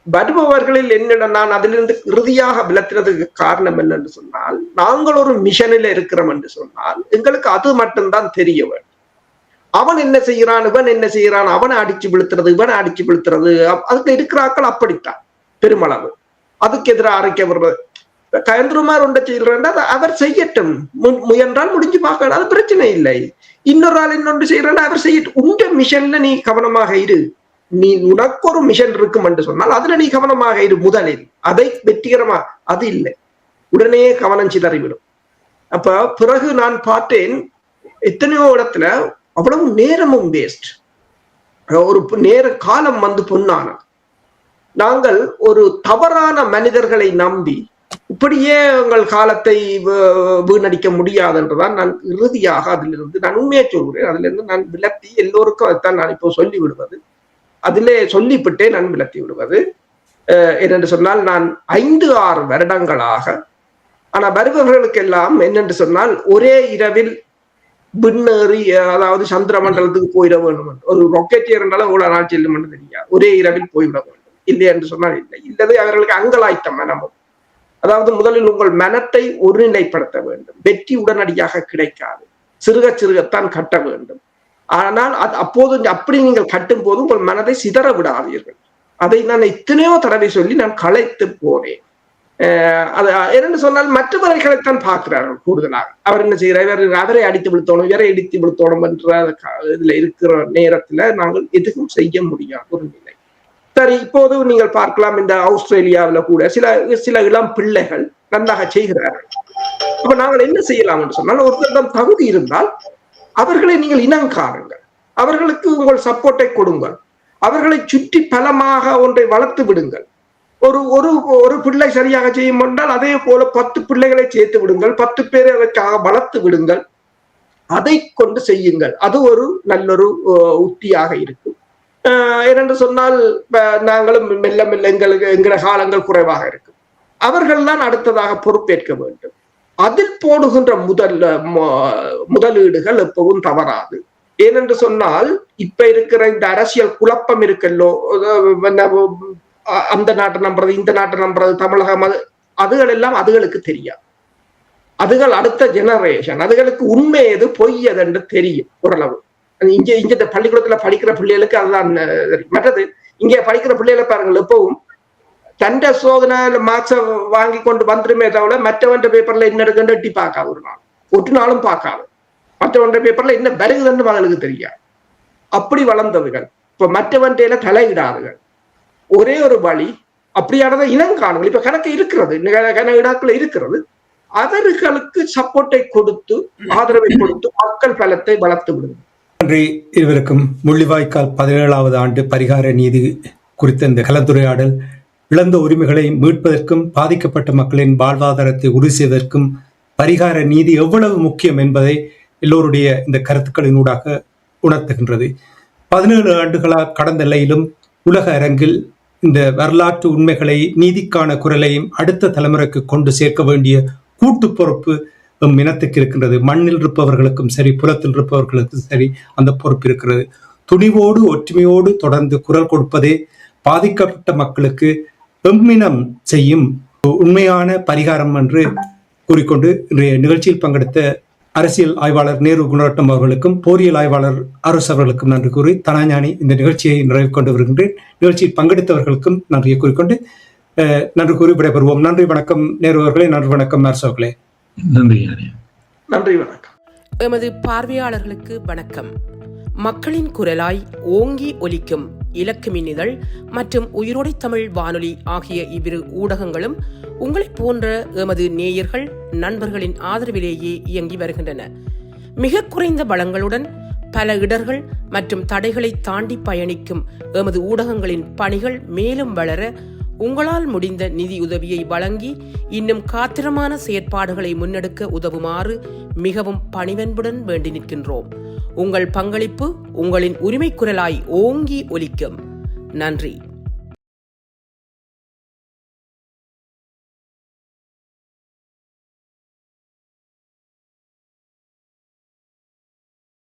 வருபவர்களில் என்னிடம் நான் அதிலிருந்து இறுதியாக விளத்தினதுக்கு காரணம் என்னென்று சொன்னால், நாங்கள் ஒரு மிஷனில் இருக்கிறோம் என்று சொன்னால் எங்களுக்கு அது மட்டும்தான் தெரிய வேண்டும். அவன் என்ன செய்யறான், இவன் என்ன செய்யறான், அவனை அடிச்சு விழுத்துறது, இவனை அடிச்சு விழுத்துறது, அதுக்கு இருக்கிறாக்கள் அப்படித்தான் பெருமளவு. அதுக்கு எதிராக அரைக்க விடுறது. கயந்திரமார் ஒன்றை செய்யறா அவர் செய்யட்டும், முயன்றால் முடிஞ்சு பார்க்க, அது பிரச்சனை இல்லை. இன்னொரு ஆள் இன்னொன்று செய்யறான், அவர் செய்யட்டும். உங்க மிஷன்ல நீ கவனமாக இரு. நீ உனக்கு ஒரு மிஷன் இருக்கும் என்று சொன்னால் அதுல நீ கவனமாக இரு முதலில். அதை வெற்றிகரமா அது இல்லை, உடனே கவனம் சிதறிவிடும். அப்ப பிறகு நான் பார்த்தேன், எத்தனையோ இடத்துல அவ்வளவு நேரமும் வேஸ்ட். ஒரு நேர காலம் வந்து பொன்னானது. நாங்கள் ஒரு தவறான மனிதர்களை நம்பி இப்படியே உங்கள் காலத்தை வீணடிக்க முடியாது என்றுதான் நான் இறுதியாக அதிலிருந்து நான் உண்மையை சொல்கிறேன். அதுல இருந்து நான் விளத்தி எல்லோருக்கும் அதைத்தான் நான் இப்போ சொல்லி விடுவது. அதிலே சொல்லிவிட்டே நான் விளத்தி விடுவது என்னென்று சொன்னால், நான் 5-6 வருடங்களாக, ஆனா வருபவர்களுக்கெல்லாம் என்னென்று சொன்னால் ஒரே இரவில் விண்ணேறி, அதாவது சந்திர மண்டலத்துக்கு போயிட வேண்டும் என்று ஒரு ராக்கெட் இருந்தாலும் இவ்வளவு நாள் செல்லும் என்று தெரியாது. ஒரே இரவில் போய்விட வேண்டும், இல்லை என்று சொன்னால் இல்லை. இல்லது அவர்களுக்கு அங்கலாய்த்த மனமும். அதாவது முதலில் உங்கள் மனத்தை ஒருநிலைப்படுத்த வேண்டும். வெற்றி உடனடியாக கிடைக்காது, சிறுக சிறுகத்தான் கட்ட வேண்டும். ஆனால் அப்போது அப்படி நீங்கள் கட்டும் போது உங்கள் மனதை சிதற விடாதீர்கள். அதை நான் எத்தனையோ தடவை சொல்லி நான் களைத்து போனேன். அது என்னென்னு சொன்னால் மற்றவர்களைத்தான் பார்க்கிறார்கள் கூடுதலாக. அவர் என்ன செய்கிறார், அவரை அடித்து விழுத்தோணும், இவரை இடித்து விழுத்தோணும் என்ற இதுல இருக்கிற நேரத்துல நாங்கள் எதுவும் செய்ய முடியாத ஒரு நிலை. சரி, இப்போது நீங்கள் பார்க்கலாம், இந்த ஆஸ்திரேலியாவில கூட சில இளம் பிள்ளைகள் நன்றாக செய்கிறார்கள். அப்ப நாங்கள் என்ன செய்யலாம் என்று சொன்னால், ஒருத்தரிடம் தகுதி இருந்தால் அவர்களை நீங்கள் இனங்காருங்கள், அவர்களுக்கு உங்கள் சப்போர்ட்டை கொடுங்கள், அவர்களை சுற்றி பலமாக ஒன்றை வளர்த்து விடுங்கள். ஒரு பிள்ளை சரியாக செய்யும் என்றால் அதே போல 10 பிள்ளைகளை சேர்த்து விடுங்கள், 10 பேரை அதற்காக வளர்த்து விடுங்கள், அதை கொண்டு செய்யுங்கள். அது ஒரு நல்லொரு உத்தியாக இருக்கும். ஏனென்று சொன்னால் நாங்களும் மெல்ல மெல்ல எங்கள காலங்கள் குறைவாக இருக்கும். அவர்கள் தான் அடுத்ததாக பொறுப்பேற்க வேண்டும். அதில் போடுகின்ற முதலீடுகள் எப்பவும் தவறாது. ஏனென்று சொன்னால் இப்ப இருக்கிற இந்த அரசியல் குழப்பம் இருக்கல்லோ, அந்த நாட்டை நம்புறது, இந்த நாட்டை நம்புறது, தமிழகம், அதுகள் எல்லாம் அதுகளுக்கு தெரியாது. அதுகள் அடுத்த ஜெனரேஷன், அதுகளுக்கு உண்மை எது பொய் எது என்று தெரியும் ஓரளவு. இங்க பள்ளிக்கூடத்துல படிக்கிற பிள்ளைகளுக்கு அதுதான் மற்றது. இங்கே படிக்கிற பிள்ளைகளை பாருங்கள், எப்பவும் தண்டை சோதனை மார்க்ஸை வாங்கி கொண்டு வந்துருமே தவிர மற்றவன்ற பேப்பர்ல என்ன இருக்குன்னு எட்டி பார்க்காது, ஒரு நாளும் பார்க்காது. மற்றவன்ற பேப்பர்ல என்ன வருகுதுன்னு மகளுக்கு தெரியாது. அப்படி வளர்ந்தவர்கள் இப்ப மற்றவன்றையில தலையிடாதுகள். ஒரே ஒரு வழி அப்படியானதை இனங்காணுங்கள். இப்ப கணக்கு இருக்கிறது, இடாக்கள் இருக்கிறது, அவர்களுக்கு சப்போர்ட்டை கொடுத்து ஆதரவை கொடுத்து மக்கள் பலத்தை வளர்த்து விடுங்க. நன்றி இருவருக்கும். முள்ளிவாய்க்கால் 17வது ஆண்டு பரிகார நீதி குறித்த இந்த கலந்துரையாடல் இழந்த உரிமைகளை மீட்பதற்கும் பாதிக்கப்பட்ட மக்களின் வாழ்வாதாரத்தை உறுதி செய்வதற்கும் பரிகார நீதி எவ்வளவு முக்கியம் என்பதை எல்லோருடைய இந்த கருத்துக்களினூடாக உணர்த்துகின்றது. 17 ஆண்டுகளாக கடந்த நிலையிலும் உலக அரங்கில் இந்த வரலாற்று உண்மைகளை, நீதிக்கான குரலையும் அடுத்த தலைமுறைக்கு கொண்டு சேர்க்க வேண்டிய கூட்டு பொறுப்பு இனத்துக்கு இருக்கின்றது. மண்ணில் இருப்பவர்களுக்கும் சரி, புலத்தில் இருப்பவர்களுக்கும் சரி அந்த பொறுப்பு இருக்கிறது. துணிவோடு ஒற்றுமையோடு தொடர்ந்து குரல் கொடுப்பதே பாதிக்கப்பட்ட மக்களுக்கு எம்மினம் செய்யும் உண்மையான பரிகாரம் என்று கூறிக்கொண்டு இன்றைய நிகழ்ச்சியில் பங்கெடுத்த அரசியல் ஆய்வாளர் நேரு குணரட்னம் அவர்களுக்கும் போரியல் ஆய்வாளர் அரசு அவர்களுக்கும் நன்றி கூறி தனாஞானி இந்த நிகழ்ச்சியை நிறைவு கொண்டு வருகின்றேன். நிகழ்ச்சியில் பங்கெடுத்தவர்களுக்கும் நன்றியை கூறிக்கொண்டு நன்றி கூறி விடைபெறுவோம். நன்றி, வணக்கம் நேரு அவர்களே. நன்றி, வணக்கம் அரசு அவர்களே. நன்றி. நன்றி, வணக்கம். எமது பார்வையாளர்களுக்கு வணக்கம். மக்களின் குரலாய் ஓங்கி ஒலிக்கும் இலக்கு மின்னிதழ் மற்றும் உயிரோடை தமிழ் வானொலி ஆகிய இவ்விரு ஊடகங்களும் உங்களைப் போன்ற எமது நேயர்கள், நண்பர்களின் ஆதரவிலேயே இயங்கி வருகின்றன. மிக குறைந்த வளங்களுடன் பல இடர்கள் மற்றும் தடைகளை தாண்டி பயணிக்கும் எமது ஊடகங்களின் பணிகள் மேலும் வளர உங்களால் முடிந்த நிதியுதவியை வழங்கி இன்னும் காத்திரமான செயற்பாடுகளை முன்னெடுக்க உதவுமாறு மிகவும் பணிவன்புடன் வேண்டி நிற்கின்றோம். உங்கள் பங்களிப்பு உங்களின் உரிமை குரலாய் ஓங்கி ஒலிக்கும். நன்றி.